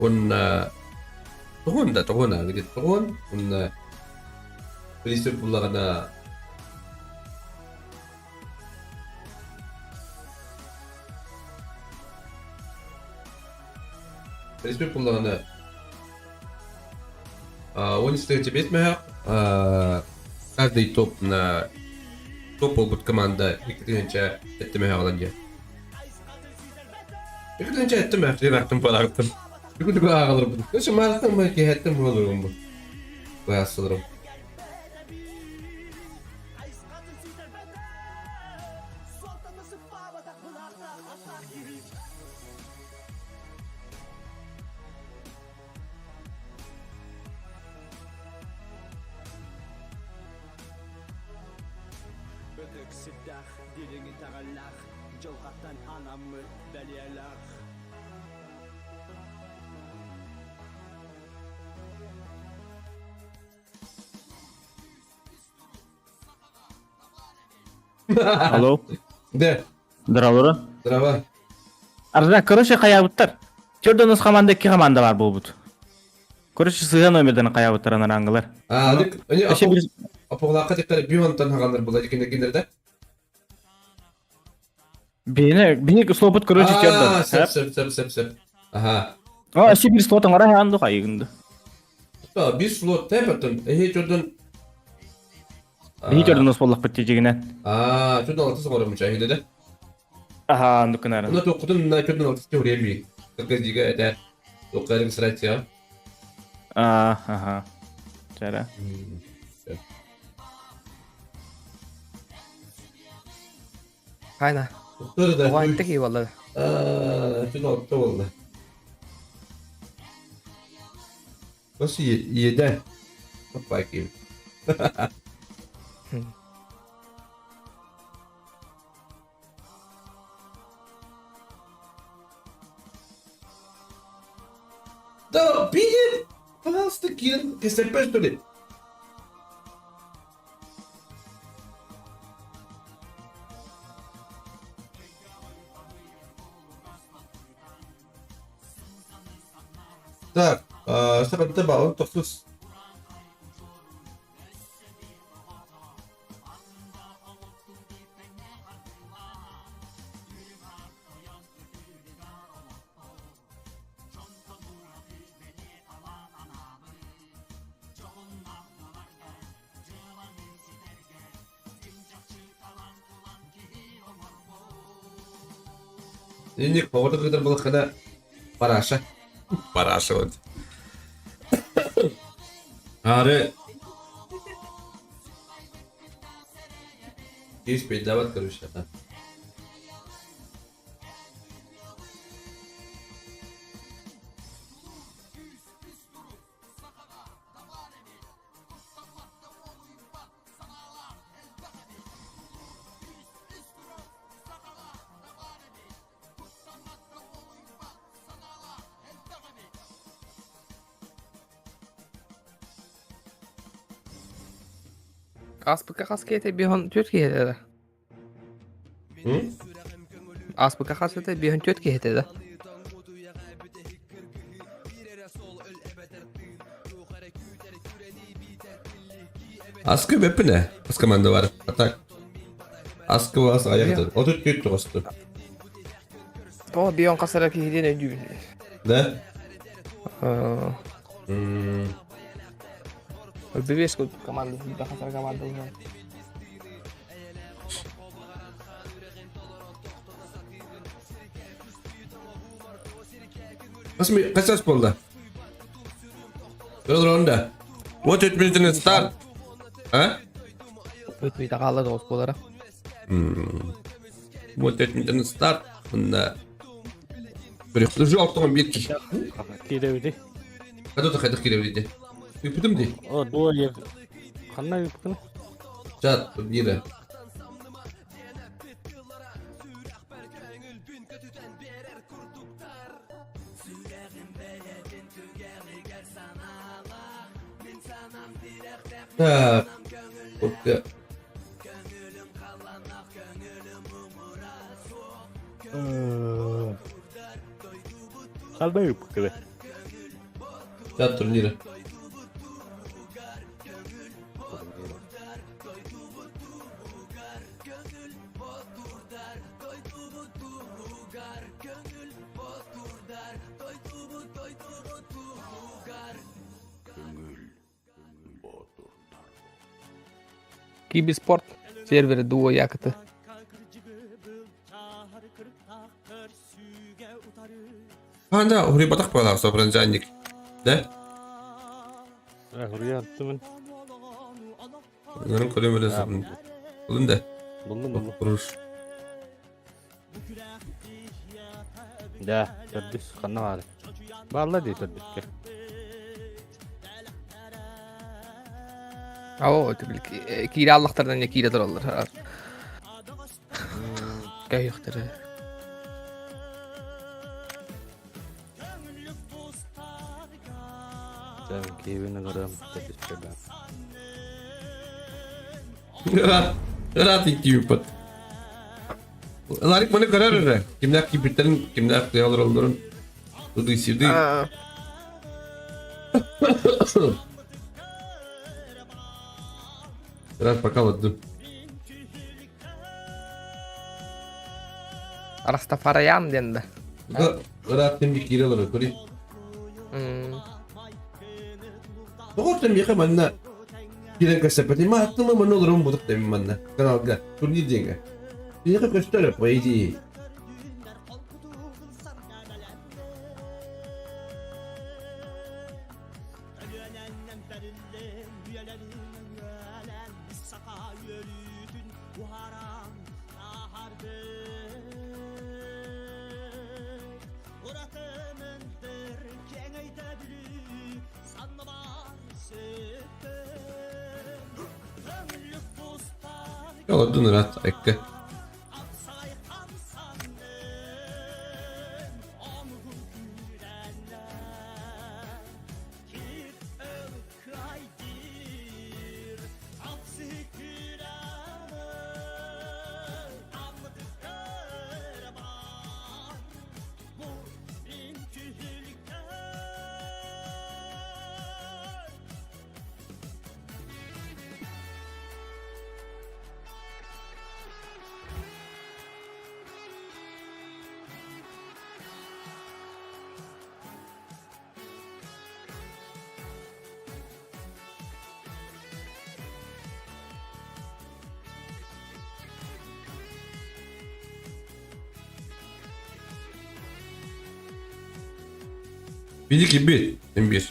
كنا تغون قد تغون كنا بريسيب بلغنا بريسيب بلغنا ونستخدم بيتمها каждый топ опыт команда екінші еттімеге қаланға. Екінші еттімеге қиырақтым балағыттым. Бүгінгі ағылыр бұд. Көші мағықтың мұй кейхеттім болуым бұд. Бұясылырым. Sidah diringin taralak jawhatan anamı daliyalar Алло. Да, Здорово. здраво. Арза, короче, каябыттар. Чордонус команда 2 команда бар болбут. Короче, сыган номерден каябыттар анараңгылар. Ане апоғлаққа тектері бионтан хағандар болады екендер. Бини слопут, короче, чордон. Сеп. Ага. О, аси бир слотон ара ханду кайгынды. Bir slot tepettin. Çördün. Бини чордонус боллак битти жигинен. Çördün altısı var mı çahide de? Aha, andu kınarın. Buna tokudun na çördün altısı teoriye mi? Kırkız jiga eder. Dokların sırayet ya. Aha. Çara. Aynen. Doktoru da. O antek iyi vallahi. Çördün altısı oldu. Nasıl yedi? Bak bakayım. Да, пидет! Пожалуйста, Кирилл, ты СП, что ли? Так, сабатта балын тоқсыз. Енді қоғырды қыдыр бұл қана параша. Параша вот. Ары. Есть передавать, короче. Aspıka kaskete bir hon Türkiye'de de. Hı? Aspıka kaskete bir hon Türkiye'de de. Askı vepi ne? Askı manda var. Atak. Askı var ayakta. O tut tut tostu. O bir hon kasara ki hediye ne diyor. Ne? Bebes ko komando da kasara komando. Nasıl kaç yaş oldu? Dur onda. What it means start? Ha? Ötüyü de kaldı dost bolara. What it means start? Bunda. Bir kutucu altından bir kişi. Кидеуди. Hadi da kaydık girebildi. Yapıdım di. О, дуа ер. Кандай yaptın? Çat bir. Ha. Okey. Кандай yapıkı? Çat turniri. Kibi Sport serveri duo yakıtı. Anda huri batak bala sabran jannik. Ne? Hurriye attım Yarın koyayım öyle sabran. Bulun da. buldum. Vuruş. Da, tördüs kanna var. Vallahi değil tördüs ki. Oo, kira Allah'tardan ya kira dolar. Gay yoktur. Sen keyfine görüyorum tördüs tördüs. Rahat iki yupat. Larik mana karar öyle. Kimler kibritlerin, kimler kıyalar onların. Dudu isirdi. Biraz bakamadım. Rastafarian dendi. Rahat temlik kiralar kuri. Pokoknya mereka mana kira kesepati mah tu mah mana orang butuh tapi mana kenal gak turun dia enggak dia kan kesel apa ini kalau tu nerat ekle bir gibi bir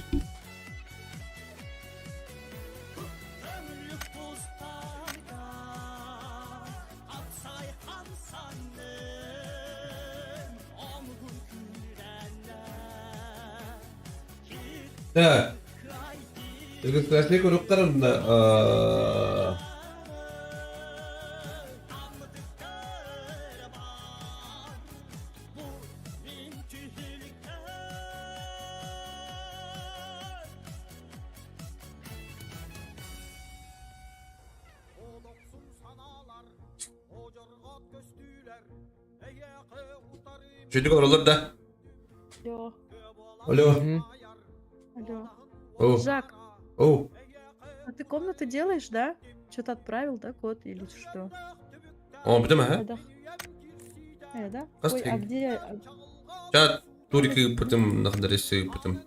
ya dengan kelasnya koruptor da çocuk oralar da Алло, alo алло. oh Жак, oh а ты комнату делаешь, да? Что-то отправил, да, код или что? oh betul mah Да. Да? Kas Ой, а tek. где... ya turiki betul nak dari si betul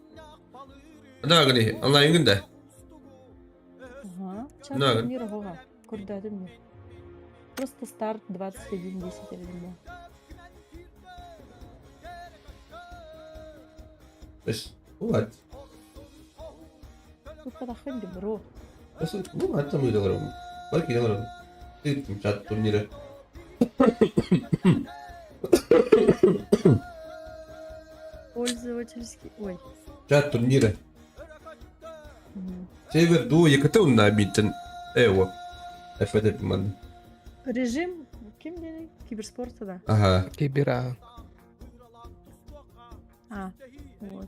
ada gini online günde Ага. Чат Да. турнира, Вова. Куда ты мне? Просто старт 21:10 или да. bes buat Ну, подохоньте, бро. bes buat sama itu orang balik ini orang itu chat turnir Пользовательский... Ой. chat turnir Мгм. Sever du yakıtı onunla biten evo efendim man Режим... Кем день? Киберспорта, да. aha Kibira. А, вот.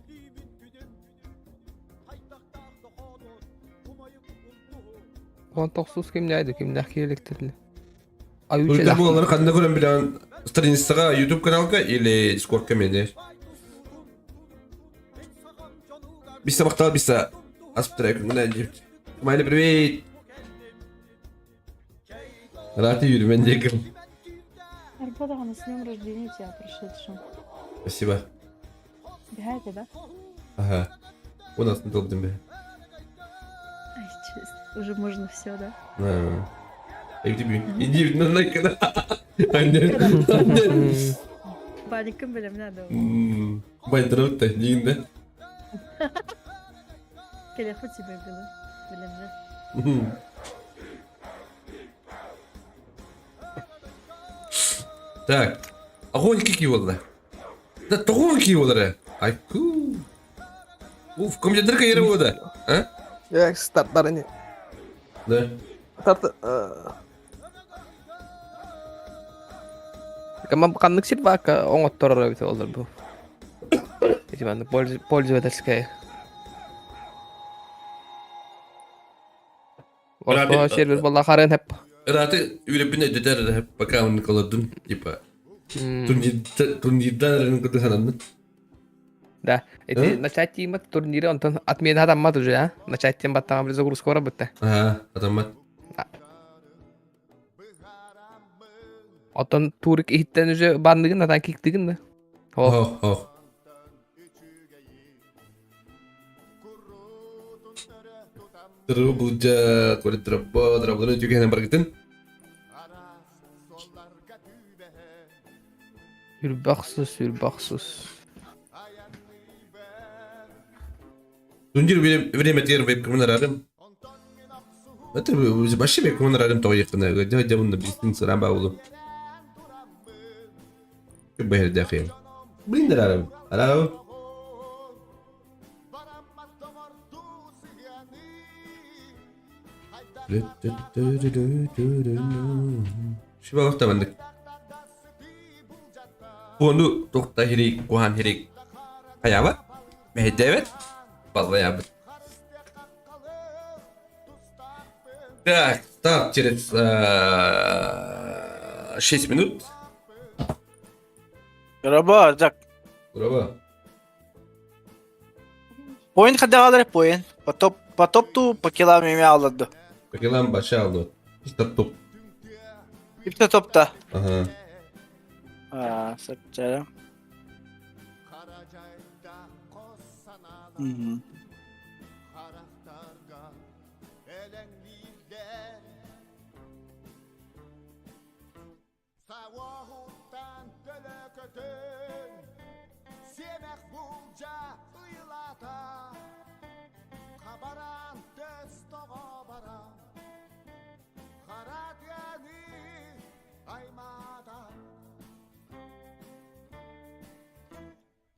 On toksuz kimdeydi? Kimdeki elektrikli? Ayuç Uydur bunları kanda gören bilen Instagram YouTube kanalga ile Discord kemedi Bisa baktal bisa. Aspirek menajib. Kemana привет. Рад yürümen Джеком. Арбатовна, с днем рождения тебя прошедшим. Спасибо. Бегаете, да? Ага. У нас не долго бы. Ай, честно. Уже можно все, да? Иди на накана. Анне. Паником білем надо. Байдыротта дейін да. Келеху тебе было. Білем да. Так. Огонь какие болды? Да тоғын кей олары. Айку. Уф, комендатор кайры болды. А? Ya startlar ini. Да. Start. Кама каннык сирвака оңоттор бит олар бу. Эти пользовательская. Орто сервер болла харен хеп. Раты үйрепіне дедер пока он колодун, типа. Турнирдан рынок куды санадын. Да. Эти начать тима турниры онтон отмена адаммат уже, а? Начать тем баттага бир загрузка бар бутта. Ага, атамат. Отон турик ихттен уже бандыгын атан киктигин да. О. Ох. Terus buja, kulit terapa juga yang berkaitan. Sürbaksız. Tunjir время тер веб камера рядом. Это вообще веб камера рядом того якна. Где он на бизнес раба улу. Кебер дахил. Блин рядом. Алло. Şu vakta bandık. Bunu tokta hirik, kuhan hirik. Kayabat? Mehdevet? Vallahi ya. Так, старт через 6 минут. Merhaba Jack. Bravo. Point kada kadar point. Потоп ту по килам меня алады. Покелам баша алды. Стоп топ. İpte topta. Ага. Saçlarım.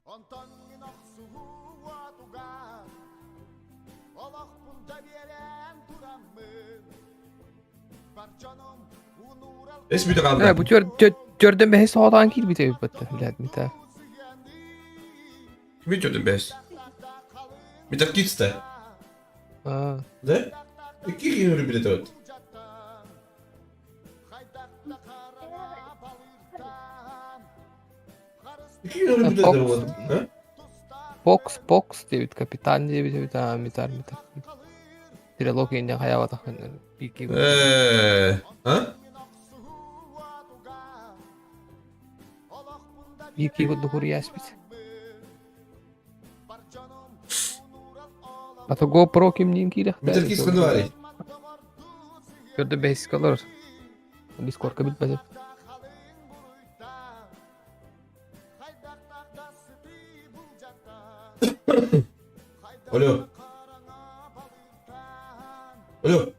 Ondan minok suwa tuga Allah bunda veren duramı Barcanım unural Es bir de kaldı. Bu gördüm be sağdan gir bir de battı bilet mi ta. Kimi gördün bes? Bir dakika iste. Ha. Ne? İki gün bir de tut. İki gün bir de tut. Box diye bir kapitan diye bir tane mitar. Trilog yine hayava takın. Bir iki. Ha? Bir iki gün duhur yas bit. Atau GoPro kimliğin kira. Bir dakika sıkıntı var. Gördüm be kalır. Discord kabit bazı. Alo. Alo.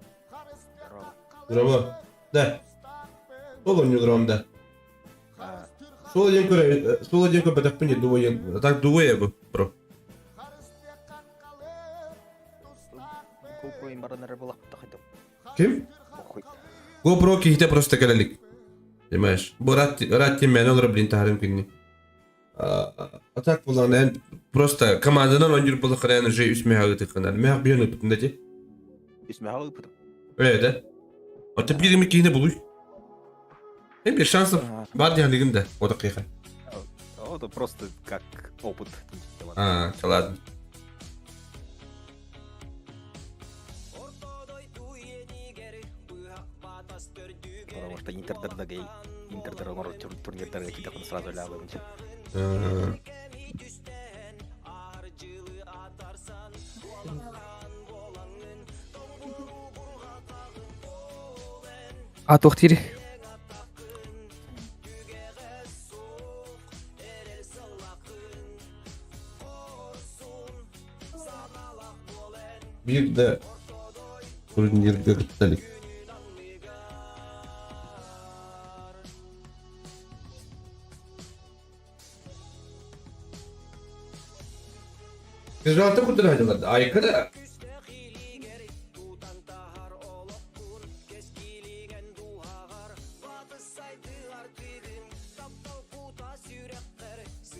Здорово. Да. Сол не дром, да. Сол один копа так понять, двое. Так двое бы, бро. Кем? GoPro кихте просто калалик. Понимаешь? Рад тем мен олар блин тахарым кинни. А так булан просто командадан oyuncu bulup karan şey üstüme hağıtı kanar. Meh bir yanı bütünde de. İsmi halı pıdım. Öyle de. O tip girimi kihine buluy. Hem bir şansım var diye liginde o dakika. Это просто как опыт. Ладно. Потому что Интердердагей, Интердердагор турнирдерге чидахын сразу лябынчы. Атух тири. Bir de turnirde gittik. Biz rahatı kurtaracaklar. Aykırı.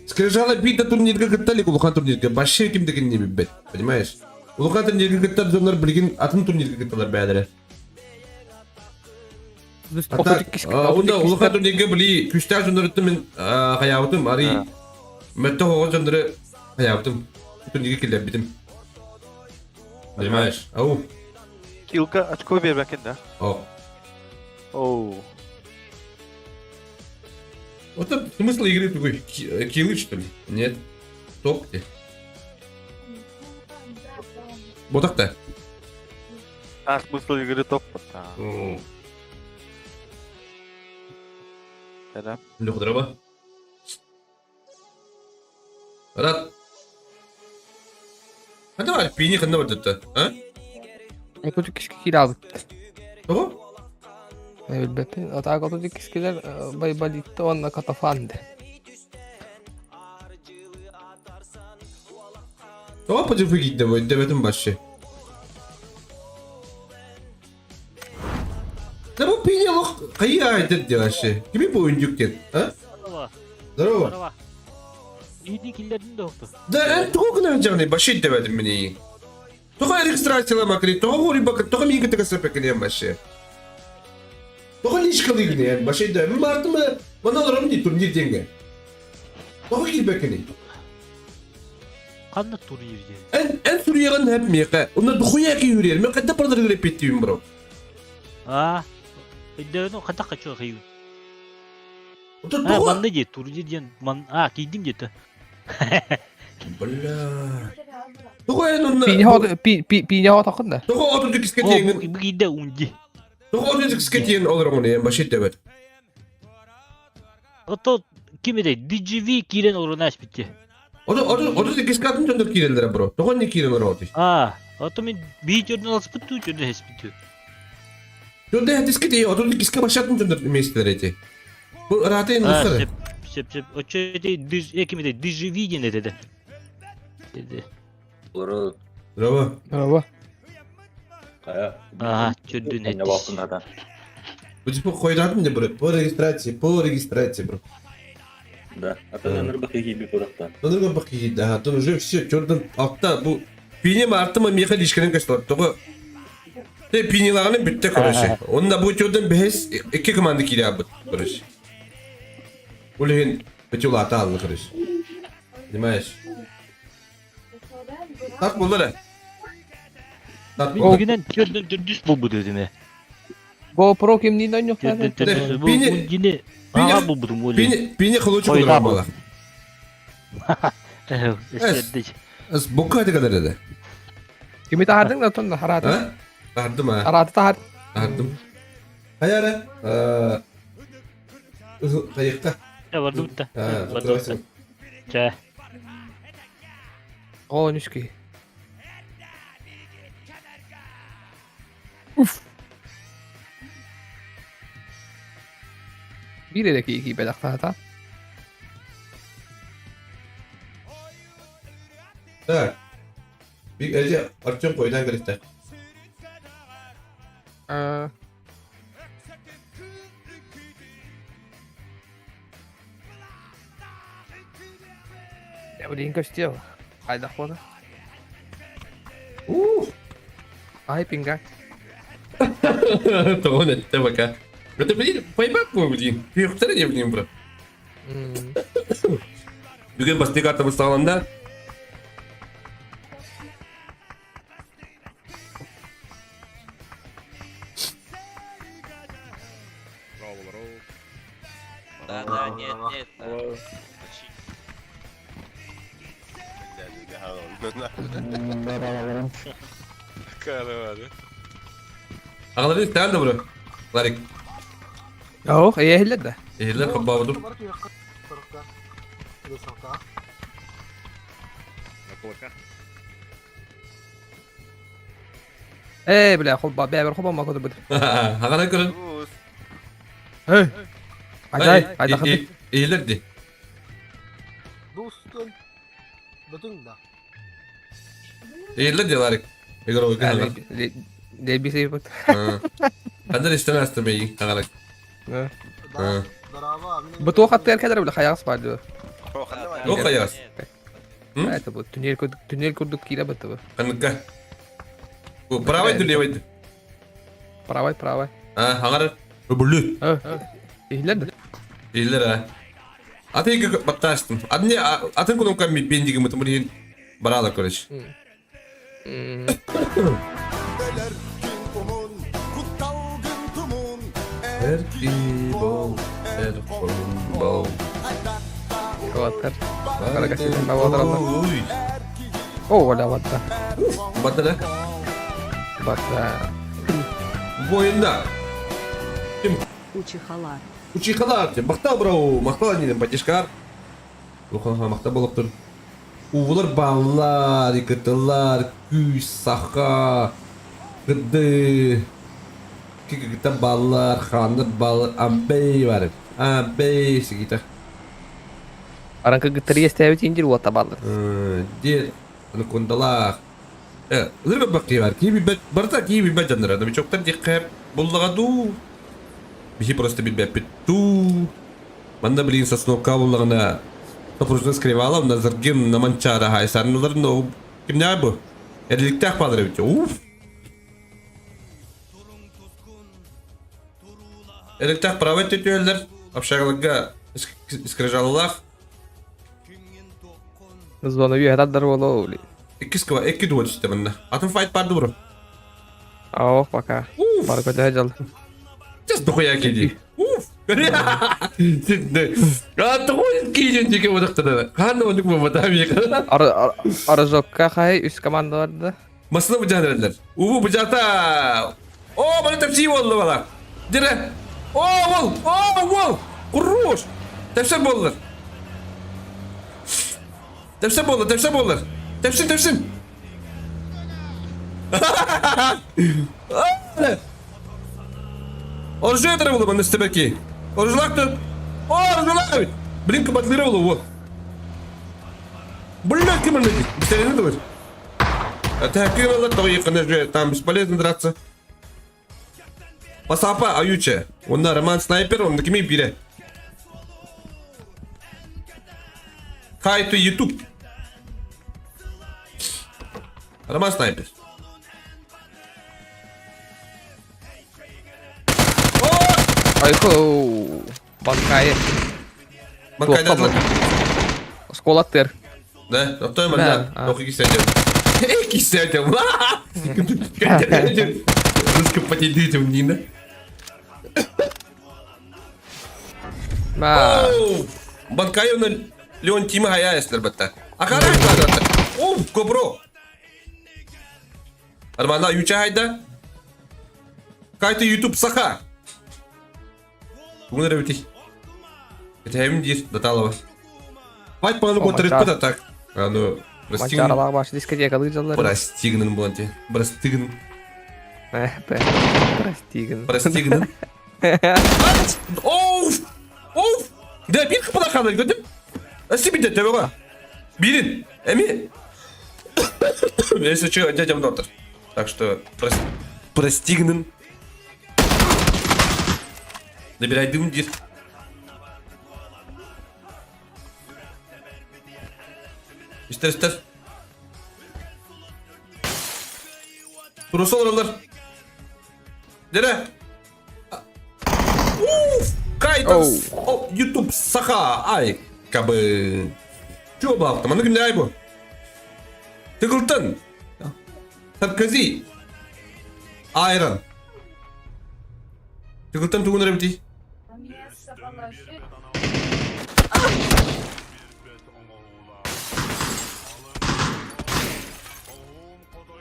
Скажала, бита турнирге гыттали улухан турнирге. Башшы кимдигин не бит, понимаешь? Улухан турнирге гыттар жонлар билген атын турнирге гытталар бәдәре. Онда улухан турнирге били күстә жонлары мен хаябытым, ари мәттә хого жонлары хаябытым. Турнирге килеп битим. Понимаешь? Ау. Килка очко бербекен да. О. Оу. Вот это смысл игры такой, киллы что ли? Нет. Топ где? Вот так-то. А смысл игры топ. Да. Леха, дрова. Рад. А давай, пини ханна вот это, а? Atух кишки алып. Ого? Elbette. Atak atı kişiler baybalitte onunla katafandı. Ого, почему гидде вот деветим баши? Да bu пини лох, кая айтет вообще? Kimi bu oyuncuk а? Здорово. Здорово. Здорово. İyiydi killerin de yoktu. Да, туго гнажаны, баши деветим мени. Туго регистрация макри, туго гори бак, туго минга така сапекенем баши. Туго лишкалы гне, баши да, мартым, бана ларам ди турнир денге. Туго килбекени. Kanlı turnuir diye. En Suriye'nin hep miyaka. Onlar duhuya ki yürüyer. Ben kadar paraları repetiyim bro. Aa. Devno kata kaçıyor hayır. O da Ha duhu. banda diye turnuir diye man ha giydim diye. Bala. Duhu en onlar. Pinya takın da. Duhu oturduk O isketiyen. bu giyde unji. Duhu oturduk isketiyen olur onu ya. Başı devet. Oto kimi de DGV giren oranaş bitti. Oturduk iskatın döndür kirelere bro. Duhu ne kireler oldu? Aa. Oto min bir jordan alıp bitti jordan hes bitti. Döndür hadi isketiye. Oturduk iske başlatın döndür mesleler eti. Bu rahatayın Ha ulusları. sep. O çöde düz kimi de DGV gene dedi. Dedi. Bravo. Merhaba. Aha çödün etti. Bu tipi koyradın da bro. Po регистрации bro. Да, а то номер бахиги бипурахтан. Донорга бакиги да. То уже все Jordan altta bu. Benim artıma miyaka ilişkinin kaçtı. Toku. Te pinilarını bitti kardeşi. Onunla bu Jordan behes iki komandı kiri abi kardeşi. Ulehin betulata aldı kardeşi. Понимаешь? Tak bunları. Tak O bir. günden çödün düz bu dedi mi? GoPro kimliğinden yok Çödün zaten. bu yine aha bu budur mu? Beni kılıç olur Oyna ama. Evet. Az bu kadar dedi. Kimi tahardın da tonda haratı. Ha? Ardım ha. Haratı tahar. Ardım. Hayara. Kayıkta. Ya vardı bitti. Ha, Vardı oturasın. bitti. Çe. O nüşki. Bir edeki iki bedak tahta. Так. Bir Ece Arçon koydan girişte. Ya udah ingkos dia. Ada kona. Ay pinggang. Tamam et de baka. Это, блин, поймак мой, блин. Юқтары не блин, bro. Бүгін басты картамыз сағаланда. нет, нет. Ağları isteyen de bro. Larik. اهو هي هلت ده İyiler kabba budur. ايه بلا خد بقى خد ما كنت بدري Hagana görün. ايه عجاي هاي دخلت İyiler de. Dostun. Bütün da. İyiler de Larik. Eğer o kadar. ليه بي سي بت Ben de istemezdim iyi. Hagana. Ha. Daraba abinin. بتوقع تير كده ولا خياس بعد Yok ayas. هاي تبو تنير كود كيلا بتبو Kanka. Bu bravo diyor ya. براوي Ha, hagana. Öbürlü. اه ايه هلت ده İyiler ha. Atı ilk battastım. Adını atın kulum kan mi bendiğim mutluyum. Barala konuş. Kumun. Kuttalgın tumun. Erkibol. Erkibol. توتر ولا كسيت ما بقدر الله اوه ولا بطل Battı بطل Bu oyunda. Учихалар. Uçikalar. Makta bro. Makta annenin patişkar. Oha makta bolup dur. Uğulur ballar, yıkıtılar, küs, saka, gıdı. Kita ballar, kanır ballar, ambey var. Ambey segitu. Orang ke geteriya setiap cincin buat tabal. Dia anu kundalah. Lirga bakki var. Ki bir barta ki bir bacanlar adam çoktan dikkar bullagadu. Bihi просто bittu. Manda bilin sasnoka bullagana. Просто скривала на заргин на манчара хай санулар но kimnya bu? Erlikte akpadre bitiyor. Uf. Erlikte pravet ediyorlar. Apşagalıga iskrejalılak. Звону я рад дарвало. İki duvar işte bende. Atın fight pardı bro. اه пока. Baru kau jajal. Just dokuya kedi. Uf. Şimdi. Ya dokuya kedi çünkü bu dakikada. Kan onu bu matami. Arzokka kay üst komandorda. Masada mücadeleler. Uvu bıcata. Oo bana tepsi oldu bana. Dire. Oo vol. Kuruş. Tepsi bollar. Tepsi bollar. Tepsin. Orjuya tarafı bana istebeki. Orjulaktı. Orjulak. Блин, кабатлировал его. Блядь, ты блядь. Быстрее не давай. Атакировала толика нажи. Там бесполезно драться. Пасапа аютче. Он на роман снайпер, он на кеми бире. Кайту YouTube. Роман снайпер. Айхо. Банкай. Банкайда атлат. Сколаттер. Да, но той Да, манда. а. Только кисетем. Кисетем. Русском потедитем, Нина. Ма. Банкайовна Леон Тима Хаяес, elbette. Akarak kvadratta. Of, Kobro. Armanda Yucha hayda. Kayta YouTube Саха. Bunu reviti. Hem dir Datалова. Вать пану контрит Мача. пата так. А ну, простигнен. Мачаралар башы дискотекалы жаллар. Простигнен боланте. Простигнен. Простигін. Of. Да bir kapıda kalır gördün. Nasıl bir de tabi var. Birin. Emi. Если что, дядя в доктор. Так что простигнен. Набирай дым, дир. İster. Burası oralar. Nere? Kayıt. YouTube Саха. Ay. Kabı. Çuğ baktım. Anı günde ay bu. Tıkıltın. Sarkazi. Ayran. Tıkıltın tuğun revti.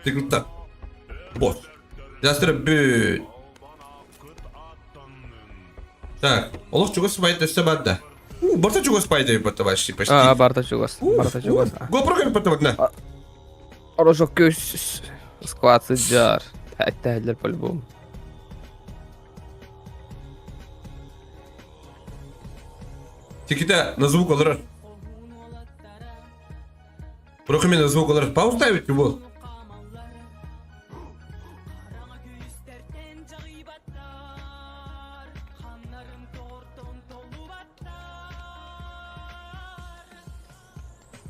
Tıklıkta. Бот. Жастырып бүт. Так, олох чугас спайды өсті бадда. Борта чугас спайды бата почти. Барта чугас. Барта чугас. GoPro кем бата бадна. Орошок көз. Скватсы жар. Тәттәлер по-любому. Тикита на звук алыр. Прохами на звук алыр. Пауз ставить его.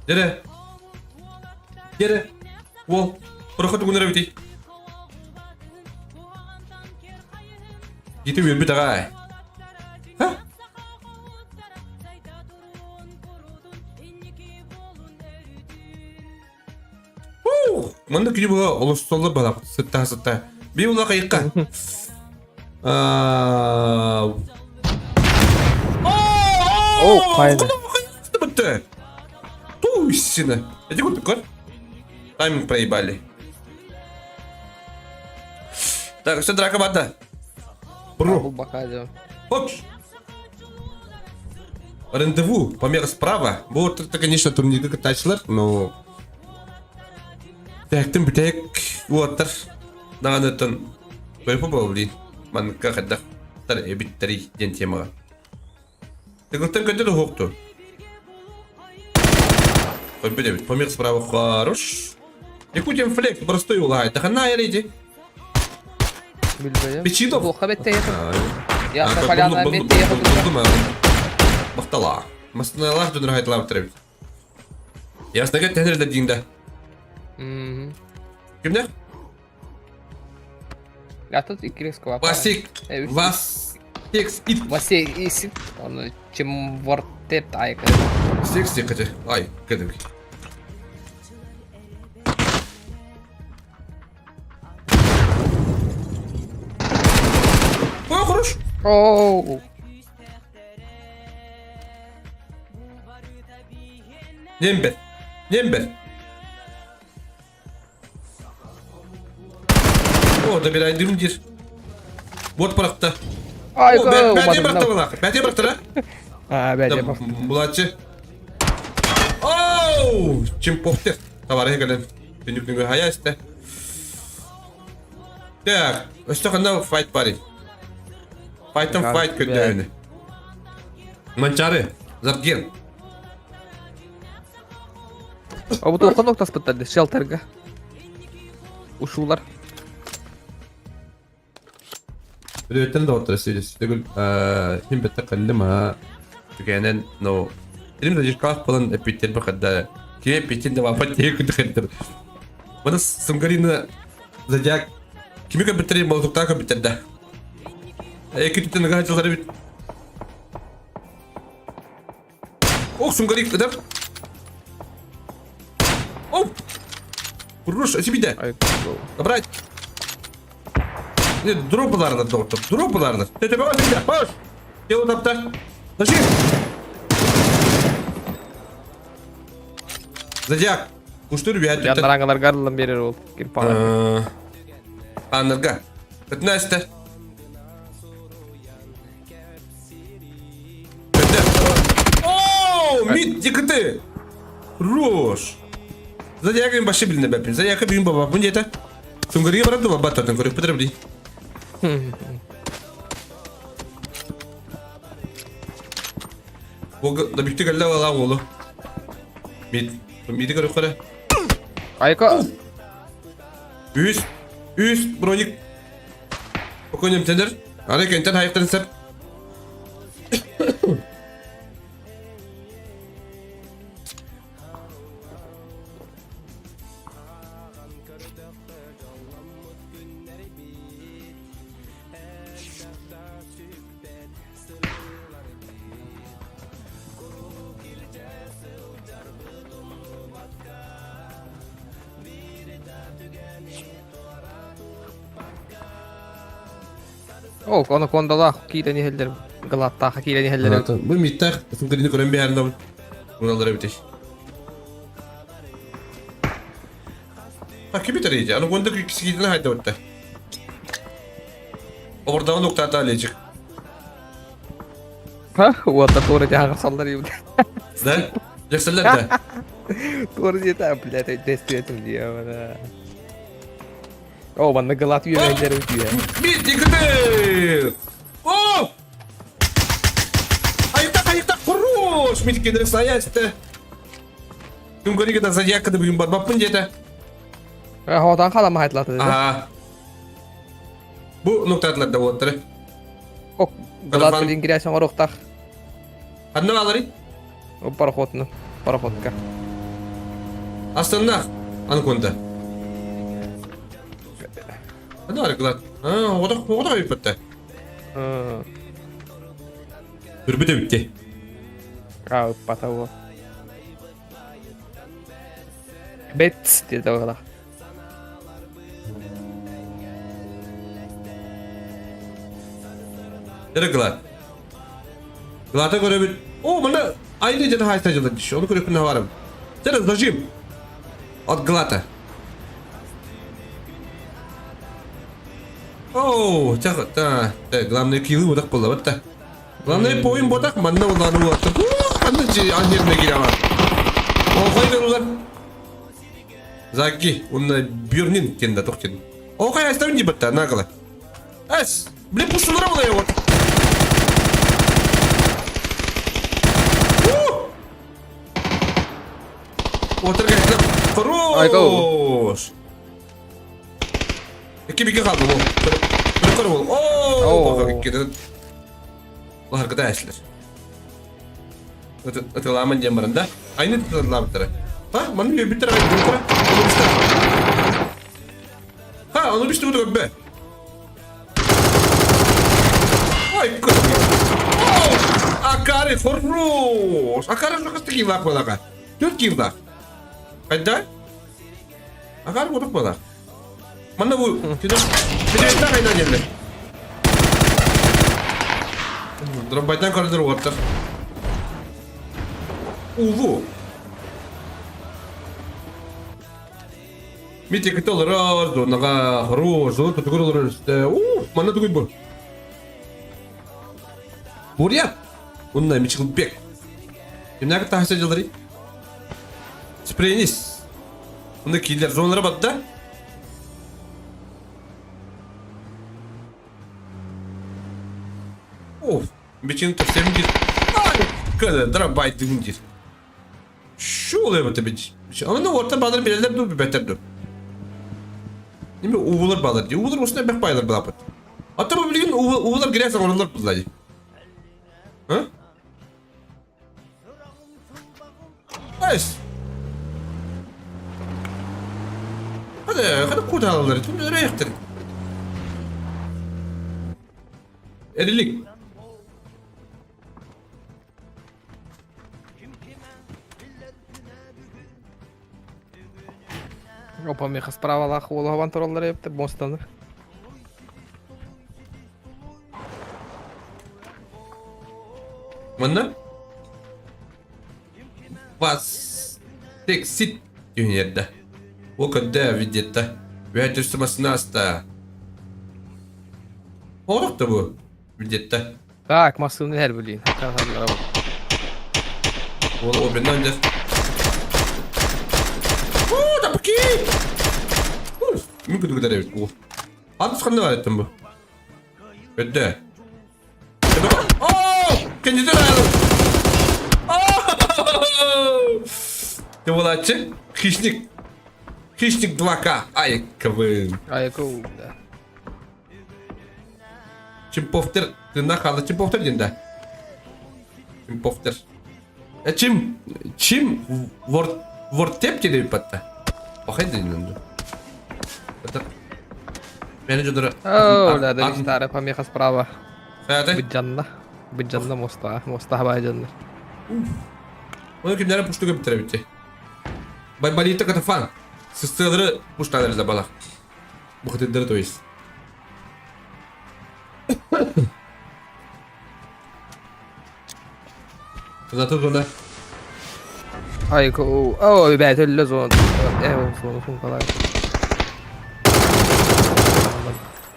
Дере. Дере. Вол. Проход гунера бити. Гиту юрби тагай. Ха? Мында күйі бұға олыстолы бала сытта. Бей ұла қайыққа. Оу, қайды. Бітті. Ту сіні. Эти курты кор. Тайминг проебали. Так, все драка бата. Бұл бақады. Оп! Рандеву, помер справа. Вот это, конечно, турнирді катайшылар, но... Тәктім бітек, уаттар. Наған өттін көйпі бол, блин. Ман қақадақ. Тар эбиттари ден темаға. Тәкілттен көндеді хоқты. Көйпі дебіт, помер справа хорош. Якутен флек, простой улагай. Тахана яриди. Білбейім. Печидов? Бұл қабетте ехал. Я А, поляна бұл- бетте ехал. Бақтала. Мастаналар дүнір қайтылап тұрып. Яснага тәнірді дейінді. Кімді? Я тут и креско. Васик. Васикс ит. Васе исит. Он чем вортет айка. Секс секати. Ай, кәдімгі. Ой, хорош. Оу. Нембер. Нембер. О, добирай дымдир. Вот парақта. О, бәте парақта болақ. Бәте парақта, да? Бәте Бұлатшы. Оу! Чемпоқтер. Товары егілін. Дүнігінгі хая істі. Так, өсті қанда файт барин. Файттан файт көтті өні. Манчары. Зарген. А вот оқын оқтас бұттады, шелтерға. Ушулар. Рөттен да отыры сөйлес. Түгіл, хем бәтті қылыма. Түгенен, но... Илімді жиркалық болан әппеттер бұқадда. Кеме әппеттен де вапат тегі күнді қыдыр. Бұны сымгарины задяк. Кеме көпіттері молдықтағы көпіттерді. Әйкі түттен ғай жылдары бит. Ох, сымгарик ыдыр. Оу! Құрғыш, әсібейді. Добрать. Нет, дропыларына доктор, дропыларына. Тәте баған дейді, баш! Кел отапта. Таши! Задяк, куштыр бәт. Яндараңғалар ғарлан берер ол. Кирпаңа. Анырға. Күтін әсті. Күтті. Ооо, мид декіті. Рош. Задякын башы біліне бәпін. Задякы бүйін баба. Бұн дейті. Сүңгірге барады ба баттатын көріп бітіріп дей. Да бүйті кәлі алаң олу. Миді көріп қара. Айка. Үс, броник. Покойнем тендер. Ары кәнтен хайықтарын сәп. О, оны кондала кейтен ехелдер. Gılattaki kileni hellere. Bu mittah fıkrini koran bir halde buralara bitiş. Ha kimi tarayıcı? Ano konda ikisi gidene hayda orta. Oradan nokta atalayacak. Ha, wata doğru jaga sallar yudi. Da? Yaksalar da. Doğru jeta plate test ettim diye bana. Oh, bana gılat yiyor hellere diyor. Bir dikkat. Oh! Ayıkta kuruş. Mitik kendine saya işte. Tüm gari kadar saya kadar bugün barbapın jeta. Ha, hodan kalama haytladı dedi. Aha. Bu nokta atladı orta. Ok, gılat bilin girersen oruktak. Anne alari? O parakhotnu. Parahotka. Aslında anı konda. Hadi arkadaşlar. Ha, o da yapıttı. Dur bir de bitti. Kau patawo. Bet dedi o kadar. Yere Glad. Glad'a göre bir... O bana ayrıca da haystacılık düşü. Onu göre kına varım. Sen rejim. От Glad'a. Oo, çak ta. Glad kili budak pula batta. Glad poin budak manna ulan bu atı. Kanı ci anjerine giremez. O koydan ulan. Zaki, onun birinin kendi tokken. O kaya istemin gibi batta, ne kadar. Es, bile pusulara mı ya? Water guys, terus. İki kaldı bu. Bırakır bu. Oo, bak iki de. Bu arkadaşlar. Atılaman jambarında. Aynı tutulama bir tane. Ha, bana bir tane aynı bir tane. Ha, onu bir şey bu be. Ay kız. Akari terus. Akari çok hızlı kill bak bana. 4 kill bak. Kaçta? Akari budak bana. Mana bu? Kita tak kainan jelek. Drop baitan corridor water. Bu. Miti kita lor do naga harus do tutur lor işte. Mana tu bu? Buraya. Bununla mi çıkıp bek. Kimler ki tahsilcileri? Spreyiniz. Bunda killer zonlara battı. Of, biçim tepsem gir. Ay, kadar drabay dingir. Şu oluyor bu tabii. Ama ne orta bağlar belirler dur bir beter dur. Değil mi? Uğulur bağlar diyor. Uğulur olsun bek bağlar bağlar. Hatta bu bilgin uğulur girersen oralar buzlayı. Ha? Nice. Hadi kurtaralım. Tüm nereye yaktın? Erilik. Опа, меха справа лах, улова вантуралları yaptı, bostanı. Mana? Вас тексит yerde. O kadar videoda. Ve hatırlamasına hasta. Oluk da bu videoda. Так, масылны her bölüyün. Hakkaralarlara bak. O benden önce. Ooo da bakayım. Mümkün kadar evet bu. Adı sıkıntı var ettim bu. Öde. Ooo! Kendisi ayalım. Ne bu açı? Хищник. Хищник 2K. Ayakkabı. Ayakkabı da. Чимповтер. Tırnak kaldı. Чимповтер diyende. Чимповтер. Чим вортеп dedi bir patta. Bakayım dedim onu. Patta. Beni jodora. О, да, да, старая помеха справа. Hayatı. Быджанна моста байжанна. Onu kimlere puştuğa bitirebitti. Balita katafan. Sıstıları puştaları da balak. Bu kadar to jest. Zaten zona. Ayko. Oo bet öyle zon. Evet son kadar.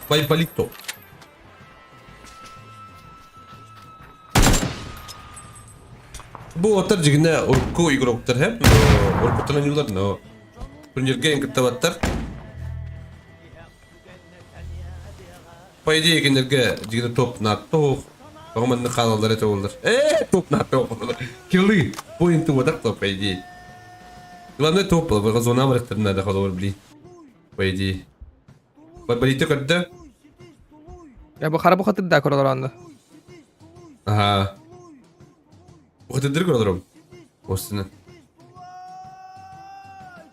Bay palito. Bu otar jigine orku igroktar hep. Orku tanan yıllar no. Punjerge yang ketawatar. Paydi ekenlerge jigine top natto. Kaman kanalar eta olur. Top natto. Kirli. Pointu wadak top paydi. Главное топ, в зона врахтар надо ходовар бли. Пойди. Балите kadda. Ya bu kara bu katır da koralar anda. Aha. Bu kadar direkt olurum. Ostuna.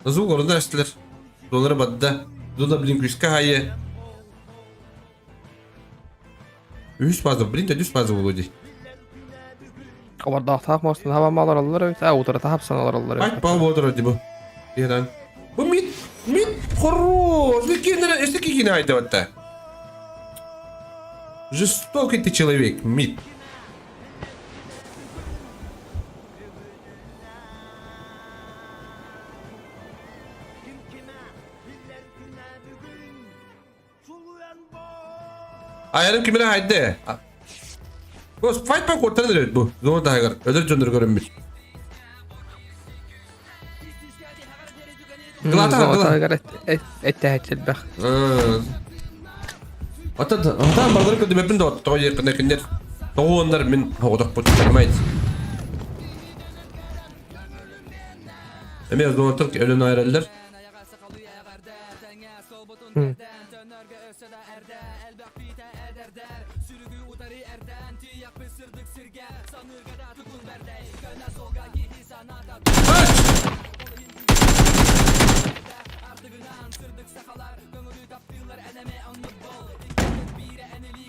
Nasıl orada açtılar? Dolara badda. Dolar blink riska hayye. Üç fazla blink de düz fazla oldu. Kabar dağ tak mısın? Hava mal aralar evet. Ha utura tahap sanalar aralar. Ay pa bu hadi bu. Yaran. Bu mit хорош. Если кикина это вот так. Жестокий ты человек, мид. Ayarım kimine haydi. Bu fight pack ortadan evet bu. Zor daha gar. Öder cöndür görünmüş. Glata ettehçil bak. Atan bazıları kötü mepin de o toy yakında kinler. Toğunlar min hoğdak bu tutmayız. Emir zaman Türk evlen ayrılır.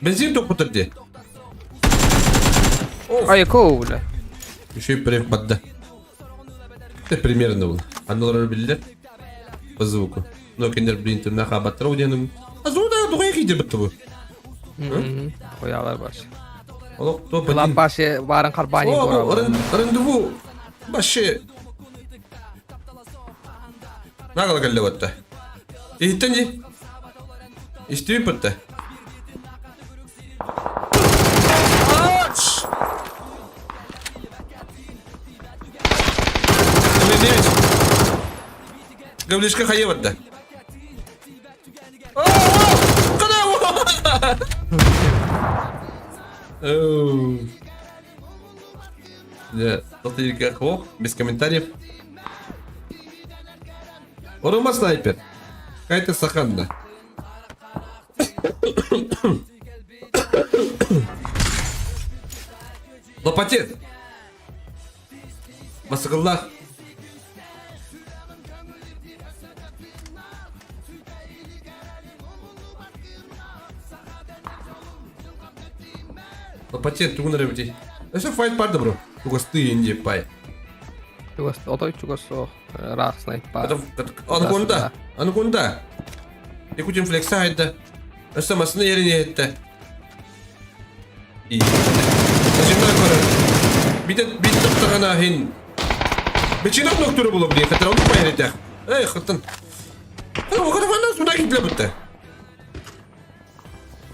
Benzin topu diye. Ayko öyle. Еще и прям подда. Это примерно было. Оно рубили по звуку. Но киндер блин ты нахаб отруден. А зуда другие киди битву. Koyalar baş. Оно то Lan блин. başı varın karbani О, koralar. рандеву. Баше. Нагал галлеватта. И тенди. Истюпатта. Гавлишка хаеватта. Да, только хлоп, без комментариев. Урума снайпер. Какая-то саханна. Лопатец. Масыгыллах. Лопатец, тугнары бди. Eso fight parda bro. Tugas tu inje pai. Чугас отой чугас о рах снайпер. Anaconda. Ikutin flexa hayda. Asa masını yerine hette. İyi. Sajimler var. Bir de tuttağına hin. Beçinak doktoru bulabilir. Katar onu paylaşacak. Ey kıtın. Hadi o kadar falan sonra gidiyor bitti.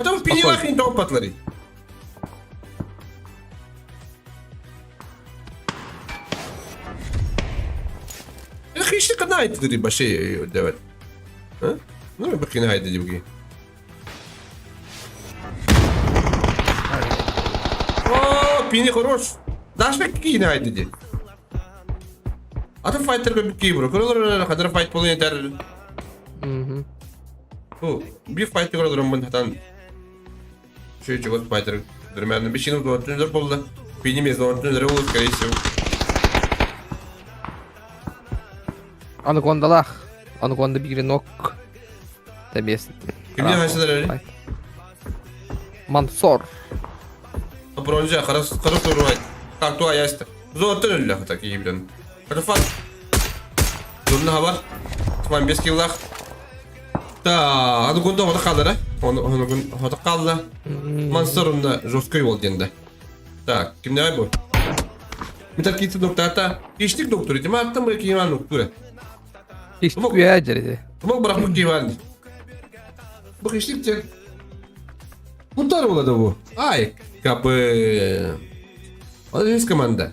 Adam pini vakit top patları. Hiç de kadar ait dedi başı evet. Ha? Ne mi bakayım haydi dedi bugün. Oo, pini хорош. Daş bekle yine haydi dedi. Adam fighter bir ki bro. Kırılır kadar fight polun yeter. Bu bir fight kırılır ben hatan. Şey çıkıyor fighter. Durmayan bir şeyin doğru polda. Pini mezon doğru olur kardeşim. Anacondalar. Anaconda biri nok. Terbiyesiz. Kimden haşlar öyle? Mansor. Bronca karas durmayın. Kalktı ayastı. Zortun öyle hatta ki bilen. Hadi fat. Zoruna haber. Tamam 5 kilolak. Da hadi gunda hadi kalır ha. Onu hadi kaldı. Mansur'un da Joskoy oldu yende. Tak kimden bu? Mitar kitti noktata. Geçtik doktor idi. Marttan buraya kivan doktora. Hiç Tamam. güya Tamam bırakmak kivan. Bu geçtikçe. Bunlar oladı bu. Ay kapı. O da his komanda.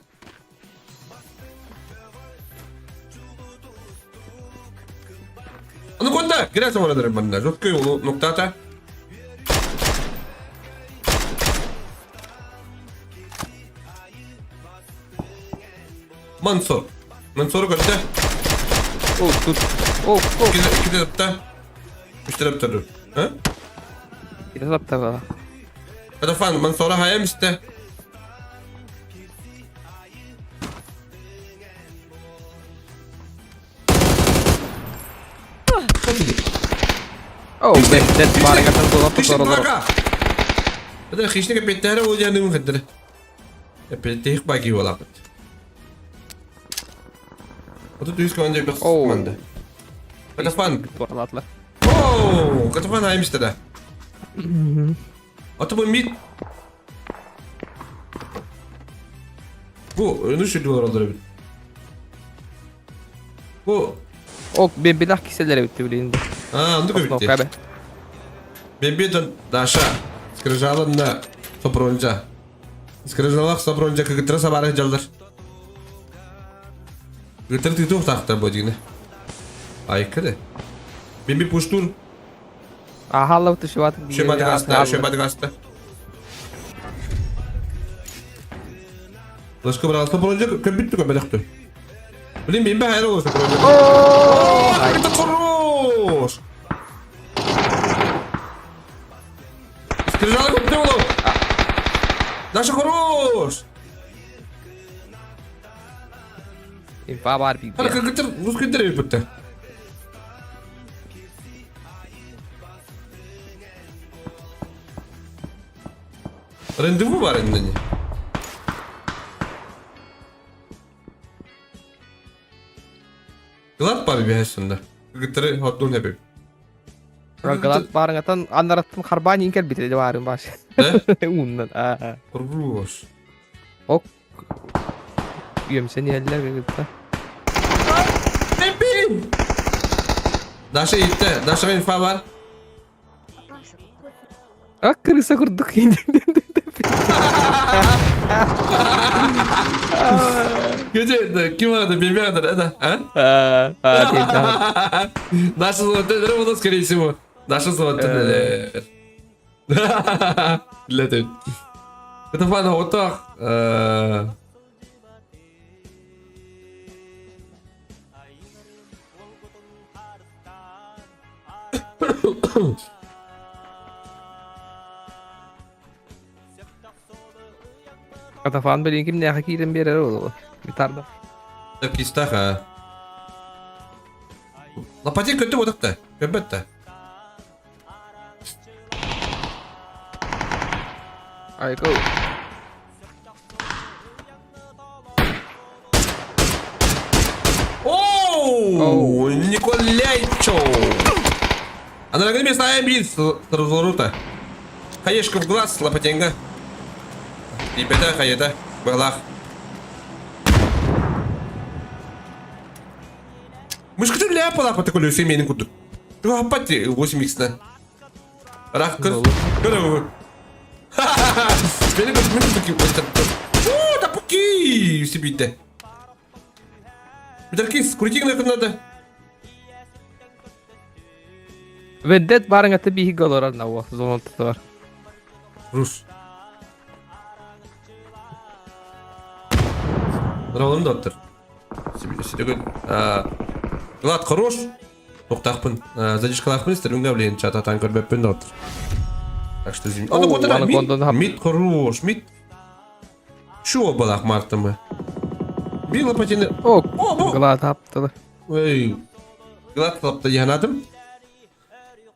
Onu konta. Girer sonra derim bana. Zotku yolu noktata. Mansur. Mansur'u konta. Oh tut. Oh. İki tarafta. Üç tarafta dur. Ha? Kita sapta ba? Hadi fan Mansur'a hayal işte. Oh, bendet barang atan dolap Kışlık toro. bırak. Hadi kışlık yapetleri o yanını mıkıdır. Yapetleri hiç baki olak. O da düz konca bir Oh. manda. Hadi fan. Torlatlar. Oh, kata fan hayal işte de. Atı bu mid. Bu önü şu duvar alır bir. Bu. Oh, ben bilah kiselere bitti bileyim. Ha, onu da No, bitti. kabe. Бебедон Даша скрижала на сопронжа. Скрижала сопронжа кыгытра сабары жалдар. Гытыр тытук тахта бодигне. Айкыры. Беби пуштур. Ahalla bu şubat. Шебады гаста, шебады гаста. Лашка брал сопронжа көбүттү көбөдөктү. Билем мен байыр болсо сопронжа. О! Это хорош. Скрижала көптү болот. Даша хорош. İnfa var bir. Hadi kıkıtır, buz kıkıtır yapıttı. Randevu var elinde. Glad var bir aslında. Kıkıtırı hotdog yapayım. Galat barang atan andaratın harban ingkel bitti barang baş. Ne? Undan. Kuruluş. Ok. Yem seni eller gitti. Pepin! Daşa gitti. Daşa infa var. Ah kırısa kurduk indi. Gece kim vardı bilmiyordur hadi. Ha? Değil. Наши золотые дыры будут, скорее всего. Наши золотые дыры. Летают. Это фан отах. Kata falan böyle kim ne hakirin bir yere oldu. Bir tarda. Так кистаха. Лопатин kötü bu da. Köpette. Ay go. Оу! Николайчо! Она на место бит с разворота. Хаешка в глаз, лопатенга. И беда хаета. Барлах. Мышка что ляпала по такой семейный куду? Что апати 8х-на? Рах кыр. Кыр. Ха-ха-ха! Бeni götürmek bakayım. О, да пуки! Себе-то. Пидорки, скрутик нахуй надо. Vendet barang ata bir galor na wa zon tutar. Рус. Раунд доктор. Себе Глад хорош. Тоқтақпын. Задержкалақпын істерімге білейін. Чататан көрбеппін доктор. Так что извини. Аны аны кондон ботыр. хап. Мид хорош. Мид. Шо балақ мартымы. Била патины. Oh, bu. glad haptalı. Ой. Глад клапта янадым.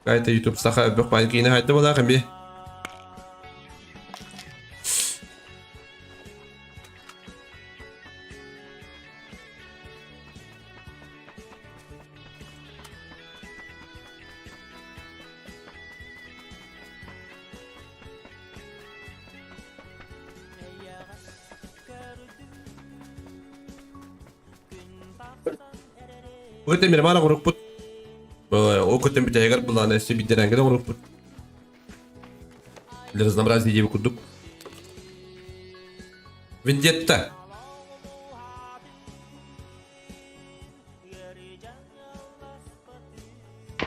Қайта YouTube саха өбіқ балкейіне қайты болақын бе. O kötü bir bana grup put. O kötü bir teger bulan esi bir derenge de grup put. Biraz namraz diye bir kurduk. Vendetta.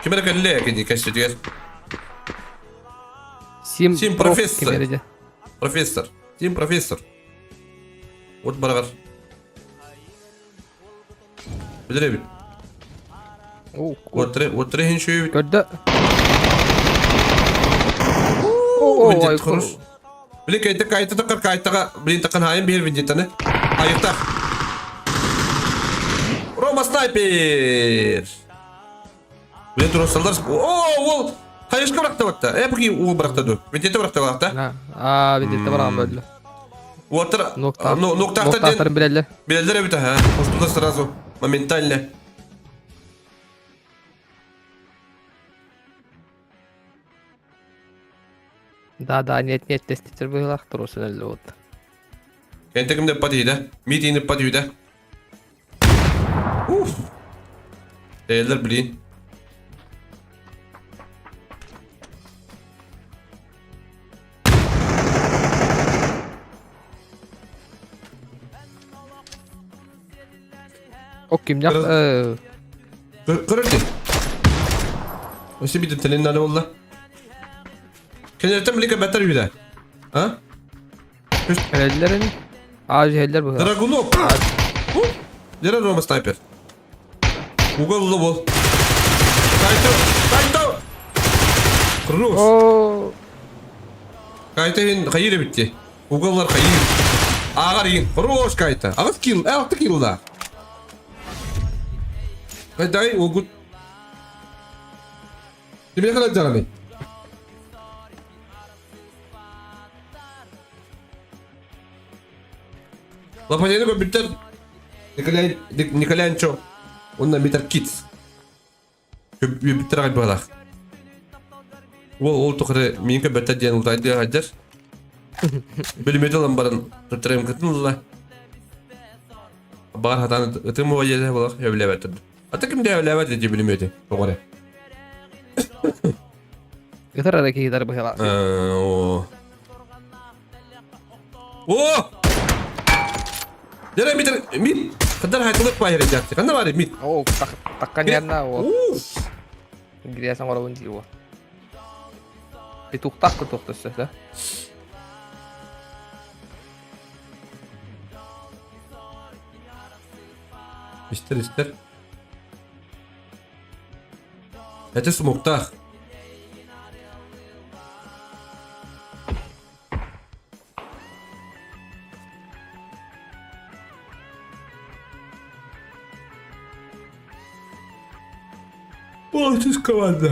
Kime kalle ya kedi kaçtı Sim Sim Prof Professor. kemerece. Professor. Tim professor. Ot baragar. Bilir abi. Oo, Otre hin şöyle. gördü. Oo, Vendetta ay konuş. Bile kayıta takar kayıta bilin takan hayın bir vendetta ne? Ayıkta. Roma sniper. Bile durursalar. Oo, hayır bıraktı vakta. Bakayım o bıraktı dur. Vendetta bıraktı vakta. Ha, aa bir de var böyle. Otra. Nokta den. aktarım bileller. Bildiler bir ha. Postula сразу. Моментально. Да, нет, теститер был ахтросын әлі вот. Кенте кімде падıydı? Mid inip padıydı. Uf. Değerler bilin. Ok, kimyak, Biraz- Kırırdı. Nasıl bir detelin nane valla? Kenarıtan bilika beter yüde. Ha? Hellerin, ağacı heller bu. Dragunov. Nere Roma sniper? Ugallı bol. Kayto. Kırıyoruz. Oo, Kayta hayır bitti. Ugallar hayır. Ağır yiyin. Kırıyoruz kayta. Ağız kill. 6 kill da. Haydi o good. Kimine kadar canım? Lapacını komputer. Nikolancho. Ondan biter kids. Biter kalbi balak. Ol tokhre minke better diyen utaydı hajar. Bölümde olan barın tutarım kıtınla. Bar hatan ıtım vajede balak evle verdi. Hatta kim de evle verdi bölümde. Doğru. yeter hareket gider bu hela. Oh! Jere mit. Kadar hayatlık bayar edecekti. Kan var mit. Oo, takkan yerine o. Giriyorsan oraya jiwa. Bir tuktak ke tuktası da. İster. Hadi smokta. Ortiz komanda.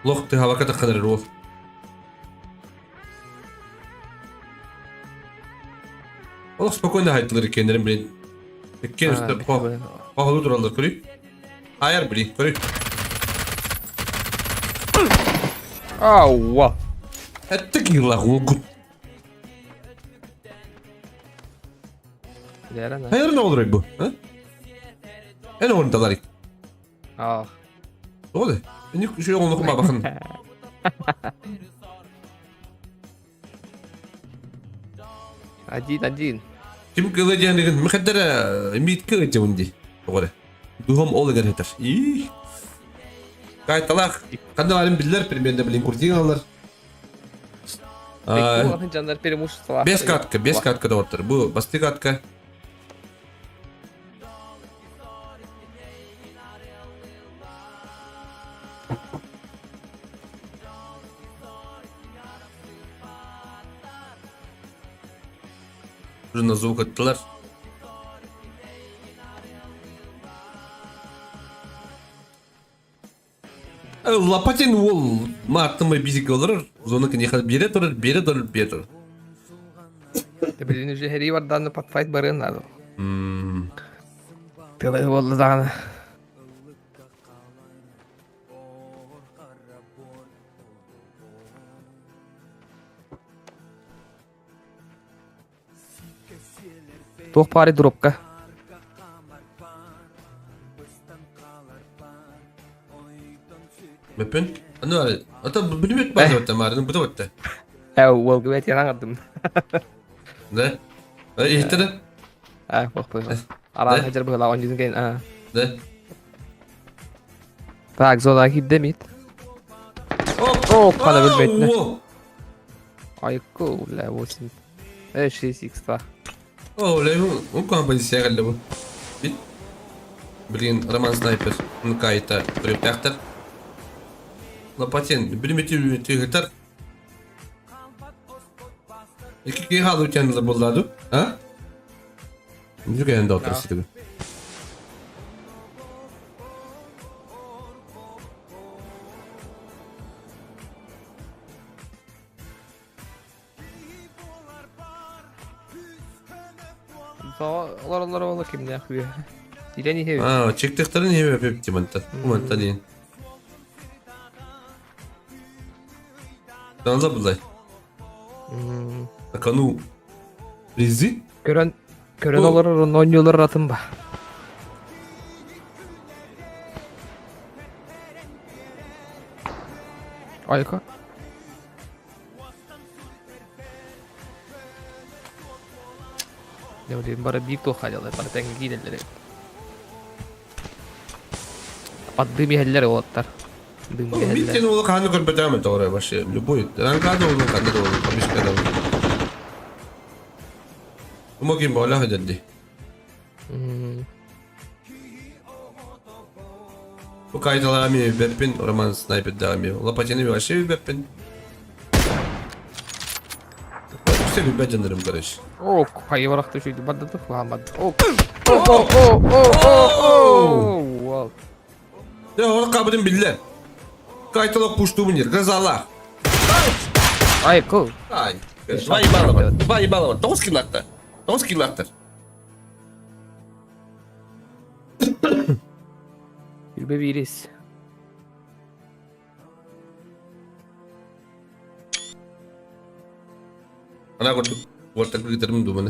Loh, te hava kata kadar rol. Allah spokojno hayatları kendilerin bilin. Tekken üstte pahalı durallar kuri. Hayır bilin kuri. Aua. Ettik yıllar o gut. Yerine. Hayır ne olur bu? Ha? En oradalar. Ah. Ne oldu? Ben şu yolunu kuma bakın. Ajin. Kim kılacağını degan mıkadara mit kılacağım diye. Doğru. Duhum oğlu yeter. İyi. Gayet talak. Kadın alim bilirler primerde bilin kurtiyin alırlar. Peki bu canlar преимущество. Без катка da ortar. Bu bastı katka. Şurada звук attılar. Лопатин ол мартымай бизик olur. Zonuk nihal bire durur. Bildiğin üzere heri var dan pat fight barın nerede? Böyle oldu da. Туох пари дропка. Mepin. Anu var. Ata bilmiyorum bazı vatta marın bu da vatta. Wol gibi etiyen anladım. Ne? İhtira. Bak bak. Aran hajar bu lawan juzun kain. Ne? Tak zola gidde mit. Oh, kana bilmetne. Ayko la wosin. Şey sixta. Oh, le un kampanya geldi bu. Bit. Блин, Роман Снайпер. Ну кайта. Припяхтер. Лопатин. Bilmeti tüyüter. İki halı kendinize bulladı. Ha? Ne kadar da otursun gibi. Olar ola kim ne yapıyor? Dileni hevi. Ha, çektiklerini niye yapıp timantan? Kumantan değil. Danza bullay. Kanu. Rizi? Gören olur oynuyorlar atın ba. Ayko. Ne bileyim bara büyük toh hayalı bara tengi giderler. Addı bir heller olatlar. Dın bir Bir heller. tane oğlu kanı kırpı devam et oraya başı. Любой. Раnkada oğlu kanı da oğlu. Kamış kadar. Umakim bola hadi. Bu kaydalar mi beppin Roman Sniper devam ediyor. Lapacını bir aşağı beppin. İşte bir becanlarım kardeş. Oh, hayır varak da şuydu. Badda da Muhammed. Oh. Wow. Ya orada kabrin billah. Kaytalar puştuğumun yer. Gazalar. Ayko. Ay. Vay balama. Vay balama. 9 kilometre. 9 kilometre. Bir bebeğiz. Ana kurduk. Ortak bir giderim dumane.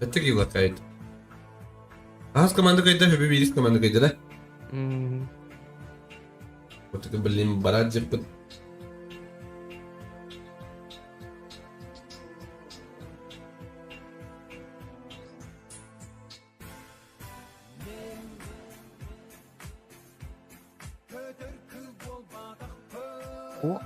Ettik yıllar kayıt. Az komanda kayıtlar hep bir iris komanda kayıtlar. Ortak belim barat cepet. Oh.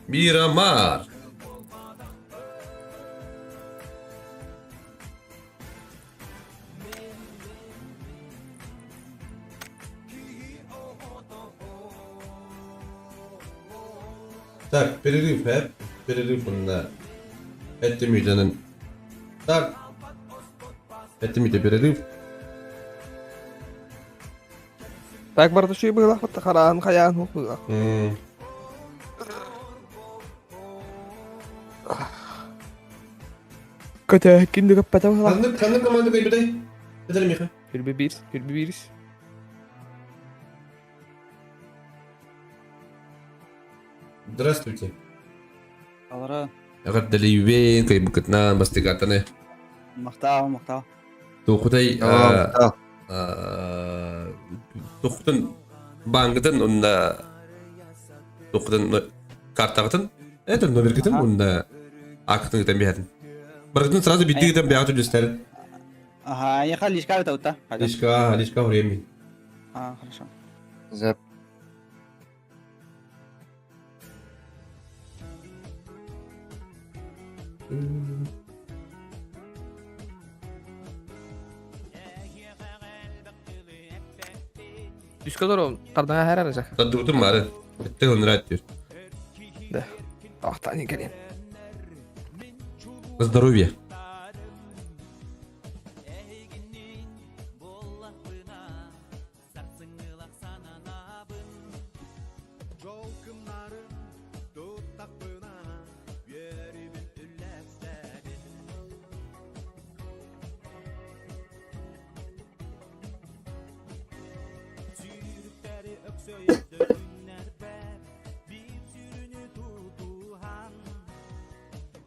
Miramar. Tak, перерыв, перерыв на 5 минут. Так, 5 минут перерыв. Tak barda şey böyle hatta karan kayan hukuk. Kötü kimdi kapata falan. Kandık komanda kaybeder. Edelim ya. Bir bebeğiz. Здравствуйте. Алара. Агат даливен кай букатна бастигатане. Мактау. Тухутай тухтun bangdan onda тухтun картагатын это номер гитэн onda актын гитэн биятын. Баргытын сразу битти гитэн биятын жүстер. Ага, я халишка это ута. Лишка время. Хорошо. Zep. Düzke doğru kardan her arayacak. Tadı tutun bari. Bitti onu rahat diyor. De. Ahtan gelin. Здоровья.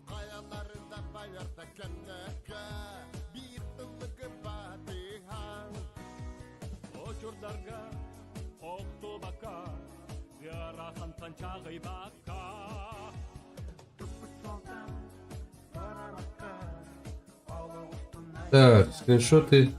Kayalarda bayarda kenneke bir ılıgı batihan. Ocurdarga oktu baka yarasan tançağı baka. Так, скриншоты.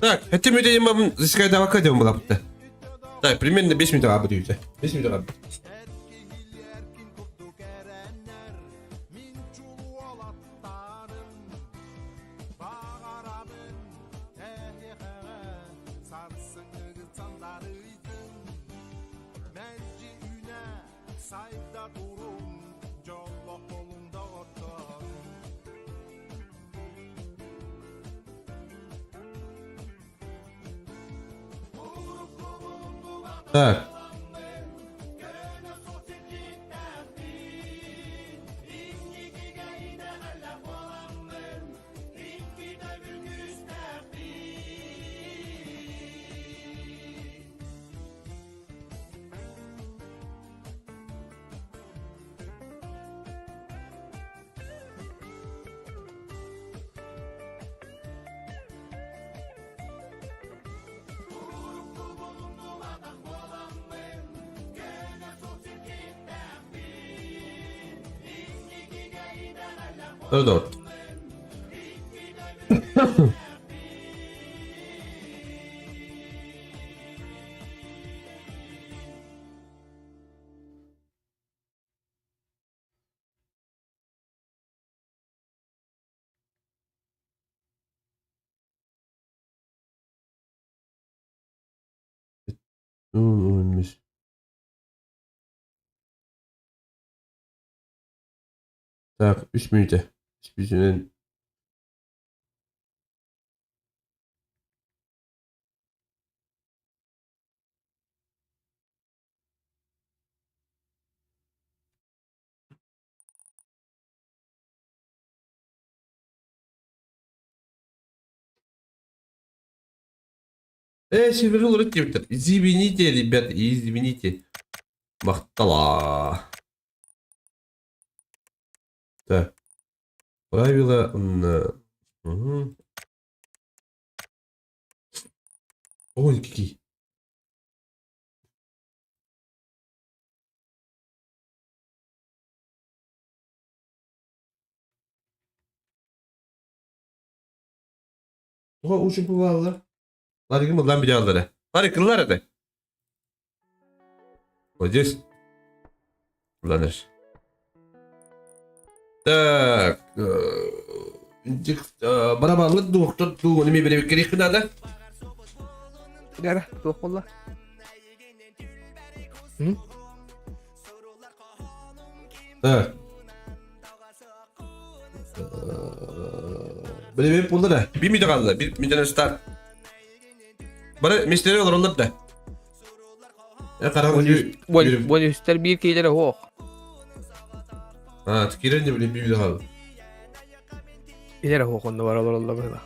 Так, это мы даем искать давака делаем была. Так, примерно 5 минут обрюза. 5 минут обрюза. Sayda durum, jollo kolumda otur. Так. Dur. Ölmüş. Так, 3 minute. Hiçbirinin северный урод девятер. Извините, ребят, извините. Махтала. Так. Правила. Угу. Ой, какие. Oha uçup bu valla. Hadi gel lan bir daha. Hadi kıllar hadi. Молодец. Ладно. Так. Барабанlık doktor tuğunu mi bir kere kınadı? Gel dokulla. Hı? Так. Böyle buldu da. Bir mi kaldı? Bir mi start. Bana müşteri olur onlar da. Ya karanlık. Bu üstler bir kere hoş. Ha, tükürünce böyle bir kaldı. İleri hoş onda var Allah burada.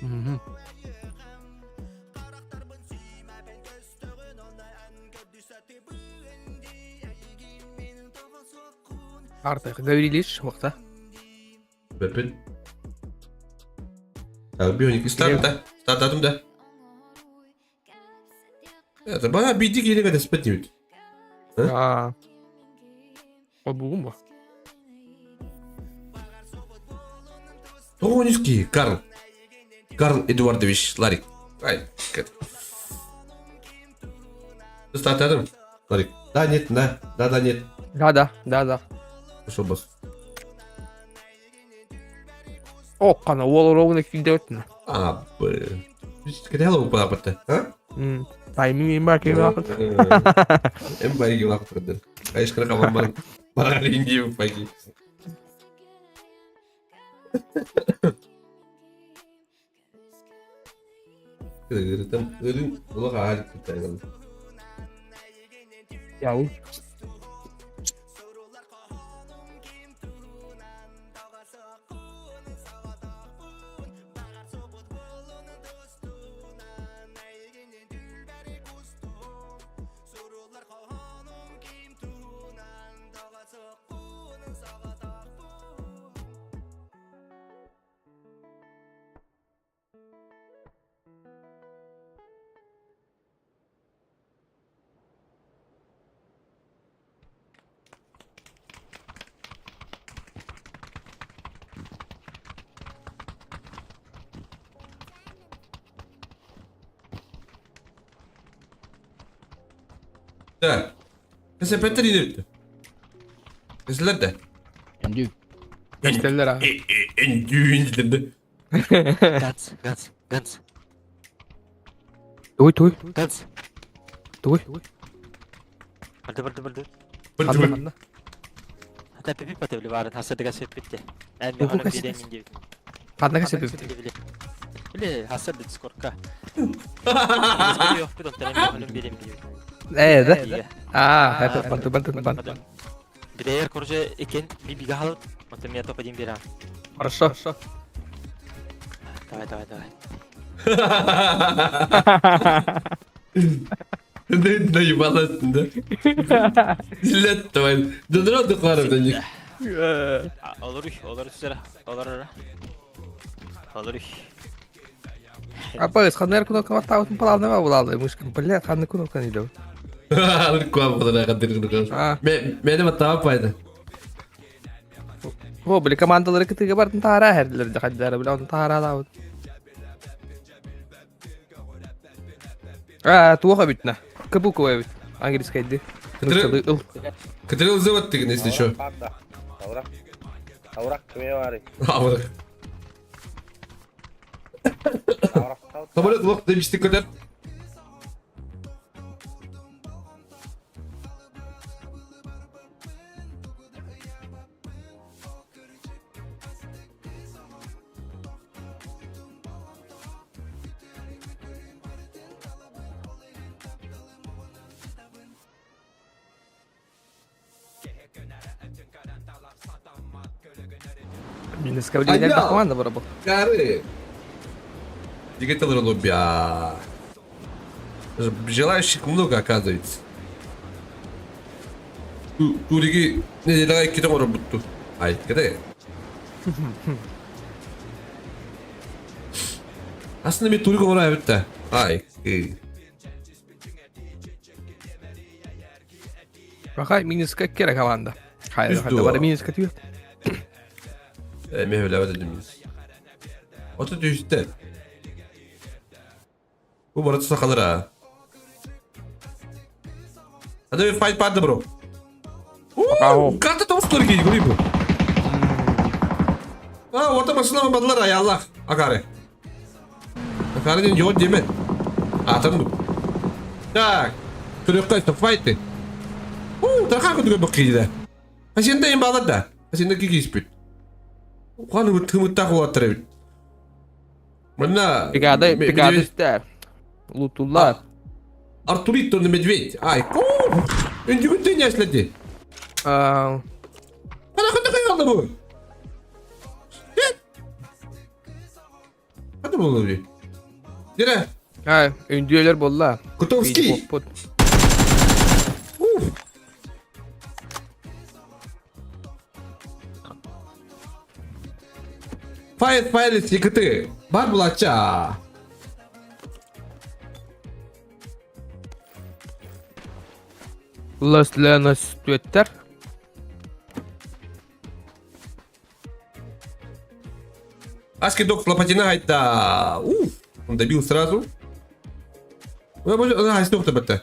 Mhm. Artık gavrilir vakta. Bepin. Tak bir 12 start da. Start adım da. Evet, bana bir dik yeni kadar spet yut. Aa. O bugün mü? Тонюський, Карл. Карл Эдуардович Ларик. Ай, как. Ты стартадым? Ларик. Да, нет, да. Да, нет. Да. Пошел босс. O kana olur oğlum ekildi ötün. Abi. Biz kadar bu kadar battı. Ha? Timing bak ya. En baik yang aku kerja. Kayak sekarang kawan bareng. Bareng ringi pagi. Kira-kira ürün ulah hal kita kan. Ya o. Da. Kesepetten inirdi. Keseler de. Gösterler ha. En düğün indirdi. Gans. Tuy. Gans. Tuy. Bardı. Hadi. Hatta pipi patı bile var. Hasta dikkat et bitti. En Dokun hanım kaçtı. bir emin gibi. Kadına kaç yapıyor? Bile hasta da diskorka. Diskorka yok bir doktor hanım bir emin gibi. De. İyi. Aa, hep bantu. Bir de eğer koruca iken bir biga halut. Matem ya topa bir an. Хорошо. Давай. Ne naibal aslında. Zillet tamam. Döndür de kuarım dönecek. Olur üzere. Olur. Apa, sekarang aku nak tahu tempat apa boleh. Mungkin pelik kan aku nak itu. Alır kuam kadar kadar kadar. Benim hata yapaydı. Oh, beli kemandaları ketiga bar tentara herler jakadara bilang tentara laut. Tua kabitna. Kebuku evet. Angris kaydı. Kırıklı. Katerina uzattık neyse şu. Aurak kime var? Avrak. Kabul et vakit demiştik kadar. Minus kau dia dah komanda berapa? Гары. Двигатель лобя. Желающих много оказывается. Туриги не давай кита работу. Ай, когда? Aslında bir Turik oraya evet de. Ay. Bakay minus kira komanda. Hayır, Üstü hadi o. var minus ketiyor. Mehvele ödedimiz. Otu düştü. Bu barata sakalır ha. Hadi bir fight party bro. Bravo. Kartı tavus tutar geliyor görüyor bu. Orta basına mı badılar ya Allah. Akare. Akare din yoğun yemin. Atan bu. Tak. Kırık kaçtı fight'ı. Terkak kutu bakıydı da. Hasinda yang balat da. Hasinda gigi speed. Kan hımıtta kuatır evet. Mana? Pegada ister. Lutullar. Arturito на медведь. Ай, önce gün yaşladı. Bana kadar kayaldı bu. Hadi bu olur bir. Dire. Ha, öndüyorlar bolla. Kutovski. Fire sıkıntı. Var bulaça. Los Leonos düetler. Аски док лопатина хайта. Он добил сразу. Хайстокта бітті.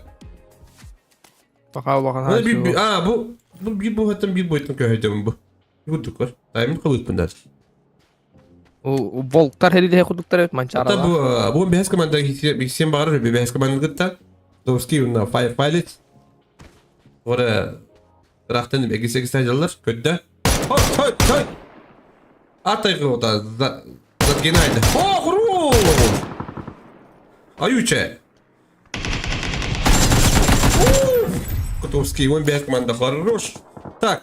Bakalım. Bu bir bu hatta bir boyutun köyde bu. Yuduk var. Taymin kılık bunlar. O boltlar heli kurduklar evet mançara. Hatta bu behas komanda bir bağırır bir behas komanda gitti. Doski unna Fireflight. Ora Raktan 8 sayılır kötü. Hay. Atay o da genelde. Hurru! Ayuçe. Котовский, он бегает команда хорош. Так.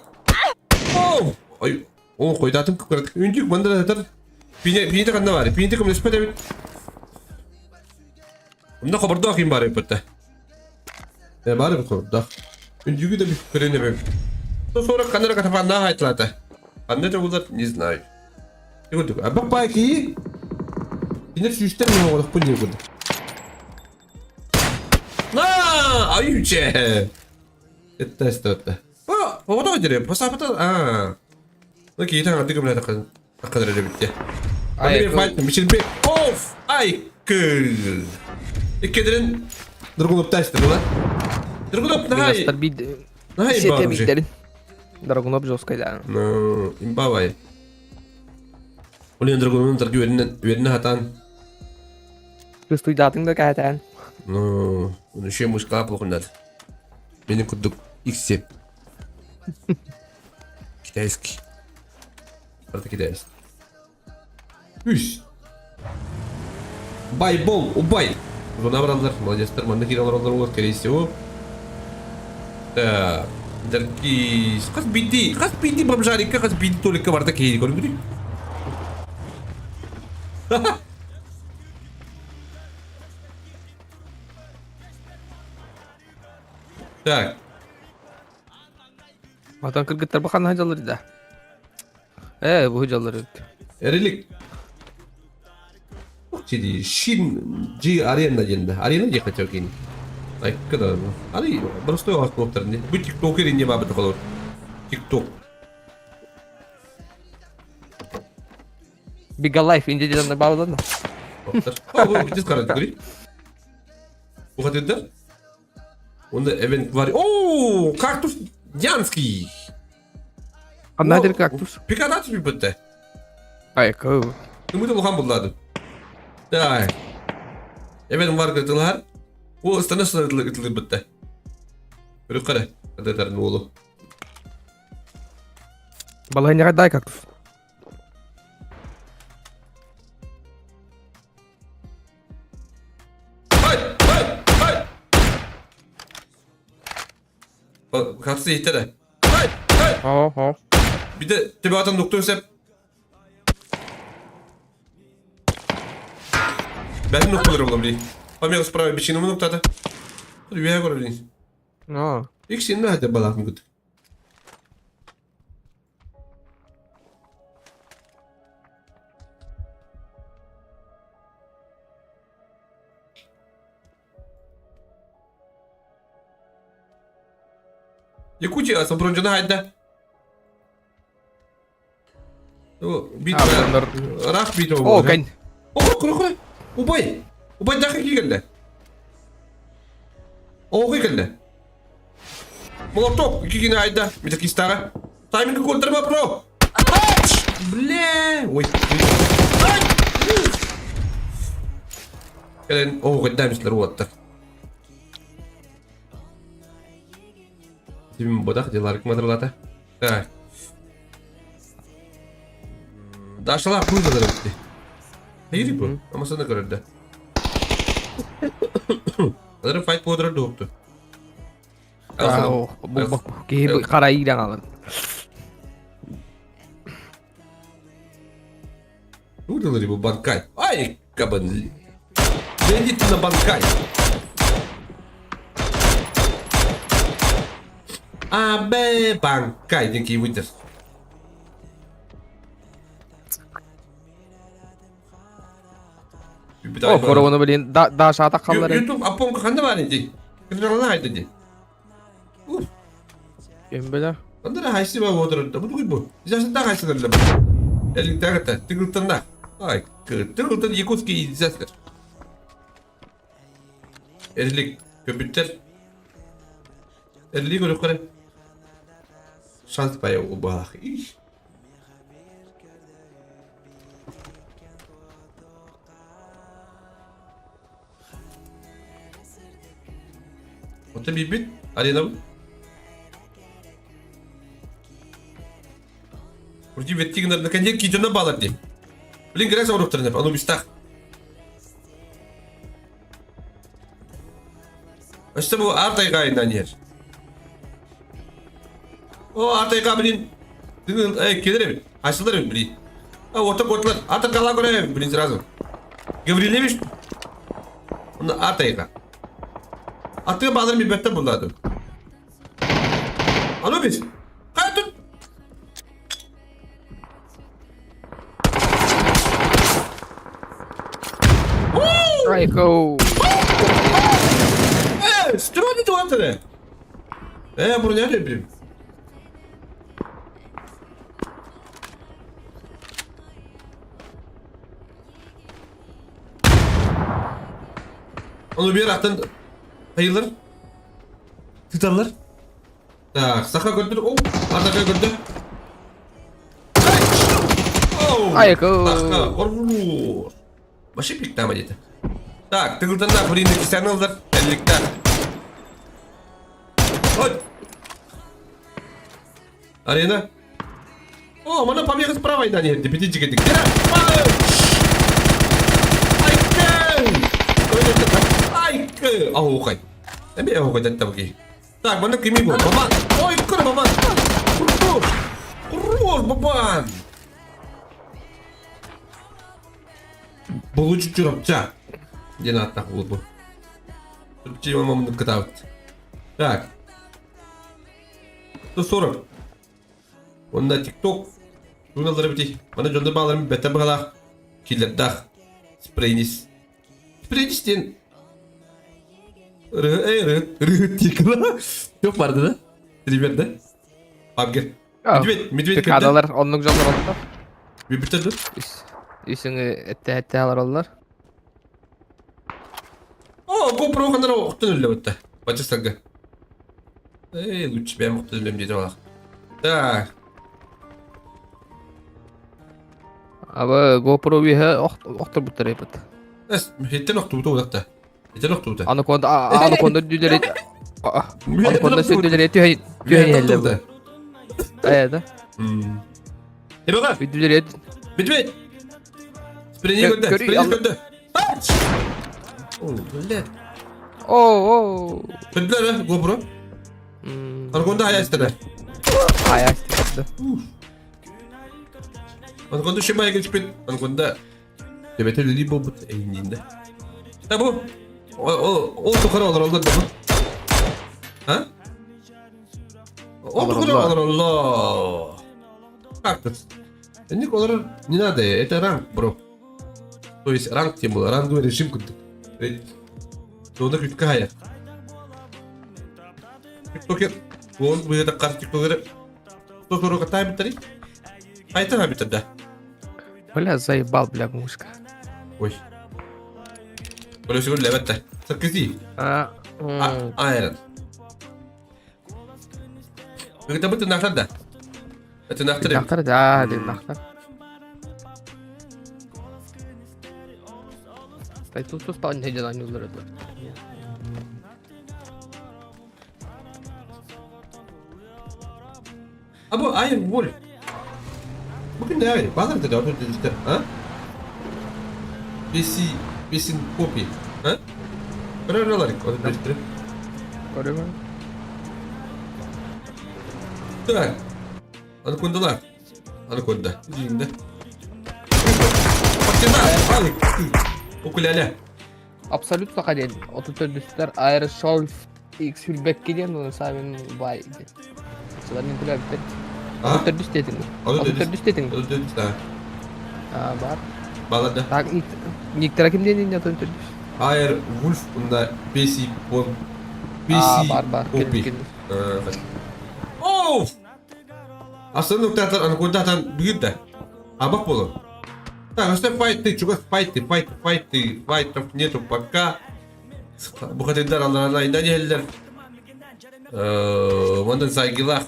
Ой, он койдатым кырдык. Үндүк мында да пине кандай бар. Пине кем спет бит. Мында хабарда ким бар битте. Бар бит хабарда. Үндүгү да бит көрөнө бек. Sonra kanara katafanda haytlata. Anne de uzat не знаю. Yürüdük. Bak belki yine süstem mi olarak bu niye burada? Ayuçe. Testa. O da gidiyor. Pasapata. Okey, tamam hadi gömle takın. Takılır öyle bitti. Ay bir fight mission bir. Of! Ay kız. İkidrin Dragulup testi bu lan. Dragulup ne hay? Biraz bir Ne hay sete bağırıcı? bitlerin. Dragunov жесткая. No, imbavay. Ulan Dragulup'un targı verine hatan. Плюс туйдатын да кайтан. Ну, он еще мужика плохо надо. Меня куда X7. Китайский. Правда китайский. Üş. Бай бол, убай. Зона врандар, молодец, нормально кидал врандар, скорее всего. Так, дорогие, хас биди бомжарика, хас биди только варда кейди, короче. Ха-ха. Так. Atan kırgıtlar bakan hacaları da. Bu hacaları. Erilik. Jadi Shin G Arena jenda. Arena je хотел кинь. Так, когда? Ари, просто я вас повторю. Вы тиктокеры не бабы такого. Тикток. Biga Life inceden bağladın mı? Повтор. О, где скажешь, говори. Уходит. Он event var. Oo, kaktüs Yanski. Anladır kaktüs. Pikadaç bir bitti. Ay kov. Мы там лохам буладым. Так. Event var gıtılar. O ıstanış ıtılır bitti. Böyle kare. Hadi tarın oğlu. Balayın ne kadar kaktüs. Hay. Kaktüsü yeter de. Hay. Ha. Bir de tabi adam doktor hep. Ben noktalarım oğlum değil. Pamiye spravı bir şey mi noktada? Hadi bir yere değil. Ha. İlk şeyin ne hadi balak mı gıdık? Якутия, а сабронжана hayda. O bit rak bit o. O kan. Kuru. Ubay daha iyi geldi. O iyi geldi. Молоток, iki yine hayda. Bir dakika istara. Timing kontrama pro. Bля. Ой. Gelen o قدامش لروتك. Şimdi bodak diyorlar madrolata. Так. Daşalar burada da bitti. Hayır bu. Ama sana göre de. Adara fight podra doktu. Bu ki karayı da alın. Udaları bu bankay. Ay kaban. Ben gittim de bankay. Abe bankay din ki witter. O korona bilin da aşağıda kalır. YouTube apon kanda var idi. Kırılan haydi. Uf. Embele. Onlara haysi var oturdu. Bu bu. Zaten daha haysi var. Elin takata. Tıkıltın da. Ay. Tıkıltın Yakuski izlesin. Erlik köpütler. Erlik yukarı. Şans bayağı o bak. İş. Otel bir bit. Arena mı? Burcu vettiğin de kendi kicuna bağladı. Bilin gres orukturun. Onu bistak. İşte bu Artay kayından yer. O Artay kabilin. Gelir mi? Açılır mı bilin? Orta kortlar. Artay kala göre bilin sırası. Gavrilemiş. Onu Artay kay. Artay'a bağlar bir bette bunlardı. Alo biz. Hayatın. Ayko. Strony tu atare. Bunu nerede bileyim? Onu bir atın hayırlar. Tutarlar. Tak, saka gördür. Oh, arkaya gördür. Oh, Ayko. Saka, vurur. Başı pikti ama yedi. Tak, tıkırdan da fırındaki sen alır. Ellikler. Hadi. Arena. Oh, mana pamir sправа ida nih, di piti jiketik. Aike. Oh, okay. Tapi aku kan tahu lagi. Tak, mana kimi bu? Baban. Oh, ikut baban. Kurur baban. Bulucu çorapça. Yine atak bu. Türkçe olmamını kıtavut. Так. 140. Onda TikTok. Bunları bitti. Bana jolda bağlarım bete bağla. Killerdah. Spreynis. Spreynis diyen. Rı tikla. Çok vardı da. Triber'de. Abi gel. Midvet Pek adalar onluk jollar oldular. Bir bitirdi. Üstüne ette alır oldular. О, GoPro kadar oktun öyle bitti. Bacı sakı. Lütfen ben muhtemelen dedi ola. Так. Abi GoPro bir oktur bu tarafı. Es, hitten oktu bu da. Hitten oktu da. Anaconda düdere. Anaconda sen düdere tühen helle bu. Evet. Hadi bak. Bir düdere. Bitmedi. Spreyini gönder. Görüyor, Spreyini Allah. gönder. Aç. Oh, öyle. Oo. Kötüler ha GoPro. Anaconda hayal istedi. Ayak istedi. Anaconda şimaya geçip Anaconda. Evet öyle bu eğimliğinde. Ha bu. O tukara olur oldu bu. Ha? O tukara olur Allah. Haklısın. Ini kolor не надо, это ранг, bro. То есть ранг тем был, ранговый режим куда. Сонда küçük hayat. TikToker, bu bir de karşı TikToker'ı soru katay bitari. Hayta ha bitirdi. Бля, заебал, бля, мушка. Oy. Böyle şey levet de. Sakızı. Aynen. Kita betul naklar da. Betul naklar. Naktar da, naktar. Sus falan ne canan yolları da. Abu ayın Wolf. Bugün ne abi? Bazı da orada işte, ha? Besin kopi, ha? Oralar orada işte. Görüyor musun? Так. Anacondalar. Anaconda. Şimdi. Bakın abi. Okulale. Absolut sakadin. Ototürlüsler ayrı şolf. X feedback gidiyor mu sahibinin bay. Sıların kulübe bitti. Ototürlüs dedin mi? Ototürlüs dedin mi? Ototürlüs ha. Var. Bağladı. Tak ilk tara kim dedin ya ototürlüs? Hayır, Wolf bunda Besi Var. Kopi. Geldi. Oh, Of! Aslında noktalar anakondadan büyük de. А бак было. Так, оставь файты, чувак, файты. Файтов нету пока. Бухгалтердар Allah'ına geldiler. Ondan saygılar.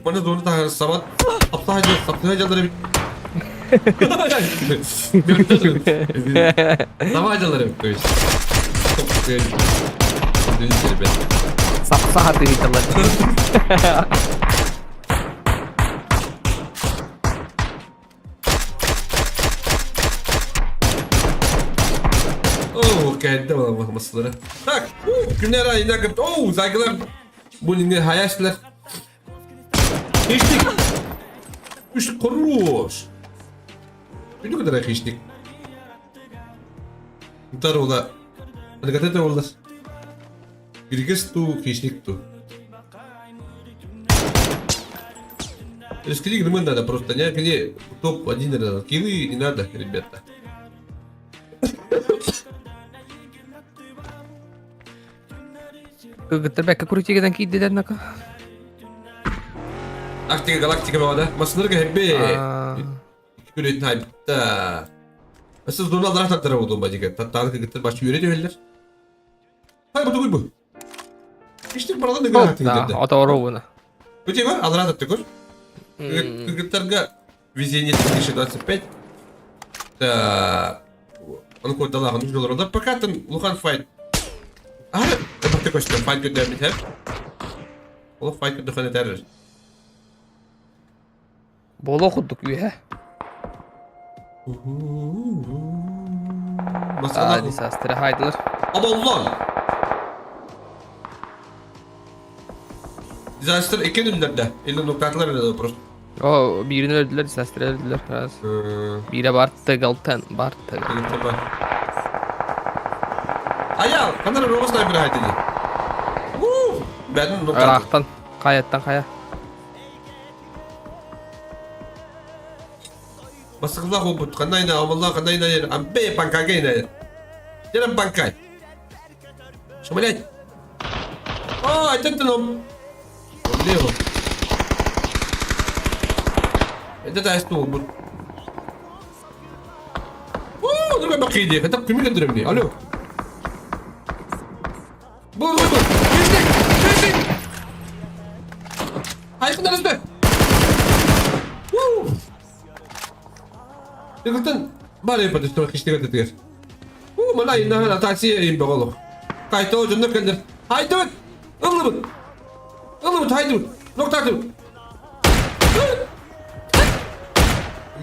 Bana doğru da sabah aptahacaları bir... Savaşçıları bir çok güzel. Düzgün bir. Sapsa hadi hitallar. Geldi bana bakmasıları. Tak. Günler ayına kadar. Saygılar. Bu ne hayatlar. Geçtik. İşte koruş. Ne kadar geçtik. Ntar ola. Hadi kadar ola. Girgis tu geçtik tu. Расскажи, мы надо просто не топ-1 киллы не надо, ребята. Gıttır bekle kuru çekeden ki iddiler naka. Aktika galaktika bana. Masınır ki hep bir. Küretin haybitta. Asıl zorla alarak tatlara olduğum bacık. Tatlarlık gıttır başı yürüyor öyle. Hayır bu bu. İşte paradan ne kadar aktika gitti. O doğru buna. Bu şey var alarak tattık. Gıttırga везение 2025. Onu koydu Allah'ın ucuz orada. Pakatın Luhan fight. Aha, bak tek başına fight göndermiş hep. O fight göndermiş terör. Bol okuduk üye. Hadi sastre haydiler. Aman lan. Disaster iken ünlerde. Elin noktalar öyle prost. O birini öldüler, sastre öldüler. Bire Bart'ta Galtan, Bart'ta. Ayal, kadar robot sniper haydi. Ben noktalar. Irak'tan, kayattan kaya. Masıkla kubut, kanayna, amallah kanayna yer. Ambe pankay yer. Jalan pankay. Şöyle. Aytetten Leo. Ede de estu bu. Dur ben bakayım diye. Hatta kimi gönderim diye. Alo. Bu. Geçtik. Hayır kadar üstü. Dikkatten. Bari yapalım işte işte gönderdiler. Mana inna hala tavsiye bakalım. Kayıt o cümle gönder. Haydi. Anladım. Haydi. Nokta atın.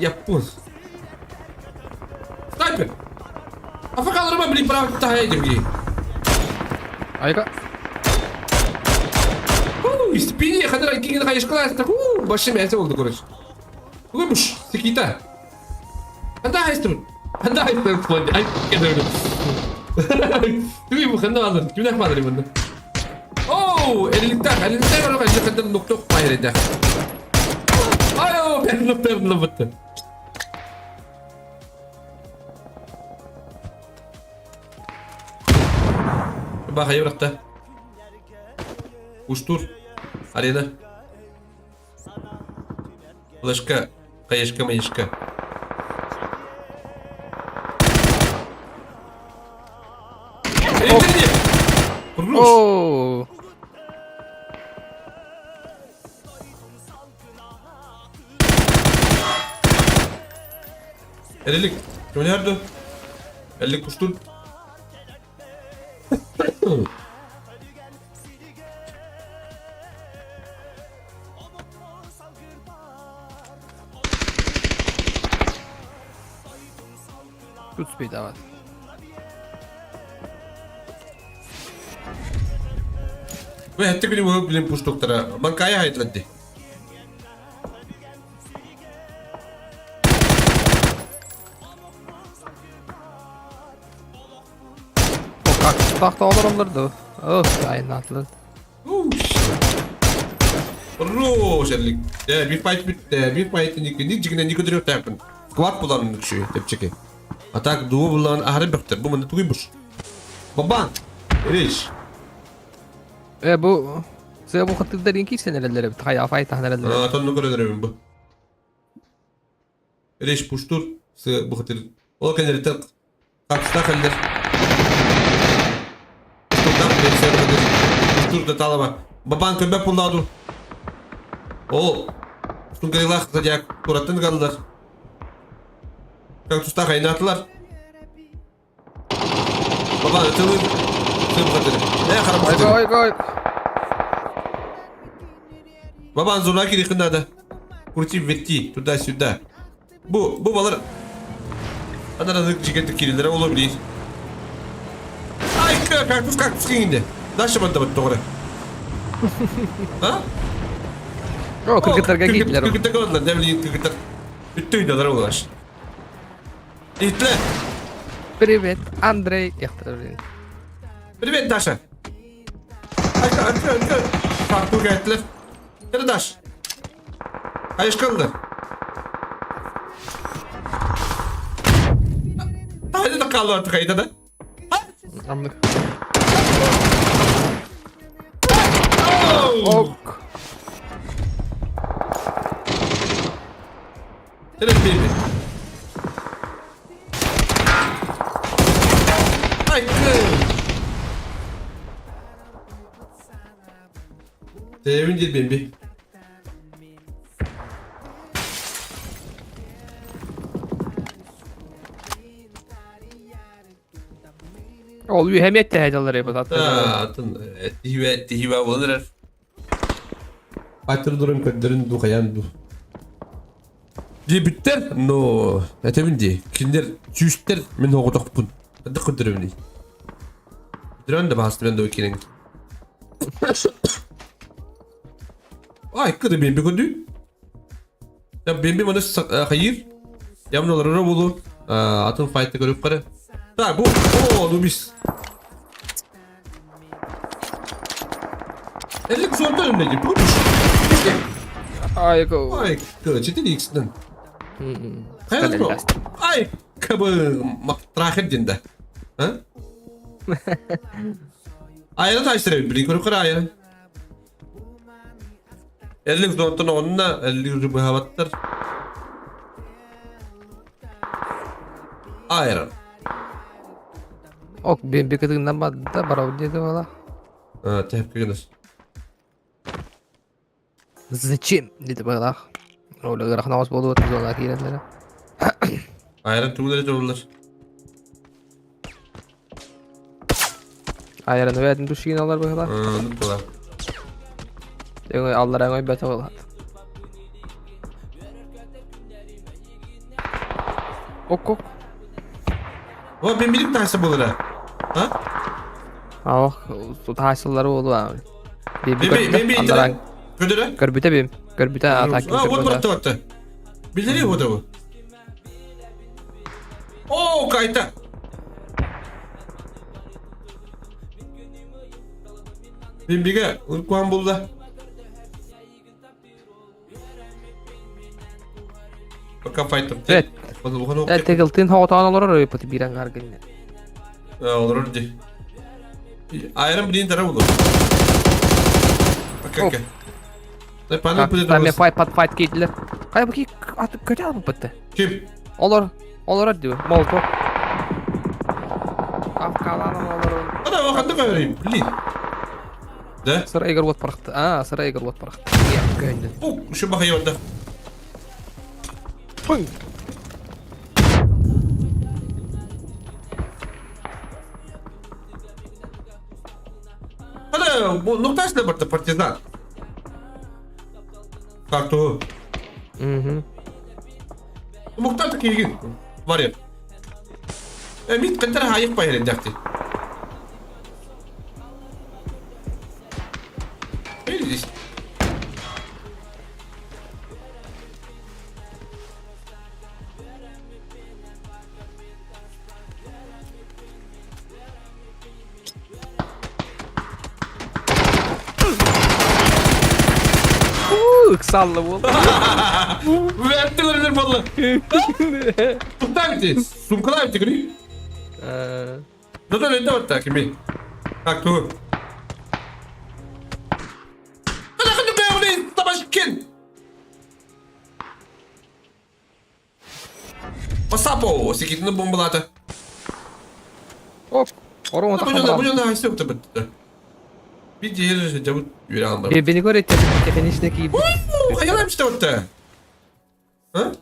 Yapın. Sniper. Afakalarım ben beli para tahaydım ki. Ayka. İspini kadar iki gün kayış kılarsın. Başım ese oldu konuş. Uyumuş. Sikita. Anda haystım. Ay gidiyorum. Duyuyor mu kandı aldın? Kimden madem bunu? Elilikten var o kadar kadar nokta ayrıca. Ayo ben nokta battı. Bak hayır bıraktı. Uçtur. Arena. Ulaşka. Kayışka mayışka. Oo. Elilik. Nerede? Elilik uçtur. Good speed evet. Ve hatta benim o bilim push doktora. Ben kaya hayatladı. Tahta olurdu. Oh, aynen atladı. Roş elilik. Bir fight bitti. Bir fight'ın nikine nikudruyor tapın. Squat bulanın şu tepçeki. Atak duo bulan ahri bektir. Bu mende tuymuş. Baba. Eriş. Bu Sıra bu kıtlıkta linki senelere bitti. Hayal fayet tahnelere. Aa, tonunu görebilirim bu. Reş puştur. Sı bu kadar. O kadar tık. Kaçta kaldır. Puşturdan bir şey kadar. Puştur da talaba. Baban köpek pulladı. O. Puştun kıyılar kısacak. Kuratın kaldılar. Kaktüste kaynattılar. Baban ötümü. Sı bu kadar. Ne karam Oy puştur. oy oy. Baban zoruna kiri kınada. Kurti vetti. Tuda süda. Bu balar. Adana azıcık çıkarttık kirilere olabilir. Ay kaktüs indi. Daşı bana da doğru. Ha? O kırgıtlarga gittiler. Kırgıtlar kaldılar. Ne bileyim kırgıtlar. Bütün yıllar ulaş. İtle. Привет, Андрей. Яхтар. Привет, Даша. Ay. Kalktı geldiler. Nerede Daş? Hayış kaldı. Haydi da kaldı artık haydi da. Amlık. Oh! Ok. Evet baby. Ay kız. Devin değil baby. Oluyor hem et de heyecanları yapıyor zaten. Atın tihive olurlar. Atır durun kadırın du kayan du. Debütter no. Etevin di. Kinder çüster min hoğudak bun. Hadi kadırın di. Dran da bastı ben de okeyim. Ay kıdı ben bir kötü. Ya ben bir bana hayır. Yamın olur ara bulu. Atın fight'te görüp kara. Ha bu. Oo Lubis. 50 kusurda önündeki. Bu. Ay go. Ay kılıcı değil ikisinden. Hmm. Hayır mı? Ay kabı trakir dinde. Ha? Ayarı taştırayım. Bir yukarı yukarı ayarı. 50 kusurda onunla 50 kusurda bu havattır. Ayarı. Ok ben bir kadından badda barav dedi valla. Ha tepki gelir. Zачем dedi valla. Öyle gırak namaz bolu biz ona girenlere. Ayarı tuğları olurlar. Ayarını verdim düşün alır valla. Ne kadar. Yani Allah en bete valla. Ok. Ama ben bilip taşsa bulur ha. Ha? Ah, su tahsilleri oldu abi. Ben bir itiram. Ködüre. Görbüte benim. Görbüte atak. Ha o bıraktı baktı. Bildiriyor o da bu. Oo kayta. Ben bir uykuan buldu. Bakın fighter. Evet. Bu konu Evet, tekiltin havadan olur öyle pati biren gargın. olur di. Ayrım bilin tarafı olur. Bakın ki. Panel pide Ben de fight gittiler. Kay bakayım artık kötü adam pati. kim? Olur diyor. Molotov. Afkalan olur. Ana vakti koyayım. Bilin. De. Sıra Igor Watt bıraktı. Sıra Igor Watt bıraktı. Ya göndü. Bu şu bakayım orada. Pın. Ana bu noktaş ne barda partizan. Kartu. Mhm. Muhtar da kilgin. Var ya. Mit kadar hayıf paylaşın jakti. Öyle işte. Kısallı bu. Verdi olabilir valla. Muhtar bitti. Sumkalar bitti gri. Ne da önde var ta kimi. Kartu. Başkin. Pasapo, sikitini bombaladı. Hop. Orama Bu yana takamadım. haysi yoktu bitti. Bir diğer cevap yüreğim var. Beni gör et. Tefenin içindeki gibi. Hayal işte orada. Ha?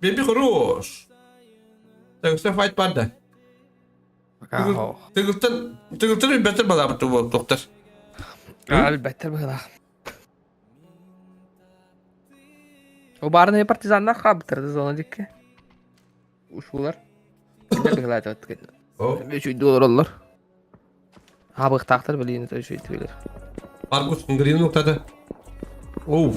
Bir хорош. Так что fight barda. Bakalım. Tıgıltın bir beter bala bu doktor. Elbette böyle. O barın ne partizanlar kaptırdı zonadaki. Uşular. Gider bir helalet ettik. O. $500 olur. Ha bak taktır böyle yine şey tüyler. Markus Green noktada. Oh.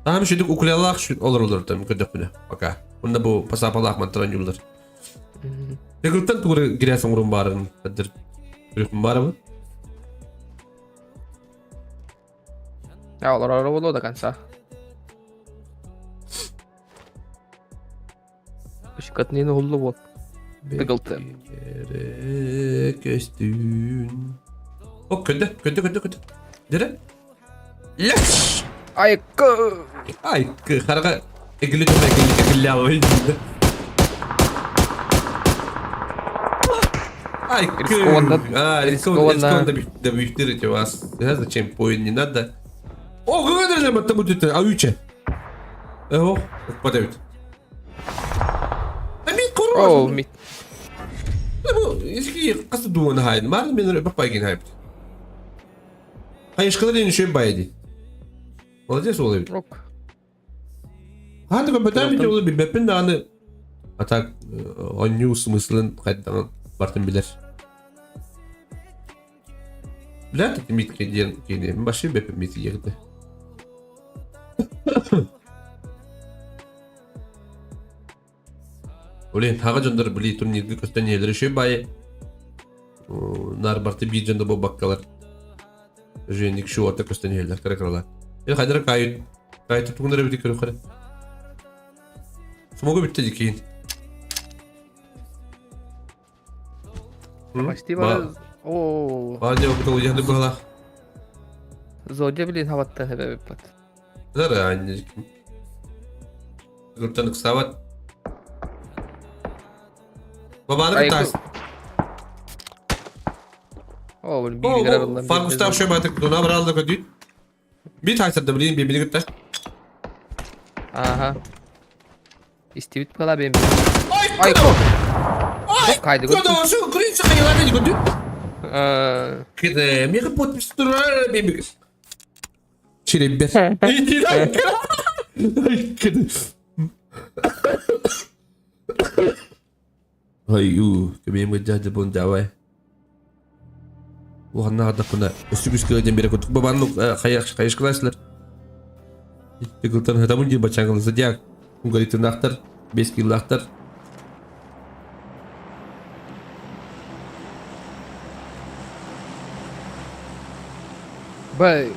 Tamam şimdi ukulele olur tabii kötü bile. Baka. Bunda bu pasapalak mantıran yollar. Tıgıltın tuğru giresin urun barın. Kadir. Grifin var mı? Ya olur olur da kansa. Işıkatın yine hullu bol. Tıgıltı. Gerek üstün. O kötü. Dere? Yes! Ay kı. Ay karaga egili alayım. Ай, Рискованно. Рискованно да бифтирите вас. Я зачем поин не надо. О, говорили мы там будет аюче. О, подавит. А мит О, корож. мит. Bu eski kası duvanı haydi. Var mı benim bak baygın haydi. Hayır şkada değil şey baydı. Olacak olabilir. Yok. Hadi kapatalım bir olur bir bepin de anı atak onyu smıslın kaydan Bartın bilir. Bilen de mit kedi başı bepin mit yedi. Ulen haga jondar bili turnirde köstenyeleri şey bayi. Nar bartı bir jonda bu bakkalar. Jenik şu orta köstenyeler karakralar. El haydara kayıt. Kayıt tutunları bir dikkat yukarı. Smogu bitti dikeyin. Почти var. Oo. Hadi o bu uyandı bala. Zodya bilin havatta hebe pat. Zara annecik. Gırtanık savat. Babanı bir ters. Oo böyle bilgiler alındı. Fark Mustafa şöyle batık. Dona var aldık ödül. Bir ters da bilin birbirini gırtar. Aha. İstivit kala benim. Ay Ay kudu. ko. Ay kaydı, kudu. Şu green sakayılar ne kudu? Eee. Kıdı. Mega pot bir sürü benim. Çile bir. İyi lan. Ay kıdı. Ay kami menjadi pun jawai. Wah na ada kuna üstü köyden beri kutuk babanlık kayış klaslar. Tıkıltan hatamun gibi bacağın sıcak. Ungari tırnaklar 5 kilolar. Bay.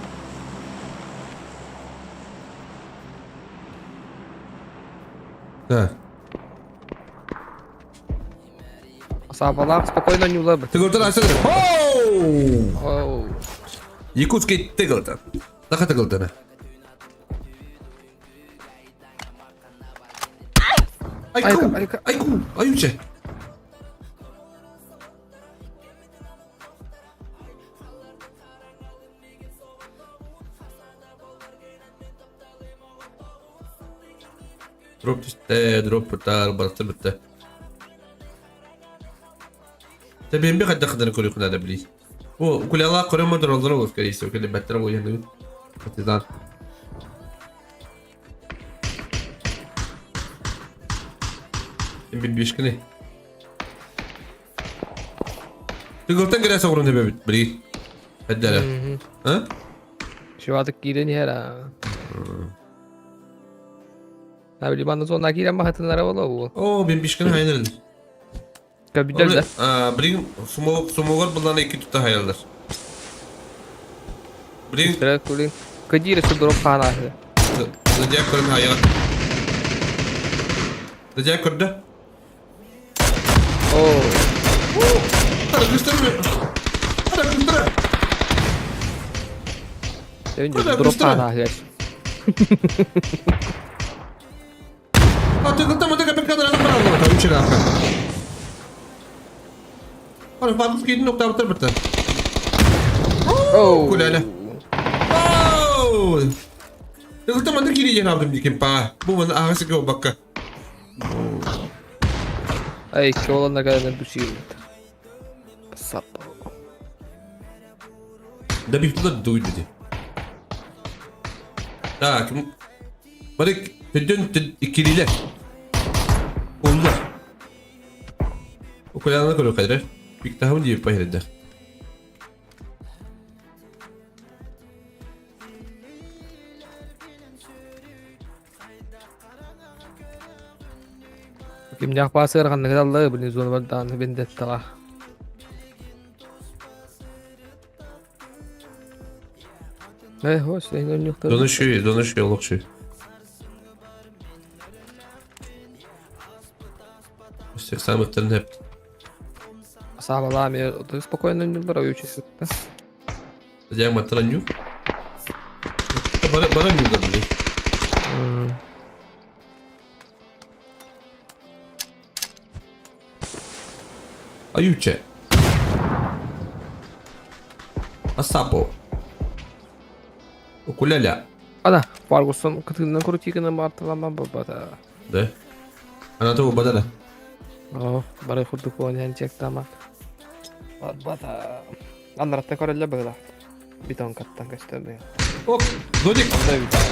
Ha. Asabalar spokojno nie ulewy. Tıkıltan açsana. Oh! Oo. Yakutski tıkıltan. Daha tıkıltan. Ayku. Ayku. Ayuce. Drop işte, drop bitter, bastı bitti. Tabii bir kadar kadar koruyor kuna bili. Bu kulağlar koruma durulduğunu olur kereyse, o kadar better o yani. Partizan. Bir bişkini. Tıkıltan gire savurun tebe bili. Hadi hele. Ha? Şu adık giren yer ha. Ne bileyim bana sonra giren bahatın arabalı bu. Oo ben bişkini hayırlı. Kabidel de. Bring sumogar bundan iki tuta hayırlar. Bring Direkt kulin. Kajire su drop khana hai. Rıcak kurun hayır. Rıcak kurdu. Oo. Hadi gösterme. Hadi gösterme. Önce Kadar drop kıstırın. tane ahler. Tıkıltamadı kapı kadar alıp bana anlamadı. Tabii içeri arka. Oğlum Farkus giydin nokta bıtır bıtır. Oh. Kulele. Oh! Tıkıltamadı gireceğini aldım dikim pa. Bu bana ağası ki o bakka. Ay iki olanlar kadar düşüyor. Sap. Da bir tutar duydu dedi. Tak. Bari tüdün ikililer. Onlar. O kulağına koyuyor kadar. Bir daha mı diye paylaştı. Kim jak basır kan kadar Allah bilin zonu var dan bendet tala. Hoş sen önlükler. Donuşuyor lokşuyor. İşte samıkların hep. Сабалами, ты спокойно не борючись. Jangan matalan you. Bana juga beli. Ayuce. Asapo. Ukulele. Ana, Ferguson kıtığından kurutikinin martılanma babada. De. Ana tuh badala. Oh, barı kurduk o yani çekti ama. Babada. Anlattı korelle böyle. Bir ton kattan kaçtırdı. Oh, Dodik.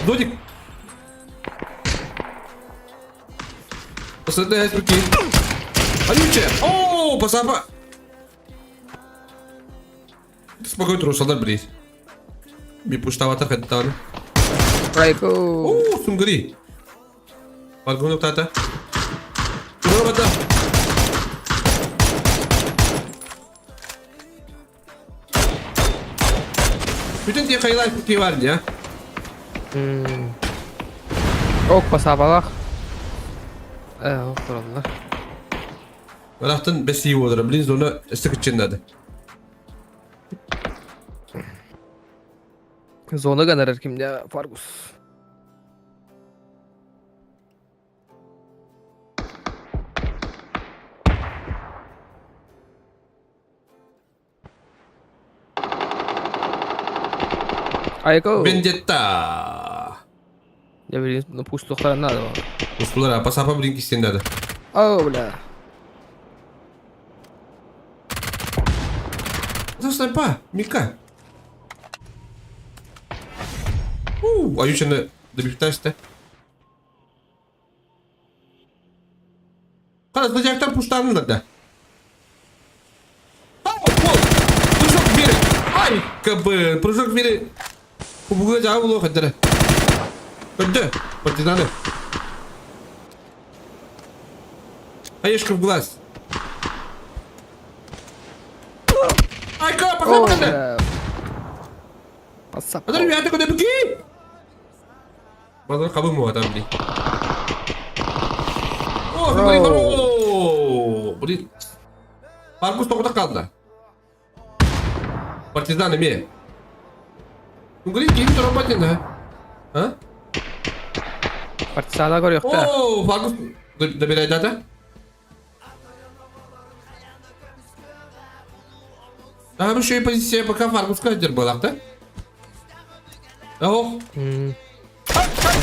Dodik. Pasal dah pergi. Ayuce. Oh, pasal apa? Sebagai terus sadar beli. Bir push tawatar kata ni. Rayko. Oh, sunggeri. Bagus untuk tata. Berapa bata? Bütün dia kayılar putih var ya. Ok pasabalak. Oh, kurallar. Bıraktın besi olur. Bilin sonra istek içindedir. Zona gönderir kimde Fergus. Ayko. Vendetta. Ya bilin pustuklar nada var. Ustular apa siapa bilin istendedir. Oh bla. Terus apa? Mika. Ayuş şimdi de bir teste. Kadar sıcaktan puştanın da. Prıжок biri. Ay kabın. Prыжок biri. Kubuğa jauh loh kadar. Kadar. Партизаны. Аешка в глаз. Ай, капа, Oh капа, bla. Pasap. Ada ribet kau dah pergi. Baru kabur mau ada ni. Oh, beri baru. Beri. Farkus toko tak kaldı. Partizan mi? Tunggu ni kim terompat ni dah? Ha? Partisana gol yok da. Oh, Farkus dah beri dah. Daha bir şey pozisyon bakar Farkus kaçır bolakta. Oh.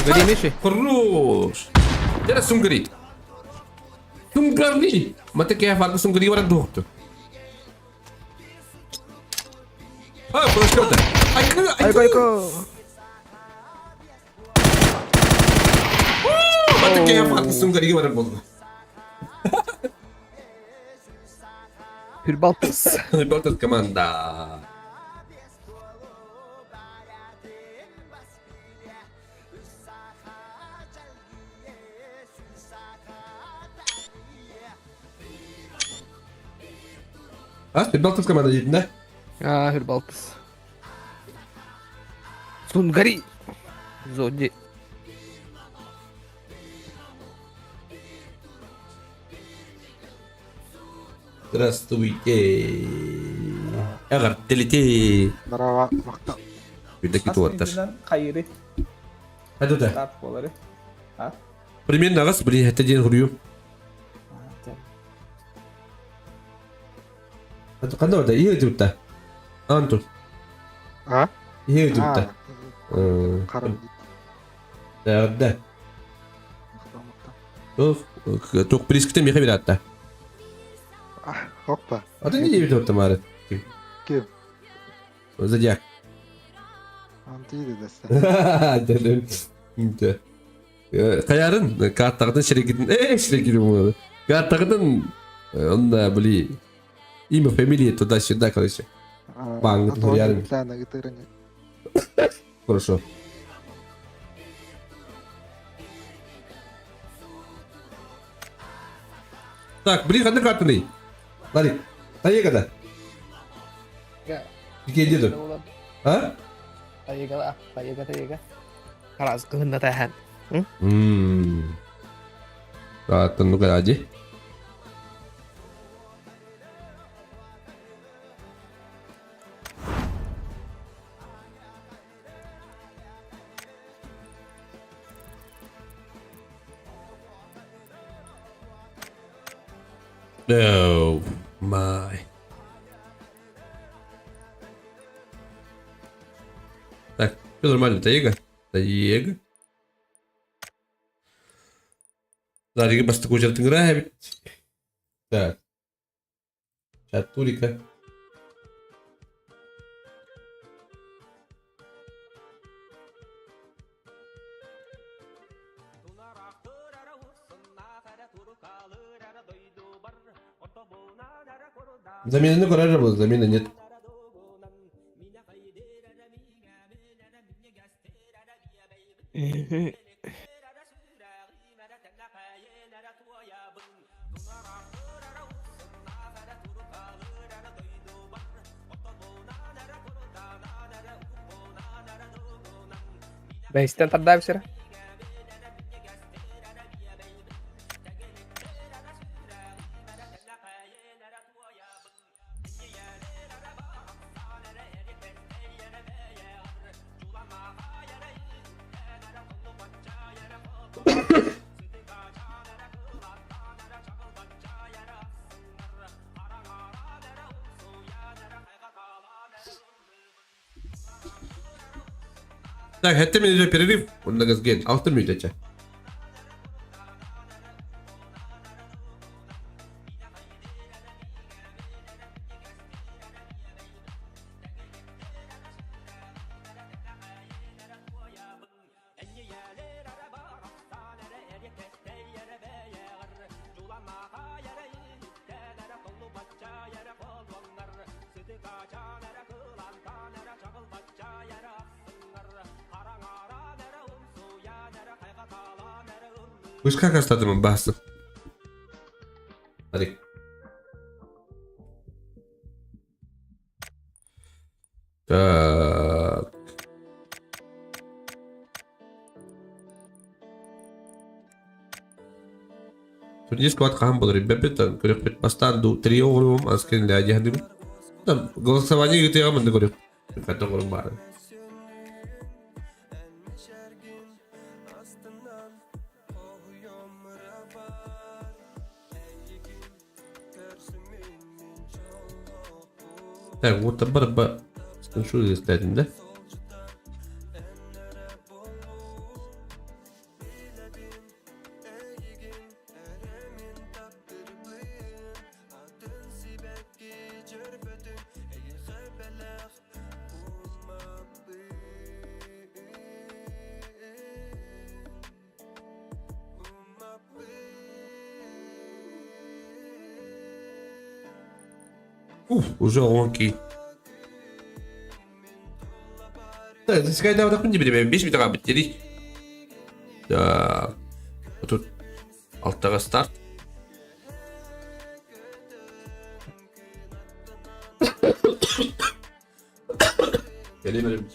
Vereyim işi. Terus. Dia sunggeri. Sunggeri. Mata kayak Farkus sunggeri orang dua tu. Ah, boleh kau tak? Ayko ayko. Mata kayak Farkus sunggeri orang dua. Hürbaltız. Boleh kemana? Ah, Hürbaltız kemana yedin Ah, Hürbaltız. Sungari. Zonji. Здравствуйте. Agar teliti. Merhaba. Makta. Bir de kitu atar. Kayırı. Hadi da. Tap boları. Ha? Примерно раз бри хата ден хурю. Hadi kanda orada iyi ödüp da. Antun. Ha? İyi ödüp da. Karım. Da. Of. Tok priskte mi bir hatta. Ah, hoppa. Adı ne diye bir orta mağara? Kim? Zodiac. Antiydi destek. Dedim. İnte. Kayarın kartlardan şirketin bunu. Kartlardan onda böyle ima familia туда сюда короче. Банк рядом. Хорошо. Так, блин, одна карта не. Ларик, тае когда? Ya. Dikey dedim. Ha? Tayega. Kalas kehendak tahan. Rahatın bu kadar acı. Oh my. Так, все нормально, Таега. Ларик басты көжердің рәбі. Так. Чатурика. Замены куража было, замены нет. Base'ten terdar bir şey. Так, это минут перерыв. Он на газген. Автор минут. Вышка как статуя бasta. Hadi. Так. Turnier squad kahan boleh bebet dan kuliah pet pastan do trio room askin dia aja dulu. Dan голосование gitu ya mana kuliah. Kata orang baru. Так, вот барба скажу istediğinde. Уже лонки. Так, засекай давай так не берем. 5 минутка біттерей. Так. Тут алттағы старт. Geleyim.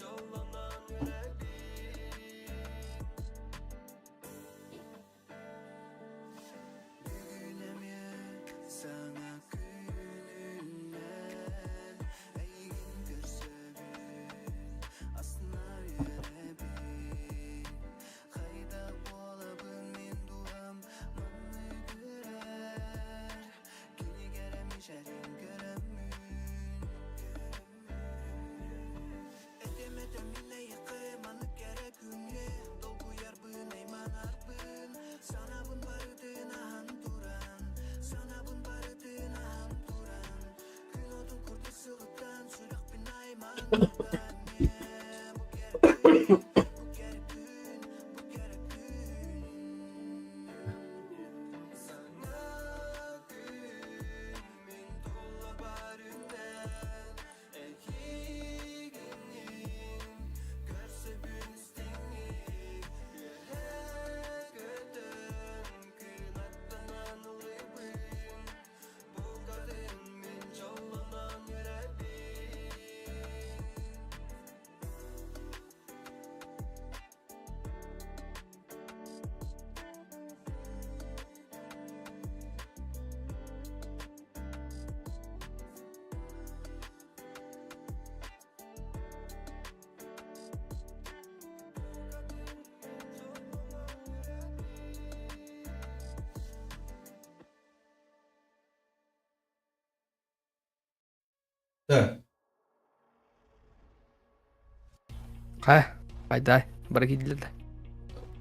Ha. Haydi. Bırak gidilir de.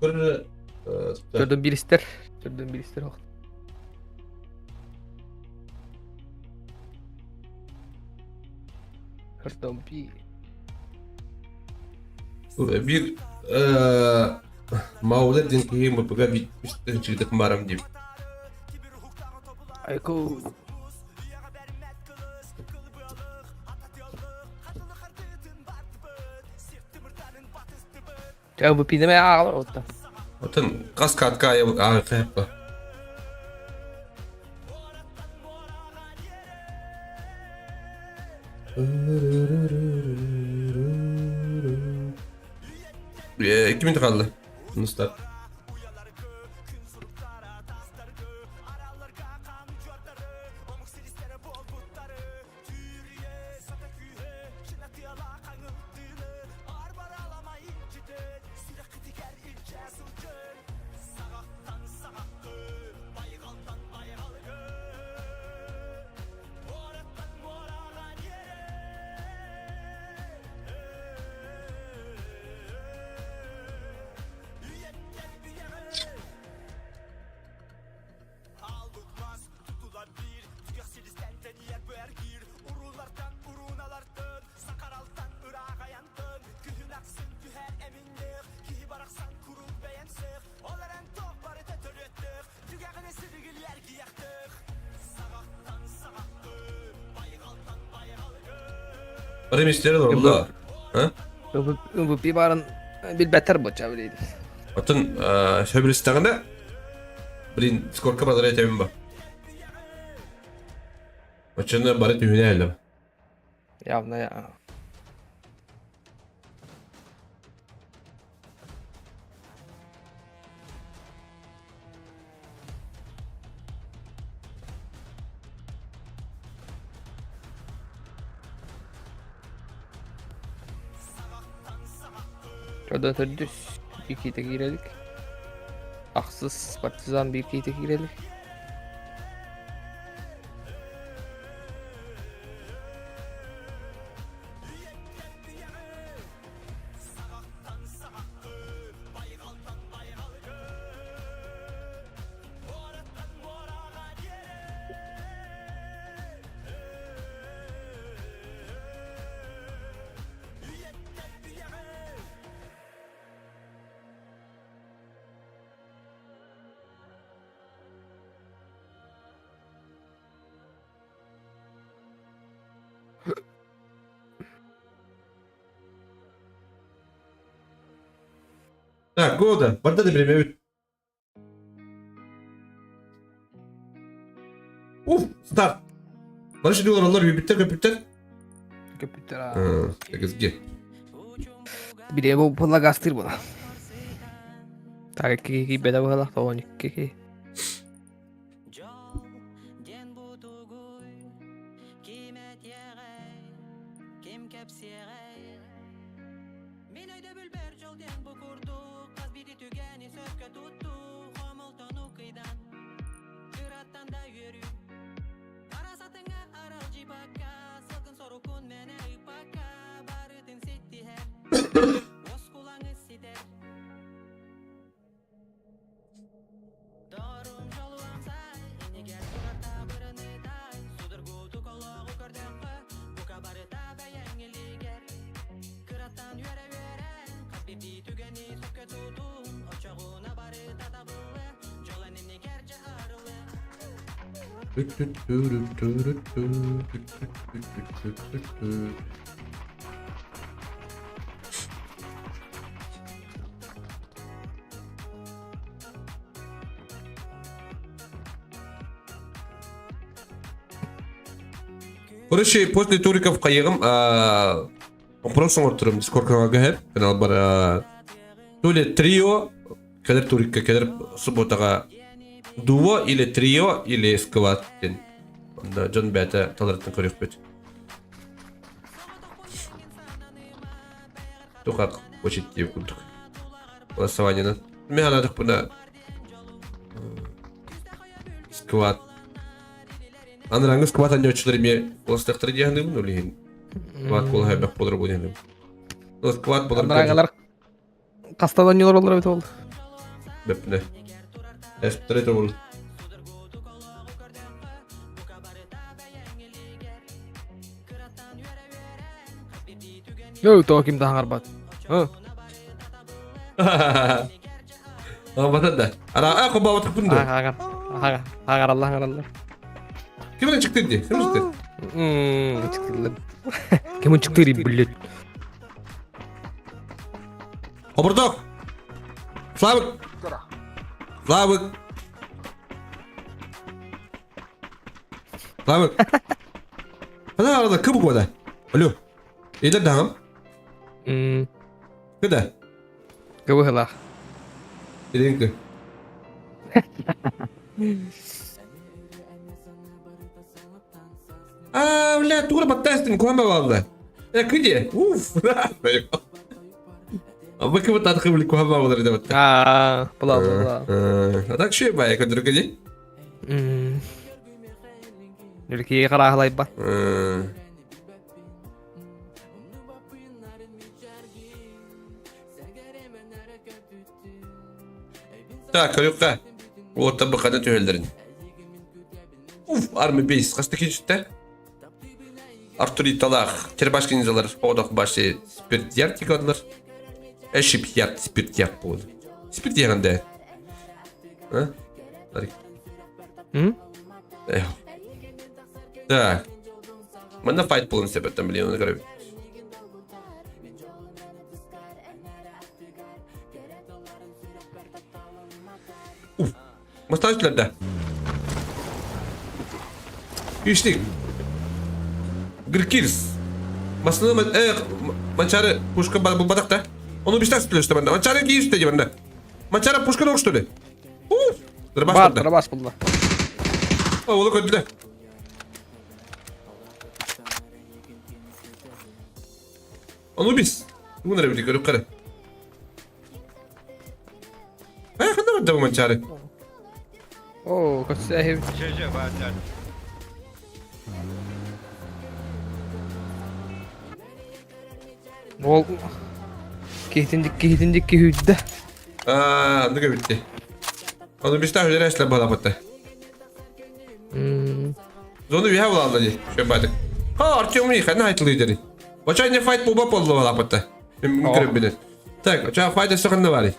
Bir Gördüm bir ister. Gördüm bir ister. Gördüm bir. Maulet din ki bu baga bitmiştir çıktık maram diyeyim. Ayko. Ya bu pideme ağlar orta. Otun kas katka ağı kayıpla. İki minut kaldı. Nustar. Barım işleri var orada. Ha? Bu bir barın bir beter bu çavriydi. Otun şöbüristağında birin skorka pazarı etemin var. Maçında bari tühüne elde. Ya ne ya. Şurada düz bir kite girelim. Aksız partizan bir kite girelim. Ha, goda. Bada da birim evet. Start. Bana şimdi oralar bir bitter köpükler. Köpükler ha. Ha, 8G. Bir de bu pula gastır buna. Tak ki bedava lah tawon ki. Короче, после туриков кайығым, вопросом отырым, дискордқа кәп, канал бар, то ли трио, кәдір турикка, кәдір субботаға дуо, или трио, или сквад, ден. Онда Джон бәті таларттың көрек бет. Тухақ, очень тиев күндік. Голосованияны. Мен анадық бұна сквад. Аныраңыз сквад анёчылар ме олыстықтыры дегенді бұн өлейін. Сквад қолы әбәк болыр бұл дегенді. Сквад болыр Андрағалар қастадан елор олар өте болды. Бәпіне. Әспіттір еті бол. Йоу, тоғы кімді аңғар бат. Батады да. Ара, қоба батық бұнды. Ағар алла, ағар алла. Кімден шықты де? Кім шықты? Çıktı. Kimin çıktı gibi billet. Обордок! Славик! Славик! Славик! Ana arada kıbık o da. Alo. İyiler dağım. Kıda. Kıbık hıla. İyilerin kı. Бля, тура подтестинг, куама валда. Где? Уф, А вы кого-то отхывали куама валда, ребята. Була. А так что я бая, как другие? Ülkeyi karahlayıp bak. Так, Карюка. Вот там бахана тюэльдерин. Уф, армия бейс. Қастыки жүтті? Артури талақ. Тербашки низалар. Оғдақ башы спирт яр текадылар. Әшіп яр спирт яр болды. Спирт яғанда. А? Ларик. Эх. Так. Мана файт полын сепеттен білейін, оны қарап. Уф. Мастаушыларда. Üçlük. Gırkiriz. Masını mançarı puşka badak da. Onu bir şey tutuyor işte bende. Mançarı giy üstte bende. Mançarı puşka yok işte. Uff. Dırbaş Var, bende. dırbaş buldu. Oğlu kötü de. Onu biz. Bu nereye bildik görüp karı. Ayakında vardı bu mançarı. Oo, kaç sahibi. Ol. Kehtindik ki hüdde. Aaa, ne bitti. Onu biz daha önce resle bağlamıştı. Zonu bir hava aldı. Şöyle baktık. Ha, Artyom iyi, ne hayatlı lideri. Очай не файт по полу лапота. Микробины. Так, очай файт с сохранно вали.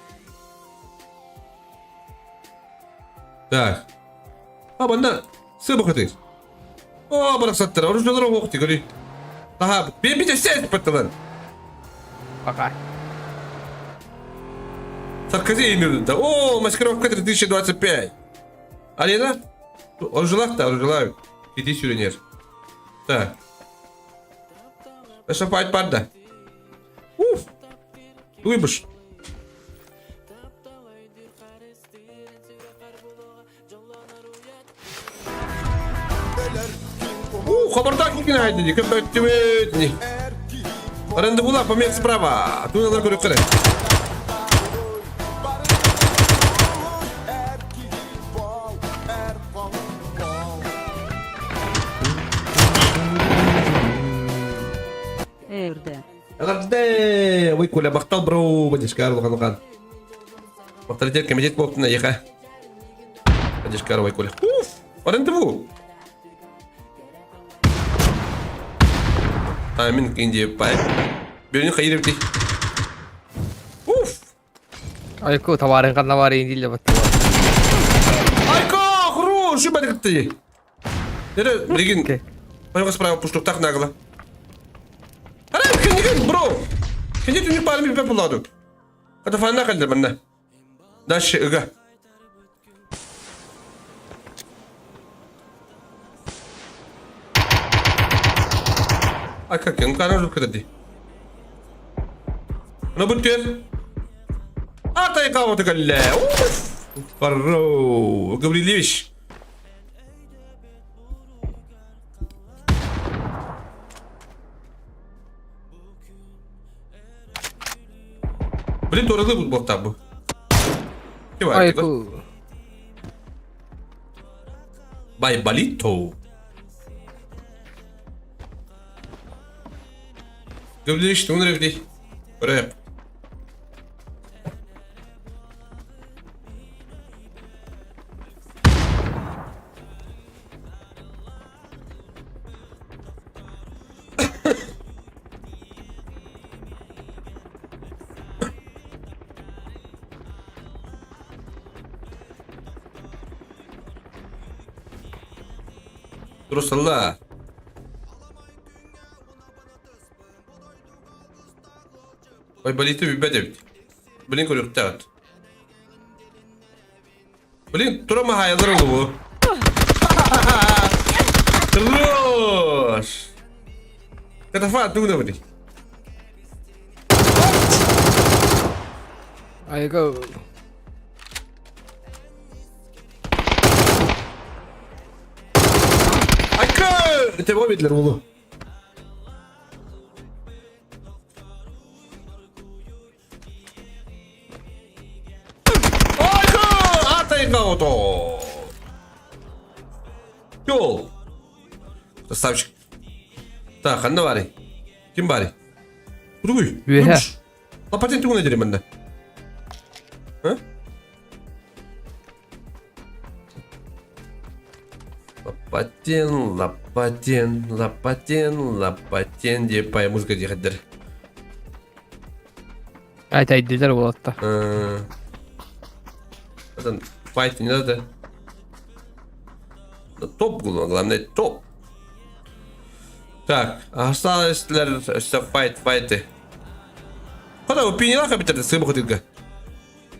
Так. А банда сыбы хатыр. О, бара саттыр. Оруждалар оқти гори. Ага, бен де сез патталан. Пока. Саркази инерді. О, маскировка 3025. Алина? Оружалақ та, оружалақ. Иди сюренер. Так. Наша файт панда. Уф. Уйбыш. Хабарда кикин айдыди. Кем бәттіметні. Аренды була, помет справа. Туналар көріп қыры. Агарды, ой, Коля, бақтал, бро, бәдешкар, луған. Бақталетер комитет болтына, еқа. Бәдешкар, ой, Коля. Уф, аренды бу. Амин, кинде, пай. Бөліне қайыр өтей. Ayko tavarın kanna var değil de bak. Айко, хорош, что бадик ты? Это, Бригин, Окей. пойдем справа, пуштук, так нагло. Ара, кенеген, бро. Кенет у них парами пепел поладу. Это фанна кальдер манна. Дальше, ыга. А как, я ну-ка, она куда-то. Ну, будь ты. А, ты кого-то галля. Паро, Гаврилевич. Блин, дорогой был бот там. Ayko. Байбалито. Гаврилевич, ты умер рэп. Rusalla. Байбалито бибедевит. Блин, көрүк тагат. Блин, турама хайалар болу. Хорош. Катафа, тугна бри. Ayko. Айка! Это его медлер болу. Айка! Атайга ото. Йол. Красавчик. Так, Анна Вари. Ким Бари? Другой. Веха. Лопатин тугна дери манда. А? Лопатин деп пай музыка дегендер. Ayta iddiler bu hatta. Zaten fight не надо. Топ было, главное топ. Так, осталось файты. Куда вы пинила компьютер сыбу хотите?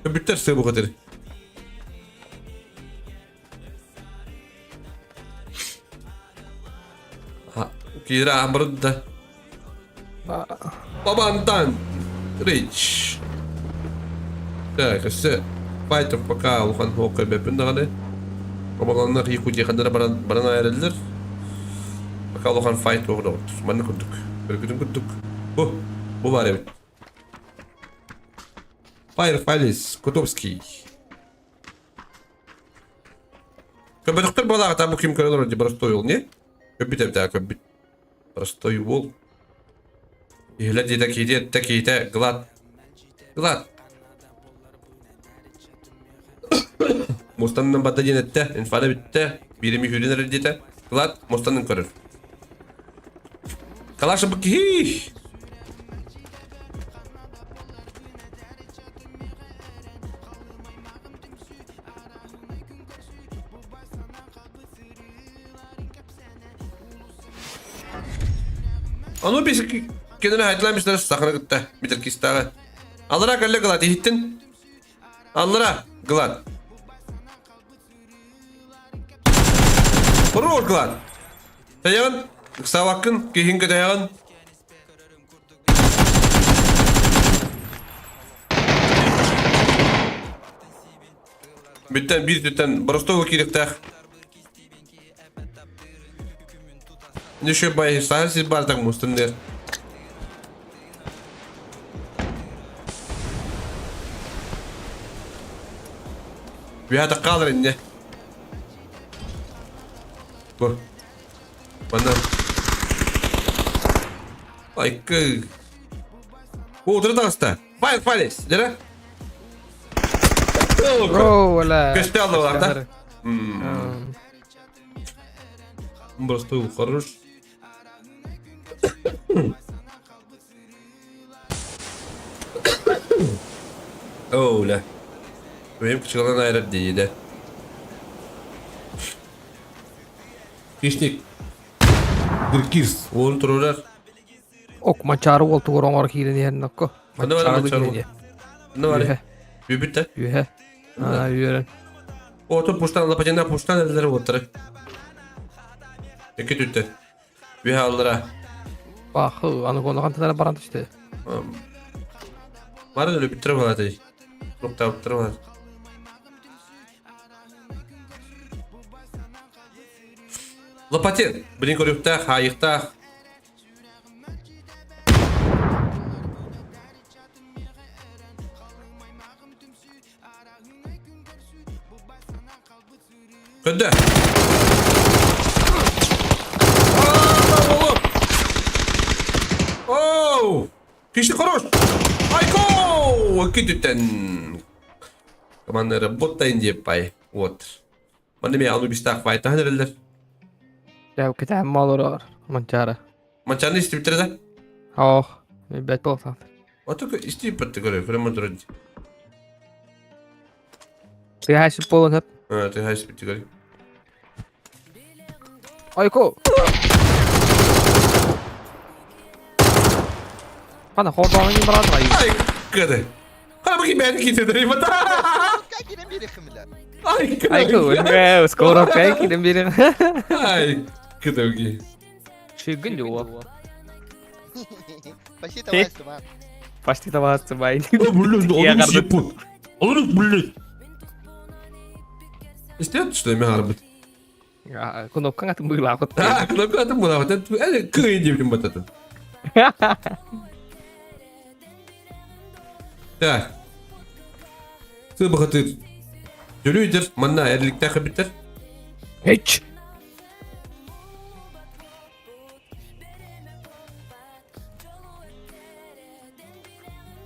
Компьютер сыбу хотите? Кира Амруда. Бабантан. Рич. Так, все. Файтер пока Лухан Хока бепендагады. Бабаланнар Якутия хадара барана айрылдыр. Пока Лухан файт огдот. Маны күндүк. Күндүк. Бу бар эбит. Файр Файлис Котовский. Компьютер балага там ким көрөлөр деп простой ол, не? Компьютер так компьютер. Простой ол. И глядя такие, глад. Mustanın badalin ette, infade bitti. Birimi hürriner edite. Glad, Mustanın körür. Kalaşa bak hi. Onu bir kendine hayatlamışlar sakına gitti. Bitir kistağı. Allara kalle glad hittin. Allara glad. Хорош, Глад. Таян, Савакын, Кихинка Таян. Биттен bir tütten Бростову керектах. Ne şu bay sahilsiz bardak mustandır. Bir hata kalır indi. Bu. Bana. Ay kız. Bu otur da hasta. Fales. Dere. Bro, валя. Köşte aldılar da. Просто хорош. Öyle. Benim kıçılan ayrı değil de. Kişnik. Kırkiz. Oğlum turlar. Ok maçarı oltu gorongor kirin yer nokko. Hadi var maçarı. Ne var? Yuhe. Bübütte. Yuhe. Ha yürü. Oto puştan lapacından puştan elleri otur. İki tütte. Bir hallara. Bak anı konu kantılara barant işte. Var öyle bir tırı var değil. Nokta bir tırı var. Lapatin. Birin koruyukta, hayıkta. Kötü. Oh! Kişi koruş. Ayko! İki tüten. Команда работает не пай. Вот. Mana mi alı bir tak fayda nereler? Ya kita mal olur maçarı. Maçanı isti bitirdi. Oh. Bet bol sant. Oto isti bitti göre. Krema durdu. Siya haşip bolun hep. Ha, te hayır bitti göre. Ayko. Bana hordoğanın gibi barant var. Ay kıdı. Kana bakayım ben gidiyorum. Ay kıdı. Ayko. Enggak. Skor kayak kirim birin. Ay kıdı ki. Çıgın diyor. Pasti tahu semua. Pasti tahu semua ini. Belum Iya, onu karena- yapın. Onu belum. İstiyor musun mi harbit? Ya, kuno kan nggak tumbuh lakot. Ha, kenapa atın bu lafatan? Ele kıyın diye batatan. Ya. Sıvı bakatır. Dölüydür. Manna erlikte kabittir. Hiç.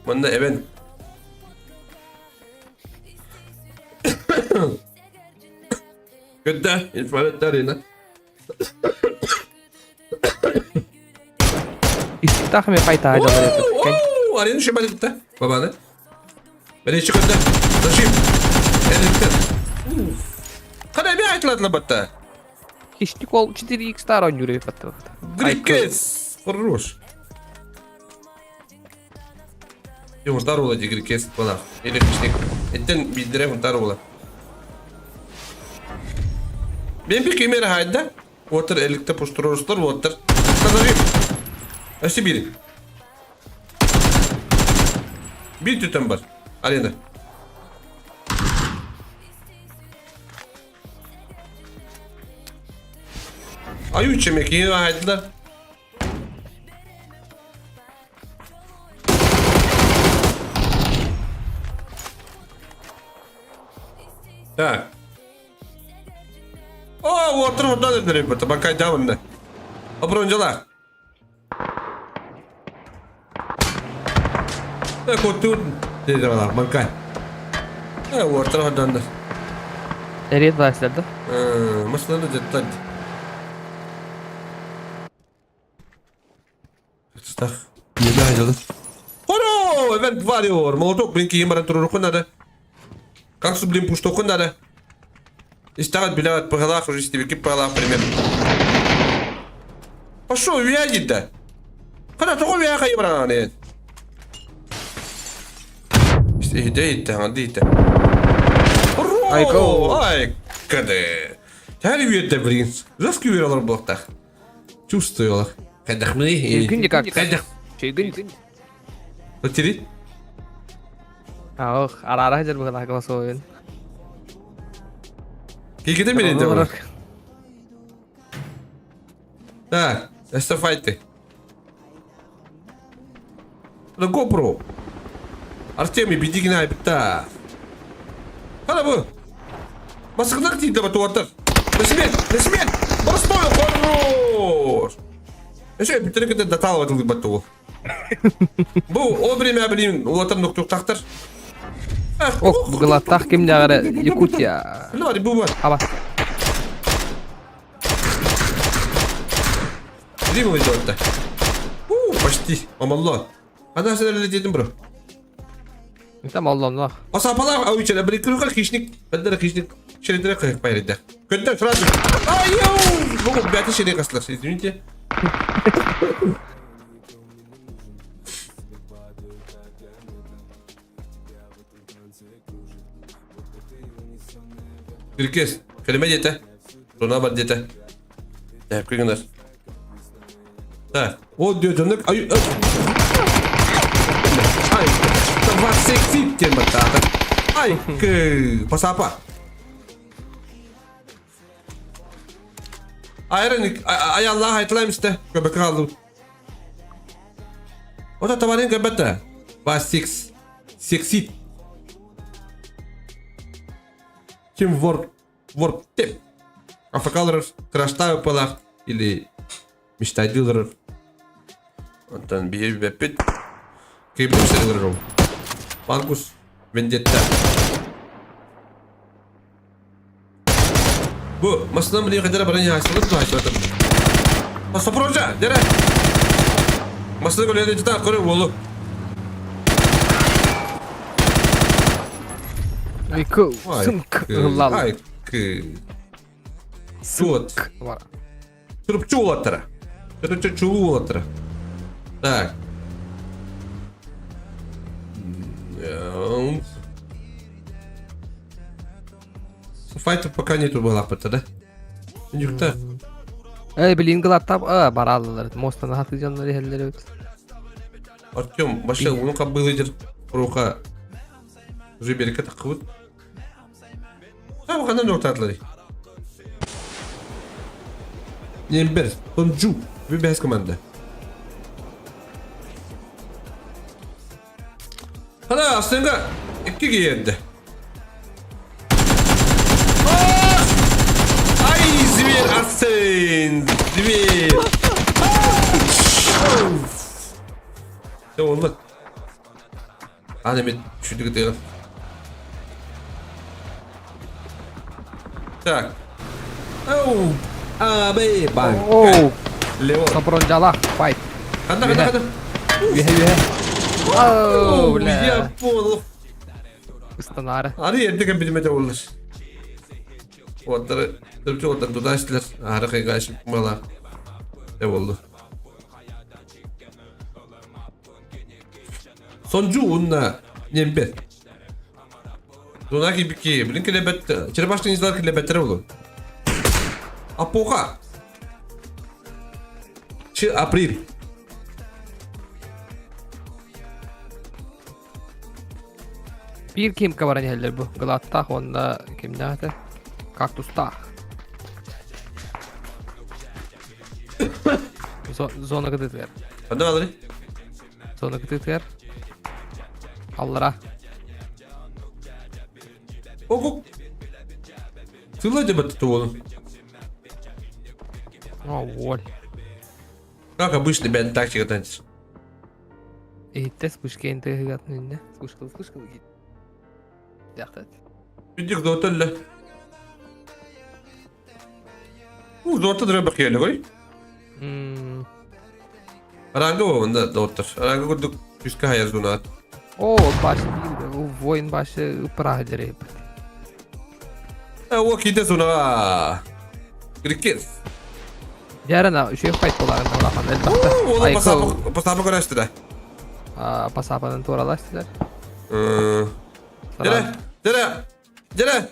Manna even. Kötü. İnfaletler yine. Istitah me fight aja dari itu. Kan Oo, arayın şu bana gitti. Babanı. Beni hiç kötü. Taşıyım. Erlikte. Kana bir ayetlerle battı. Hişnik ol 4x taron jure betul. Грикес. Хорош. Yumurta olacak Grekes falan. Elif işte. Etten bildirem yumurta ola. Ben bir kemeri hayda. Water elikte posturoslar water. Kazanayım. Aşı biri. Bir tüten var. Arena. Ayı içemek yine haydılar. Ha. Oh, water hoda da direkt bata. Bakay devam ne? Abroncalar. Ne kotu dedi bana bakay. Ha, water hoda da. Nereye başladı? Mesela da cidden. Stak. Yeni ayrıldı. Horo! Event varıyor. Molotov brinki yemaran turun kunada. Как su блин пусто kunada. Истагат билават по головах уже себе кип по головах примерно. Пошел, вяжет да. Когда такой вяха ебрана нет. Идея-то, андита. Айко. Ай, каде. Terbiyetle блин. Raskı blokta. Чувствуyorlar. Kadak mı? Gün как. Kadak. Gün. Bateri. Oh, arah-arah aja bukan aku masukin. Kikide mi neydi bu? Ha, esta fight. La GoPro. Артемий, беги гнай, бта. Hala bu. Басыгнак дейді бі туатыр. На смерть! Простой, хорош! Еще бітірі кіде датал ватылды бәтті ол. Бұл, о время, блин, уатыр нұқтық тақтыр. Oh, bu gelatah kim jaga Yakutya. Ne var, bu var. Apa? Değil mi o yüzden? Почти. Amallah. Hadi sen öyle dedin bro. Tamam Allah'ım bak. Pasapalar av içine bir kırıklar kişnik. Bende kişnik şeridine kırık bayırda. Kötü şurada. Ay yo. Bu bir ateş şeridi kaslar. İzninizle. Bir kez. Kelime diyete. Sonra bak diyete. Hep kıyınlar. Ha. O diyor canım. Ay. Ay. Tamam seksi diye matata. Ay. Pasapa. Ayrın. Ay Allah hayatlayım işte. Göbek kaldım. O da tavarın göbekte. Bas seks. Seksi. Kim вор теп. Афакалар крашта палах или мечтайдылар. Ondan bir bepet. Kıyım serilir o. Marcus Vendetta. Bu masadan bile kadar barın hastalık mı hastalık? Masa proje. Dere. Masada böyle de cidden kore oğlu. Uyku. Sımk. Lal. Ay. Чуот. Var. Чулатра. Это чулатра. Так. Файтер пока нету была опыта, да? Никто. Bilin gılattap barallılar. Mostan hatı canları helleri öt. Артем, вообще, ну как был лидер рука Жиберика такой. А вот она нокtatlari. Нембер, Тонджу, bir bez komanda. Hadi aslında iki geldi. Ay zivir aslın, zivir. Ne oldu? Hadi bir şurada gidelim. Так. Оу. Abi bak. Oo. Leo. Sabroncalah. Fight. Hadi. Ühe. Oo. Я понял. Istanare. Hadi yerde kabinete olur. Onları Türkçe ondan tudaştılar. Harika karşı mala. Ne oldu? Soncu unna nembe. Dona gibi ki bilin kelebet. Çerebaşlı izler kelebetler olur. Apoka. Çı April. Bir kim kabaran heller bu. Glatta onda kim nahte? Kaktusta. Zona gıdıtlar. Hadi alırım. Zona gıdıtlar. Allara. Oku. Sıla debatı oğlum. Oh, wall. Как обычно, ben тактика танец. Ehitte sıkışke ente hıgatın önüne. Sıkışkılı. Yaktat. Видик да отелле. Зорта треба хеле гой. Ranga onda doktor. Ranga kurduk üska hayaz donat. O başı değil de. O voyun başı ıpırah direyip. O kide sonra. Krikes. Yarına şey fight dolarında olakan elbette. Oğlum pasapa karıştı. Pasapanın toralaştılar. Dere.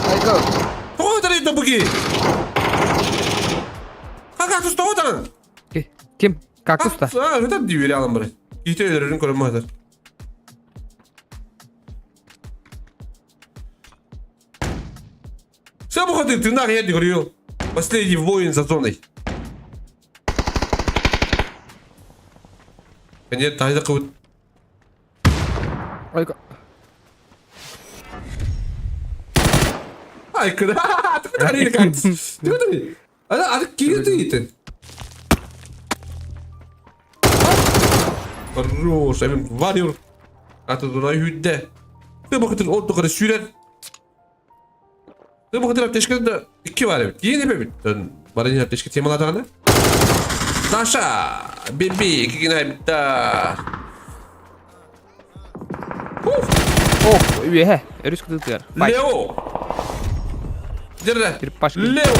Ayko. Toğu dere ito bugi. Kaka tus toğu dere. Kim? Kaktusta. Neden diyor ya lan buraya? Gite ölerin korunmadır. Все походу ты нахуй я тебе говорю. Последний воин за зоной. Нет, дай такой. Ayko. Ай, куда? Ты куда не как? Ты куда не? А кири ты это? Хорош, эmin varıyor. Atı donay hüdde. Ve bakın orta kadar sürer. Ve bakın ateşkede 2 var evet. Yeni bir. Barın ateşke temalarda hani. Naşa. Bebi. 2 güne bitti. Oh, üye he. Örüs kıtıklar. Bay. Leo. Dirre. Bir başka. Leo.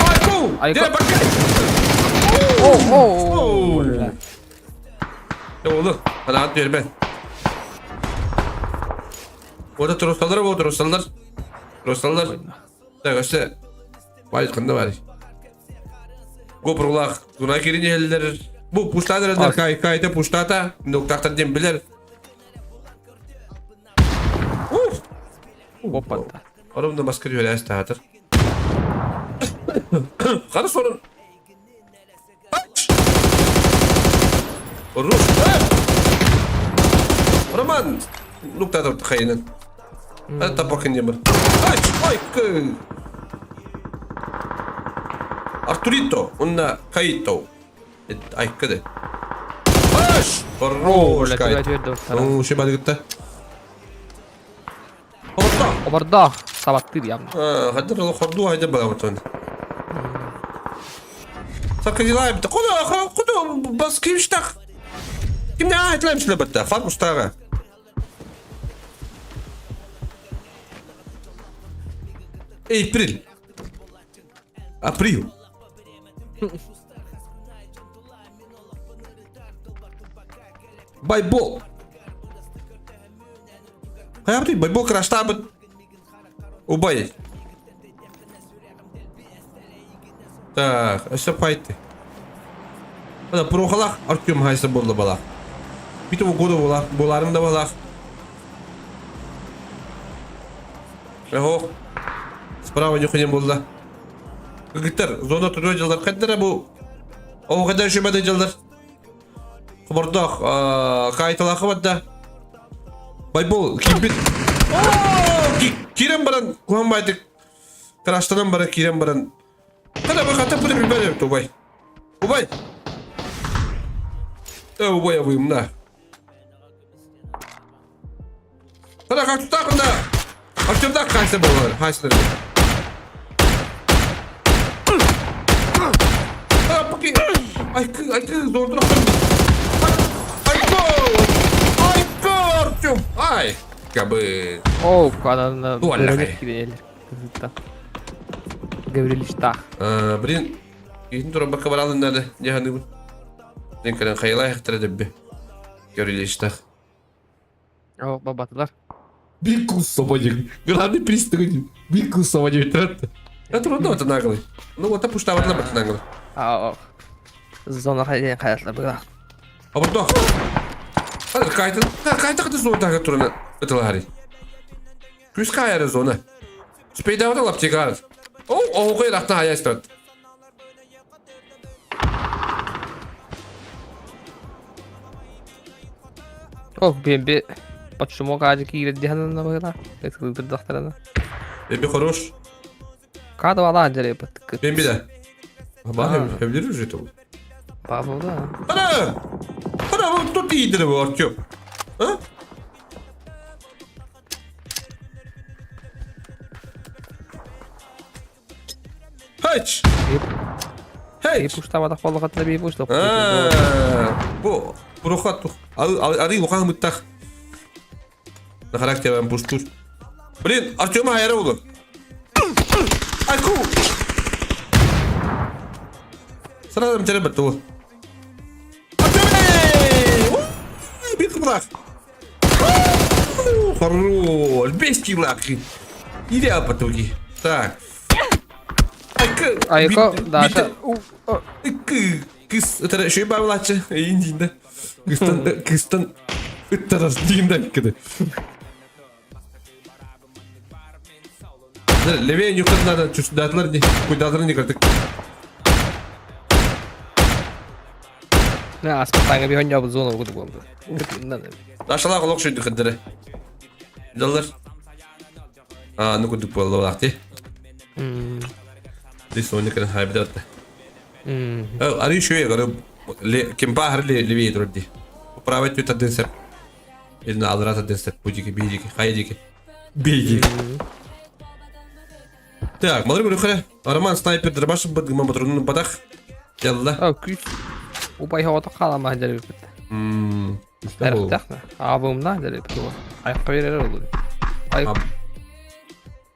Ayko. Ayko. Dirre bak. Oh, oh. Ya oğlum. Bana at ver ben. Orada trostalar var, trostalar. Trostalar. Da işte. Vay kanda var. Goprolar. Buna girin yerler. Bu puştadır kayda puştata. Noktaktan dembiler. Hoppa. Oğlum da maskara öyle istahatır. Karı sorun. Aç. Rus. Roman. Noktada kayının. Hadi tapakın yamır. Aç. Ay kı. Arturito. Unna kayito. Ay kıdı. Aç. Rus kayıt. Oo şey bana gitti. Orta. Obarda. Sabattır ya. Hadi Allah خدوها هيدا بلاوتون سكر لاعب خدوا بس كيف اشتاق كيف نعاهد لا مش لبتا فرق مستغى ابريل ابريل باي بول هيا باي بول كراش تعبت Убай. Так, ese пойти. Ана прохалах Артем хайса болды бала. Биту года бала, боларым да бала. Ого. Справа нюхи не болды. Гитар, зона турё жылдар кайдара бу. О, кайда шөбөдө жылдар. Кубардак, кайталакы бадда. Байбол, кимбит. Kirem baran kuhambaydık. Karaştanan bara kirem baran. Kada bak hatta bunu bir böyle Ubay. Ubay. Ubay yapayım da. Kada kaç tutakın da. Akşamda kaçta buralar. Haysınlar. Ay zor duraklarım. Ay. Kabı. Oh, kanalına. Vallahi. Kızıkta. Gevrilişta. Блин. Gidin dur bak kabar alın nerede? Cehennem bu. Ben kadar hayalay haktara debbe. Görüyle işte. Oh, babatılar. Bir kus собачек. Главный пристыгатель. Bir kus собачек тратта. Это трудно это наглый. Ну вот опустава на бок наглый. Oh. Zona hayatlar bırak. А вот так. Hadi kaydı kaydı zorda turuna. Ötülari. Küs kayarı zona. Speyda da lap çıkar. O koyrakta hayastat. Oh, ben bir почему каждый играет диханна быра? Это как-то дохтарана. Bir хорош. Kada valla acele yaptık. Ben bir de. Ama evleri ücret oldu. Baba da. Ana bu tut iyidir bu Artyom. Ha? Haç. Bir puşta da kolla katla bir puşta. Bu ruhat arı lukan muttak. Ne karakter ben puştur. Блин, Artyom'a hayara oldu. Ayku. Sıradan bir tane battı o. Bir kıprak. Хорош, 5 килакин. Иди апатуги. Так. Ayko daha Kız ötara şöyle bağlaçı. İyiyinde. Kızdan ötara diyeyim kıdı. Leveyen yukarıdan çocuklar diye kuyudatlarını yıkardık. ne aspatanga bir honya bu zona okudu bu. Aşağıda kulak şuydu kıdırı. Dallar. Ne kuduk bu Allah vakti. This one kan haybida atta. Ari şöyle garip. Kim bahar levi durdi. Pravet yuta denser. Elini alırata denser. Bujiki bijiki hayjiki. Bijiki. Так, молодой брюхаре. Роман снайпер дробаш бад гма патронun badaq. Yalla. Oh, küs. Ubay havada kalama acele yaptı. Üstte oldu. Erkek mi? Abimden de hep bu. Ayakta verir olur. Ayak. Ab-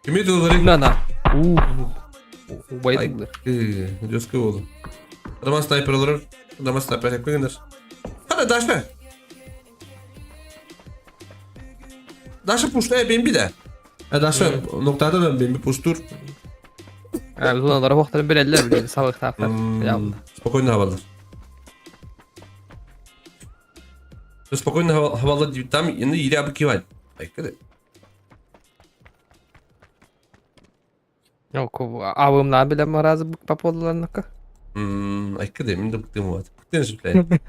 Kimi tuğları? Nana. Bayıldı. Joske oldu. Adama sniper olur. Adama sniper hep gönder. Hadi daşla. Daşla puşla ben bir de. Daşla noktada da ben bir puştur. Yani bunlara baktılar bileller bile. Sabah taraflar. Spokojno havalar. Spokojno havalar diyor. Tam yanında yeri abi ki var. Bekle. Yok abimden bile marazı bıkpap oldular naka. Ayıkı değil mi? Bıktım var. Bıktım şimdi.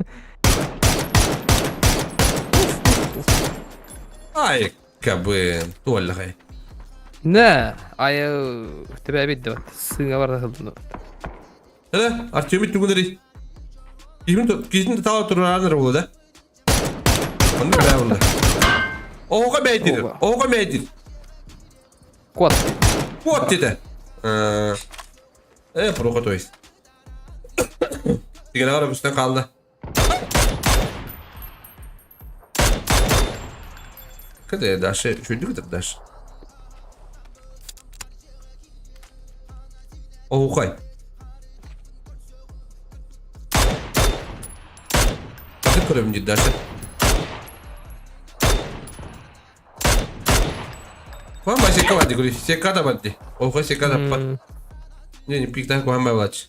Ayıkı bu. Tuvalı hay. Ne? Ayı tebe bitti bak. Sığına var da kıldım. Hadi Artyom'u tügünleri. Gizin de tava turlar ne oldu da? Onu ne oldu? Oha meydir. Oha meydir. Kuat. Kuat dedi. Provokatöyiz. Digene var üstüne kaldı. Kada daşı şöyle kadar daş. Oha. Bakın körüm ciddi daşı. Kuan mai seka mati kuri, seka da mati. Oha seka da pat. Не pikten kuan mai vlač.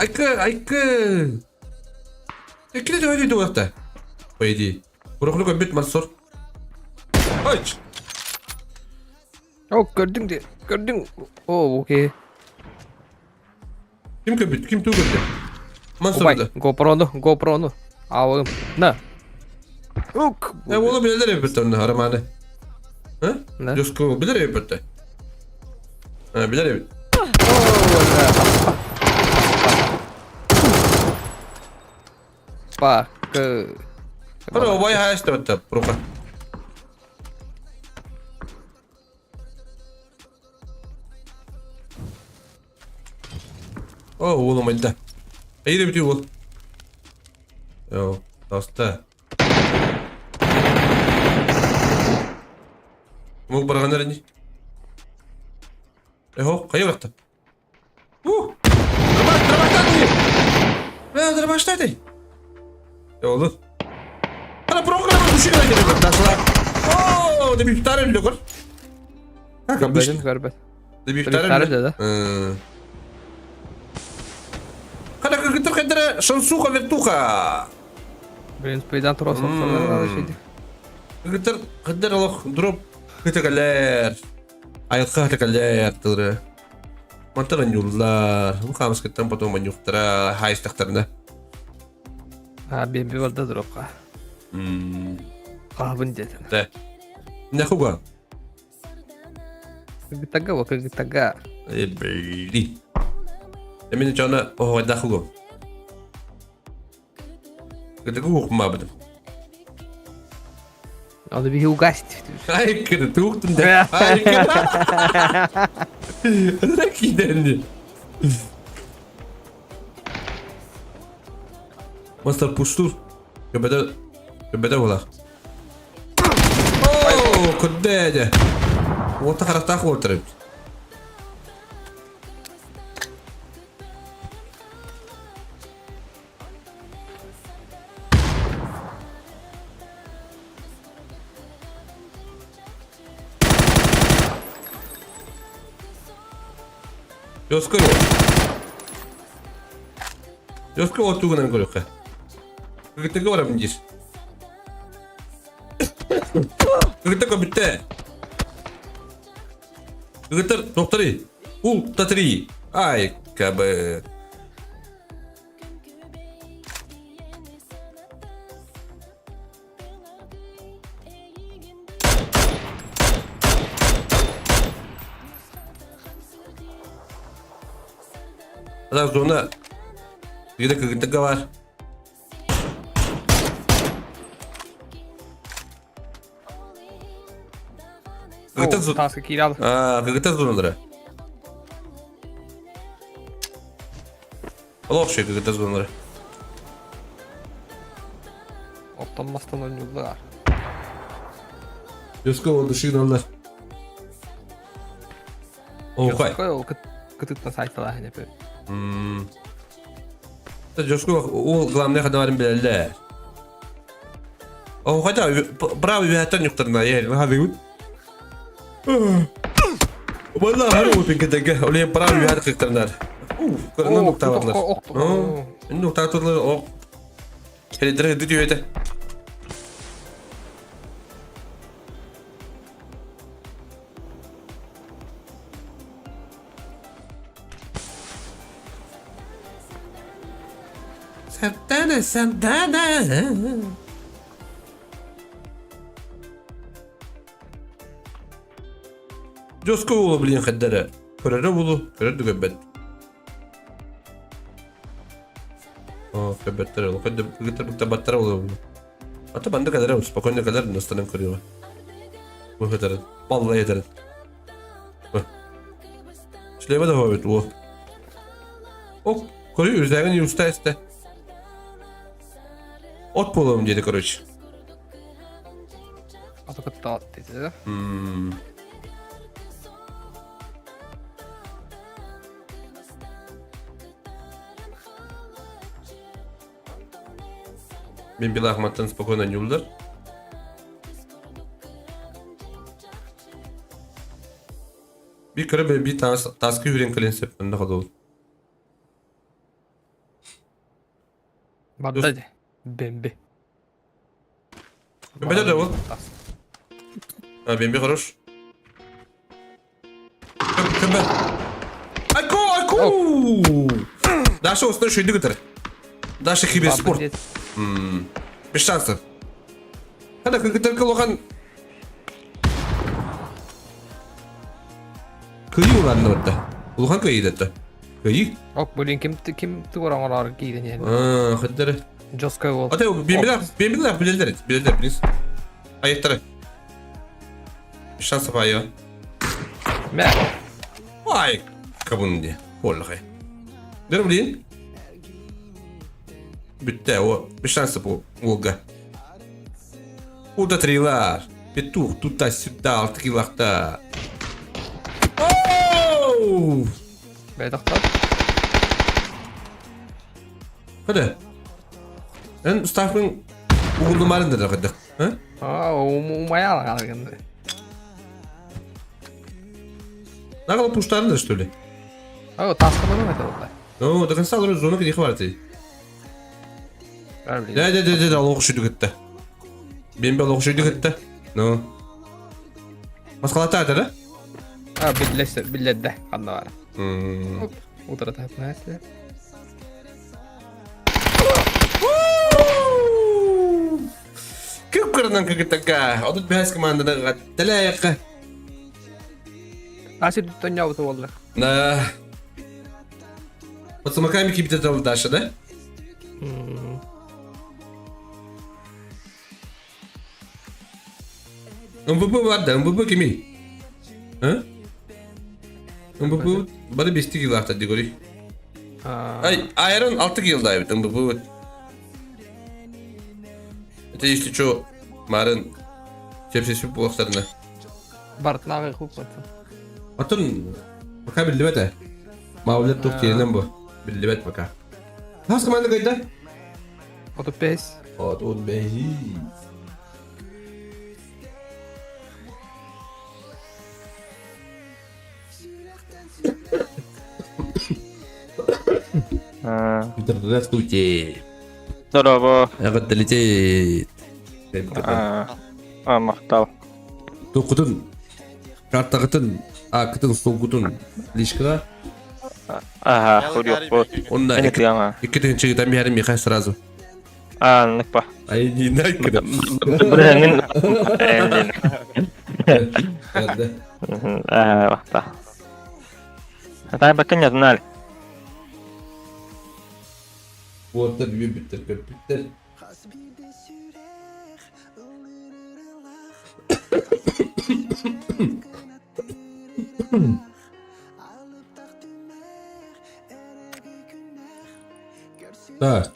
Айка. Ekle de öyle duvarda. Paydi. Buruklu göbet masor. Aç. Oh gördün de. Gördün. Oh okey. Kim göbet? Kim tu göbet? Masor Bay. da. GoPro'nu. Avım. Ne? Yok. Ya oğlum bilir yapıp onu haramane. Ha? Ne? Josko bilir yapıp da. Ha bilir yapıp. Bak. Hadi o bayağı işte hatta proka. Oh oğlum hadi. İyi de bitiyor oğlum. Yo, hasta. Muk baraganlar indi. Ho, kayı bıraktı. Başladı. Ya oğlum. Hala programı düşüyor geliyor taşlar. Oo, de bir tane öyle gör. Ha, kapıştı. Görbedim. De bir tane tane dedi. Kada kıtır kadar şansuka vertuka. Benim speyden troll soksalar şeydi. Kıtır kadar Allah drop kıtırlar. Ayakta kıtırlar tırı. Mantaran yollar. Bu kamus kıttan patron manyuklara hayız taktarında. Ha bir orada drop ka. Kahvın dedim. De. Ne kuga? Gitaga bak gitaga. Belli. Emin cana o da kuga. Kıtır kuga kuma bedim. Onu bir hugast. Ay kıtır tuğtun da. Ay kıtır. Ne kidendi? Master pushtur. Göbede ola. Oh, kudede. Orta karakter ortarım. Josko otugunan koyuyor. Kıkıtta kıvara bincir. Kıkıtta kobitte. Kıkıtta doktori. Tatri. Ay kabı. Adam sonra bir de kıkıtta var. Taska kiralı. Kıkıtta zorunları. Allah şey gıdaz onları. Otlanmastan oynuyorlar. Yosko oldu şiirler. Okay. Koy o kıtıkla sayfalar hani böyle. Josko o glamne kadar bilerler. O hadi bravo bir hatan yokturna yani hadi gut. Vallahi her o pek de öyle bravo bir hatan yokturna. Karına nokta varlar. Nokta turlar o. Kelidir diyor ete. Santana. Josko oğlu bilin kaddara. Körere bulu. Körere göbbet. Göbbetler oğlu. Kadar battar oğlu. Hatta bende kadar olsun. Spokojno kadar nastanım kırıyor. Bu kadar. Vallahi yeter. Şleme de hovet o. O koruyor üzerine yusta iste. Ot bulalım dedi короче. Atakıtta at dedi. Ben bir lahmattan spokojno yollar. Bir kere bir tane taskı yüren kalinsep ne kadar olur. Badda de. Bembe. Bembe de o. Ha ben bir хорош. Bembe. Айко! Даша остана шойды гытыр. Даша киберспорт. Без шансов. Хада как только лохан. Кıyı ulandı orada. Lохан kıyı etti. Kıyı. Ok bugün kim tuvaran olar giydin yani. Hıdırı. Josko ol. Hadi ben bilir bilirler biz. Ayettere. Bir şans var ya. Me. Vay kabun diye. Vallahi. Görüm değil. Bitti o. Bir şans bu. Olga. Burada triler. Bir tuta sütta altı kilakta. Oh! Bedaktar. Hadi. En staffın bu numaranı da hadi. Ha? Umaya lan kalgındı. Ne kadar puşlarını da işte öyle. O taskını mı oldu? No, da kan sağlar zonu ki var ti. De Allah şudu gitti. Ben Allah şudu gitti. No. Maskalata da. Ha billede kandı var. O tarafta hep neyse. Kim kırından kıkıtaka? Odut behas kemandına gattalayaka. Asir tutun yavutu oldu. Na. Отсамаками кипит это Даша, да? МВП var da МВП kimin? Ha? МВП bana 5 yıl hatta digori. Ay Iron 6 yılda evet МВП. Это если что, Maren hepsi bu oklarına. Bartnağı hukukatı. Atın baka bildi bete. Mavlet tok yerine bu. Bildi bet baka. Has kemana kayda? Oto pes. Otot behi. Здравствуйте. Здорово. Я рад долететь. Мақтал. Токутун. Картагытын, акытын соңгутун. Лишкара. Ага, хурyok bu. Онда Эник яңа. iki tane çıgıdan bir yerim yıkay sразу. Anlık ba. Ay не найкыда. Бірінің әнден. Geldi. Вақта. Тай bakın yazın al. Bu orta bir bitter bitter. Да.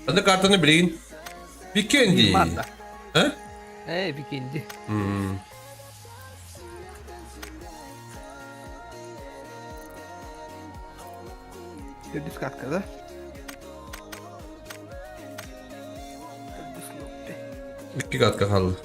Hadi kartını bilin. Weekend'i. Manda. He? Bir kendi. Hmm. Düz katkada. İki kat kaldı.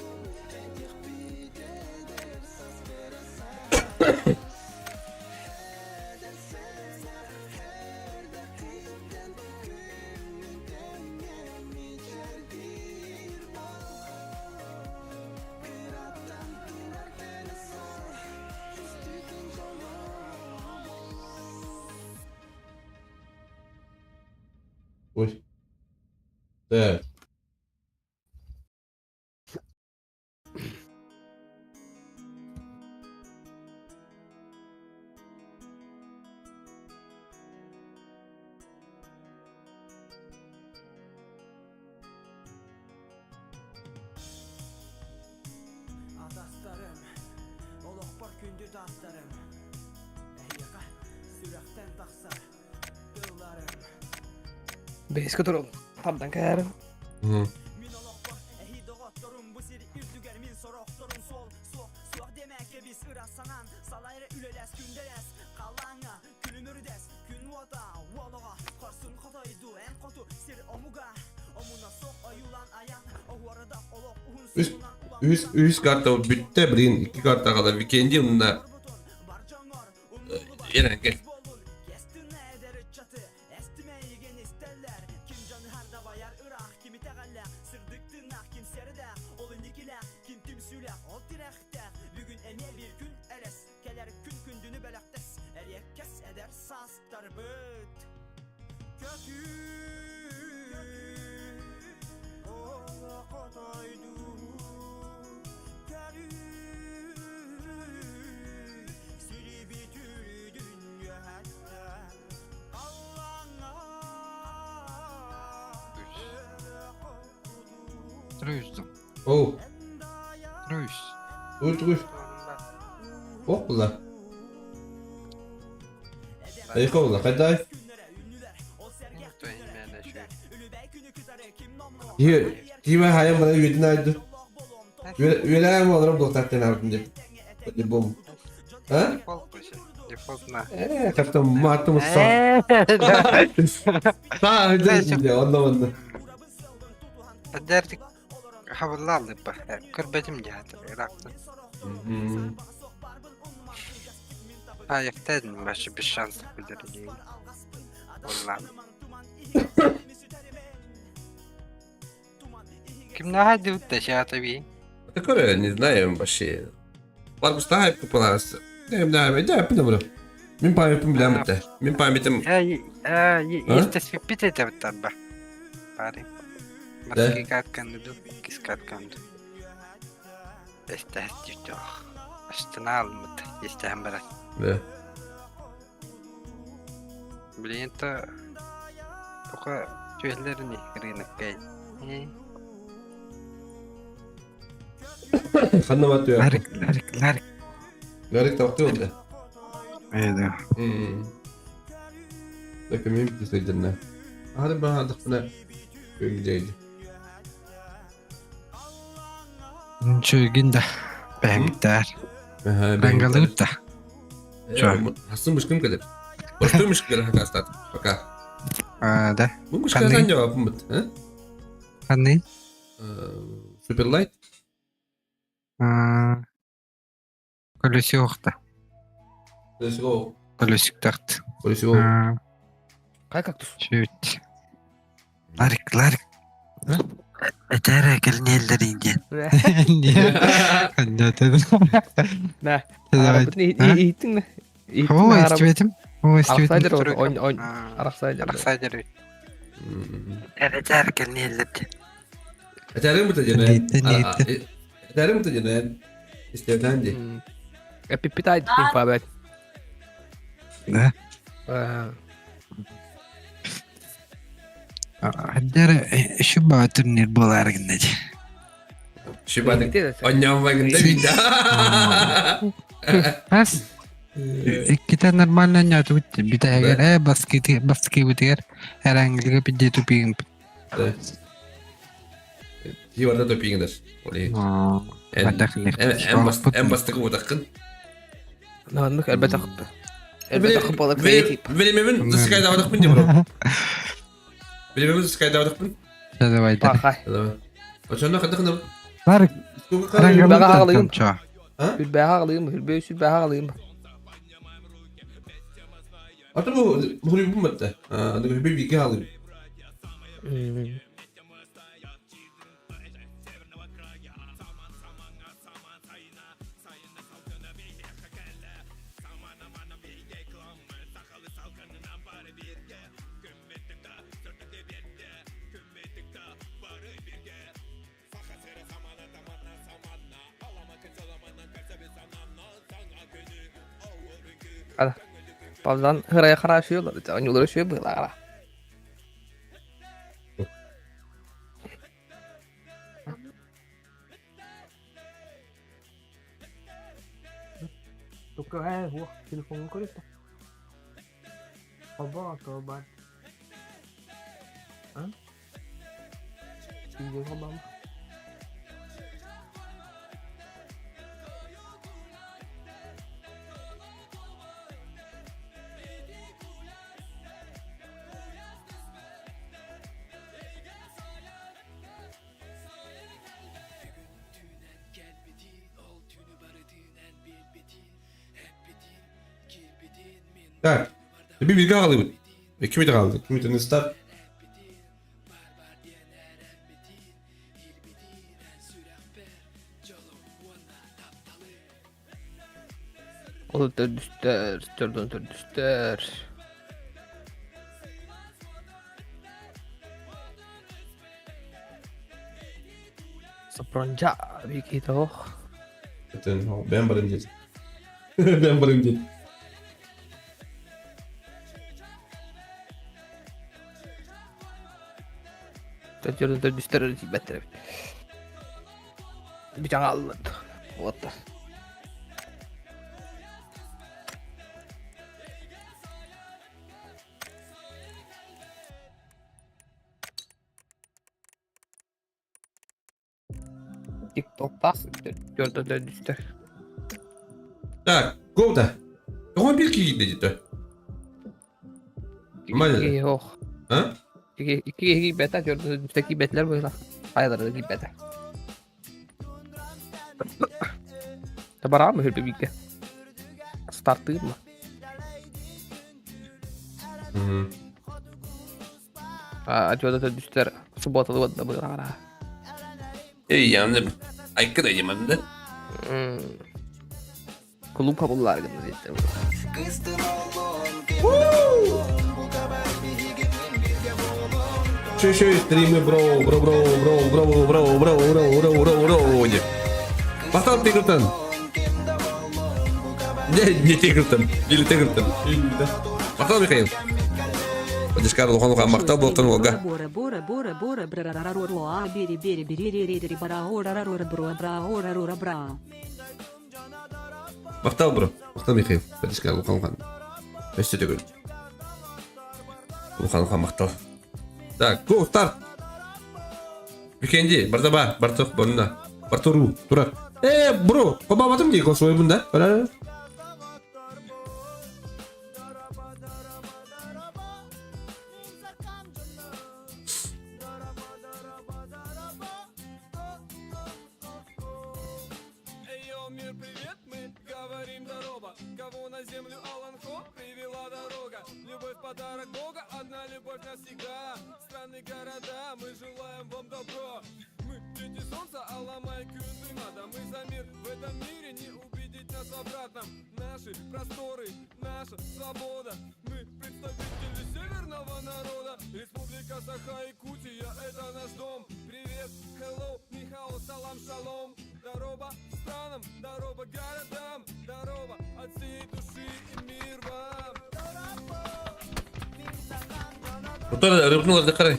Uy. Evet. Adastarım, oluq bir gündü dastarım. Eyyaka, sürekten taksar, dığlarım. Beske durun. Tamdan kayarım. Hı. Min oluq bir, ehi doğatlarım, bu siri üzdüger min soroktorun sol, soğuk demek ki biz ırasanan, salayra üleles gündeles, kalana, külünürdes, gün vada, valağa, karsın kataydu, en kotu, sir omuga, omuna sok ayulan ayan, o arada oluq uhun Üst kartta bitti bilin. İki kartta kadar weekend'i yanında. Yine gel. Oh. Dur. Oh ulan. Ayıka ulan. Hadi ay. Diye hayal bana üyedin aydı. Üyeler mi alırım doktorten ardın diye. Hadi bom. Ha? Kaptan martımız sağ. Sağ hadi diye anlamadım. Derdik havalı bak. Kırbetim geldi. Irak'ta. Ayaktaydım başı bir şans bildireyim. Vallahi. Kim ne hadi uttaşa tabii. Такое, не знаю, вообще. Var bu daha hep kupalarası. Ne yapayım bunu? Min paymetim bilen bitti. Min paymetim. Tespit bit etti tabi. Bari. Maski katkandı, kis katkandı. İşte işte. Açtığını almadı. İşte hem bırak. Ne? Bileyim de bu kadar tüylerini kırınak gay. Kanım atıyor. Larik. Larik tavukta oldu. Evet. Bakın benim bir söyledin ne? Hadi ben hadi buna gideydi. Çünkü de ben gider. Ben kalıp da. Hassın müşküm gelir. Boşluğu müşküm gelir haka astat. Baka. Da. Bu müşkümden cevabım mı? Hani? Superlight. Kolesi yok da. Kolesi yok. Kolesi taktı. Kolesi yok. Kay kaktus. Şöyle. Larik. Etere gelin ellerince. Niye? Ben de dedim. Ne? Evet. Arabını eğittin mi? O istimedim. Aksaydır oyun. Aksaydır. Etere gelin ellerince. Eterim mi tecene? Eterim mi tecene? İstiyorsan de. Pipitaydı infabet. Ne? Haddere şu batırnir bolar gindeci. Şibadık. Bitti de sen. Anyam vagında bindi. Has. Kita normalnya nyatu bitti. Bir de eğer baskı bitiyor. Herhangi bir de tupiyim. Yuvarda döpeyindir. Orayı. En bastıkı bu dakikın. Anlık elbette akıttı. Elbette akıp balık zeytip. Bilememin Skydavadık mı diye bro? Bilememin Skydavadık mı? Hadi vay Bak hay. Açanına kadar kadar. Var. Herhangi Ben ağlayayım. Çoğu. Hülbe ağlayayım. Hülbe ağlayayım. Hatta bu huri bu madde. Adı bir bilgi alayım. Hadi. Bazen hıraya karaşıyorlar. Can yolları şöyle böyle ara. Toca telefonu conecta. Baba, baba. Ha? Video babam. Tak. Bir bilgi alayım. Kimi de kaldı? Kimi de ister? O da düştür. Dördün düştür. Sapronca bir gitu. Ben varım diye. Ben varım diye. Dördün düştür. Better. Bir can alın. What the? TikTok'ta dördün düştür. Tak. Go da. Ama bir ki gitti. Mal. Yok. Ha? İki beta gördüğünüz üstteki betler böyle. Hayırları gibi beta. Tabaran mı hırbe bilgi? Start değil mi? Acaba da düştüler. Su botalı da böyle ara. İyi yandım. Aykırı da yemedim. Kulum kabullar gibi işte. Şu stream'i bro. Bakalım tekrardan. Ne tekrardan? Bili tekrardan. Bakalım Mikhail. Hadi çıkar lokan maktab boltan olga. Maktab bro. Maktab Mikhail. Hadi çıkar lokan. Işte de gör. Lokan maktab. Так, go, start. Weekend'i, bartok, bonna. Bartoru, durak. Bro, kok babatım ki konsoy bunda? Böyle. Подарок Бога, одна любовь навсегда. Страны, города, мы желаем вам добро. Мы дети солнца, а ломай кюнды надо. Мы за мир в этом мире, не увидеть нас в обратном. Наши просторы, наша свобода. Мы представители северного народа. Республика Саха-Якутия, это наш дом. Привет, hello, нихао, салам, шалом. Дорога странам, дорога городам. Дорога от всей души и мир вам. Betul ada ribut nggak ada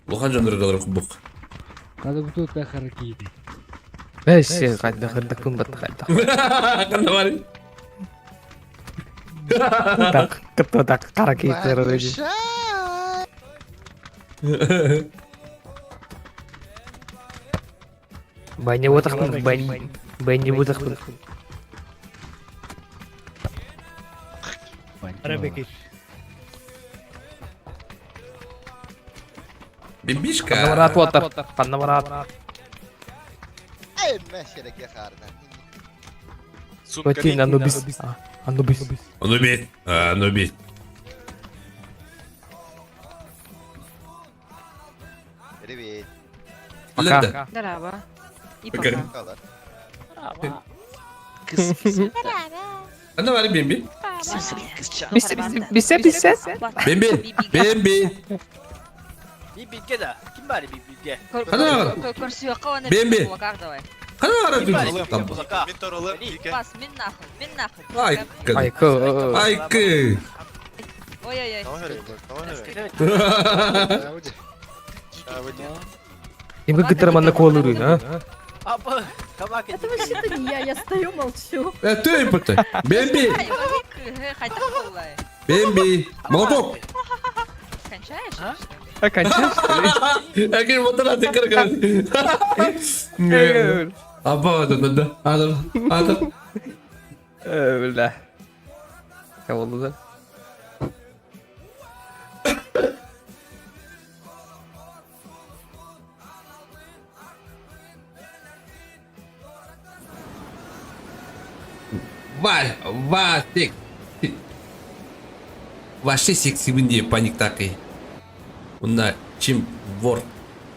Lohan canları kalır kubuk. Kada bu tut da hareketi. Beş şey kayda kırdık kumbatı kayda. Kan var. Tak kıtı tak hareketler öyle. Banyak butak pun banyak butak pun. Bimbişka. Panamarat water. Panamarat. Batin Anubis. Anubis. Anubi. Anubi. Maka. Merhaba. Bakın. Anne var Bimbi. Bisa. Bimbi. Bimbi. Bir bilge de. Kim bari bir bilge? Anne var. Kursi yok o ne? Bimbi. Wakar Anne var. Kim bari Tamam. bilge bulaka? Pas min nakh. Ay kız. Ay ko. Ay kız. Oy oy oy. Им как ты роман на колору, а? Apa? Kabak et. Это вообще-то не я стою, молчу. Ты пытай. Бимби. Хотя бы Бимби. Молоток. кончаешь? Кончаешь, что ли? Акин мотора текер кар. Apa ada. Ada. Бля. Кого луза? Васик. Ваши сексивные паник такие. Унна чим вор.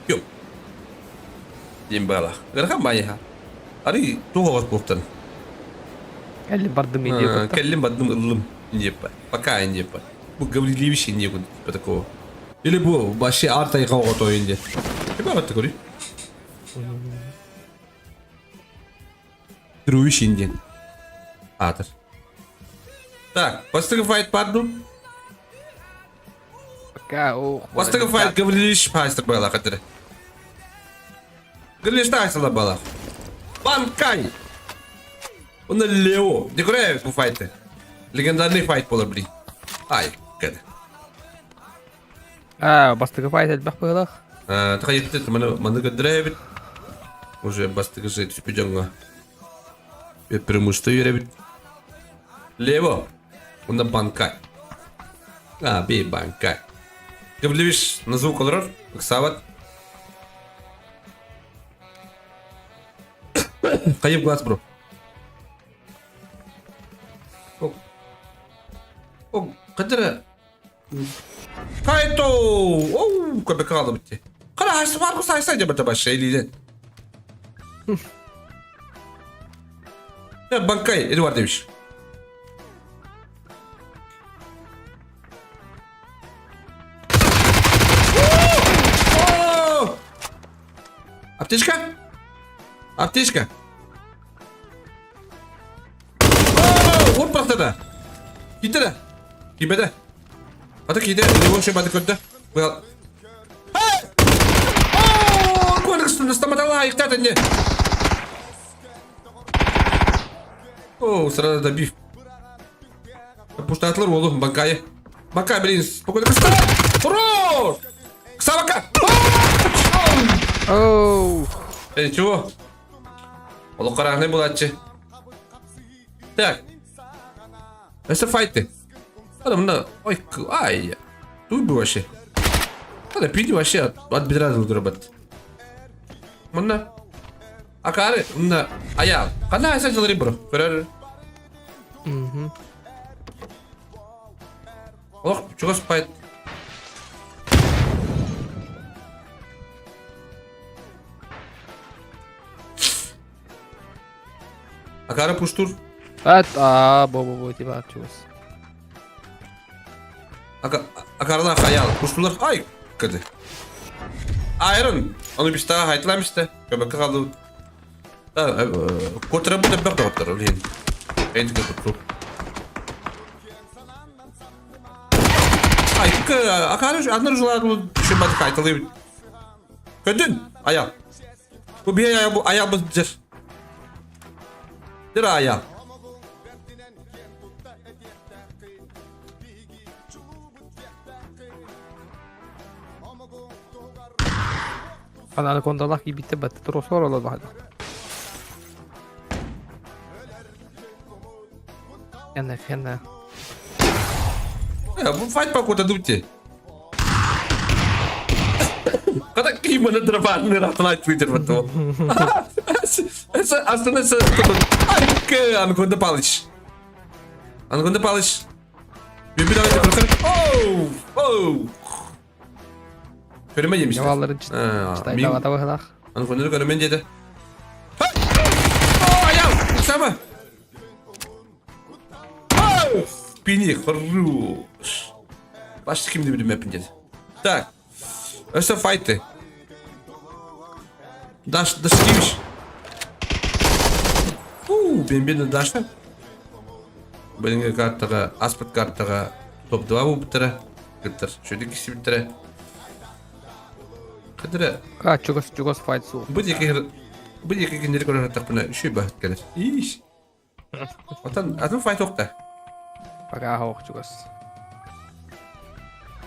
Yok. Jimbalah. Gerçekten banyak ha. Ari tuh awas buktan. Kelli bardım ediyor. Kellim baddım ıllım. İncepa. Пока инжепа. Bu говорили вещи не будет типа такого. Или bu вообще арта и кого-то инде. Типа вот такой. Друвиш инден. Атер. Так, постыгы файт паду. Кау. Постыгы файт говорили пастык была хатыры. Говорили что айсала была. Банкай. Он Лео. Не куряют по файты. Легендарный файт было, блин. Ай, кэд. Бастыгы файт элбах было. Тхайты, маны гадревит. Уже бастыгы жить в пидёнга. Преимущество веревит. Лево. Он на банкай. Бей банкай. Говоришь, на звук колорор, как сават. Кайып глаз, бро. О, кадра. Кайто! Оу, köpek aldı bitti. Kara var mı saysaydı bata başa eliyle. Ya bankay, Edward demiş. Аптечка? Аптечка? Вот просто. Киде. Кибеде. Ата киде. Его ще бады көтті. Бұл. Көлік үстінде стоматала айықтады не. Сразу добив. Пуштатлар олу банкайы. Банкай, блин, спокойно кыста. Ура! Ксавака! Оу. Чего? Олу қарағынай болатчы. Так. Эсер файты. Adam mına ay ya. Duy bu вообще. Hadi pidi вообще от бедра дурабат. Мына. Акары мына аял. Кана айса жылри бро. Көрөр. Ох, чего спайт. Акары пуштур. Бо типа чувас. Akarlar hayal. Kuşlular. Ay. Kadı. Iron. Onu bir daha haytlamıştı. Köpek kaldı. Kotra bu da bir doktor. Öyle. En kötü. Akarış anlar ucular bu şimdi kayıtlı. Kötün ayağım. Bu bir ayağı bu ayağımız bitir. Bir ayağı. Ana kondalar gibi bitti battı. Trosu oralı hadi. Yana. Ya bu fight bak orada dupti. Kadang gimana terapaan ni rata naik Twitter betul. Aslında ay ke anu konda palish. Anu konda palish. Bir daha tekrar. Oh. Köreme yemişler. Yavalların çıtayla hava hıdak. Anu konda köreme dedi. Oh ayağım. Sama. Beni kırmış. Başta kimdi bildim hepin dedi. Tak. Öste fight'te. Dash kimmiş? Ben bir de dash'ta. Benim kartaga, aspect kartaga top 2 bu bitire. Bitir. Şöyle ikisi bitire. Kadere. Çogos fight su. Bu iki günleri kadar takpına şu baht gelir. İş. Atın fight okta. Paga hoq çogos.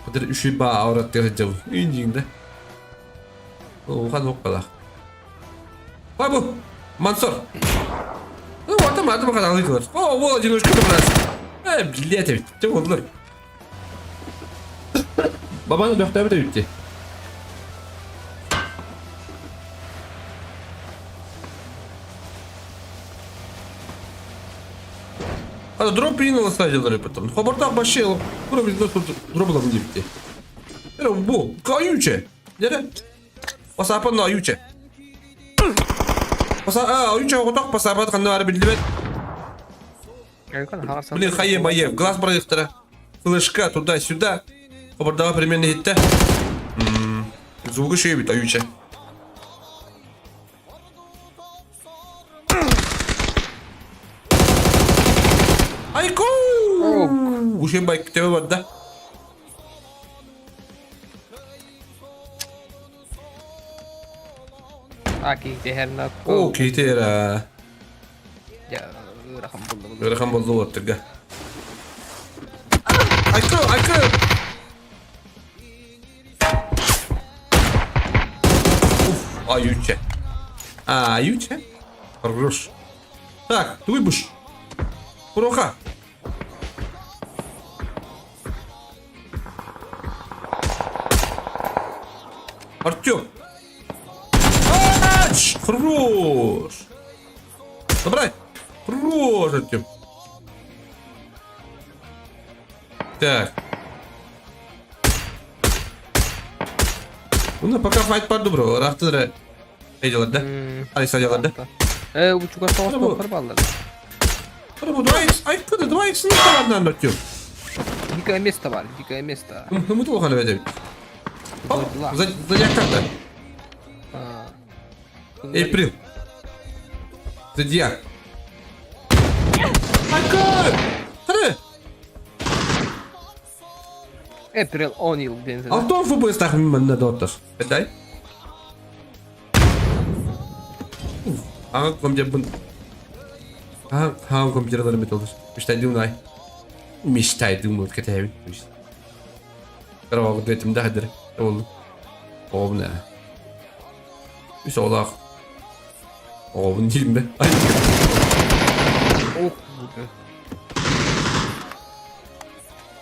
Kadere üşü bağ avrat derece bu. İncinde. O kan okla. Vay bu. Mansur. Orada mı kadar alıyorlar? Bu acını hoş kadar biraz. Bildiğe tabii. Çok oldu. Babanın doktoru da bitti. Hadi drop приняла садилары потом. Хабарда başlayalım. Bura biz nasıl drop alalım diye bitti. Yani bu. Kayuçe. Nere? Pasapan da ayuçe. Ayuçe otak pasapan kanı var bildi ben. Блин, хаем боев. Глаз проектора. Флешка туда-сюда. Хабарда примерно hitте. Звук şey bit ayuçe. Ayko! Bu şey bayık tebe var da. Aki teherna. Kitera. Ya rakam buldum. Rakam buldu ortega. Ayko! Ayuçe. Ayuçe? Хорош. Так, ты будешь. Проха. Артём. Хорош. Добрай. Хорош, Артём. Так. Bunda пока fight var bro. Raftırı. Eydiler de. Hadi sayılar da. Bu çogos savaş topları bağladı. Bu 2x. Ay kıdı 2x'ini kalandan Артём. Дикое место var. Дикое место. Мы плохо наведем. Зодиак карта. Эйприл. Зодиак. Айка! Hadi. April 10 yıl benzeri. Altın futbol tahmininde doktor. Beday. Ага, комдебун. Ага, компьютерler metodus. Мечтай думаю, катаю. Кровал этим дадыр. Oldu. Oğlum ne? Bir solak. Oğlum değil mi? Ay.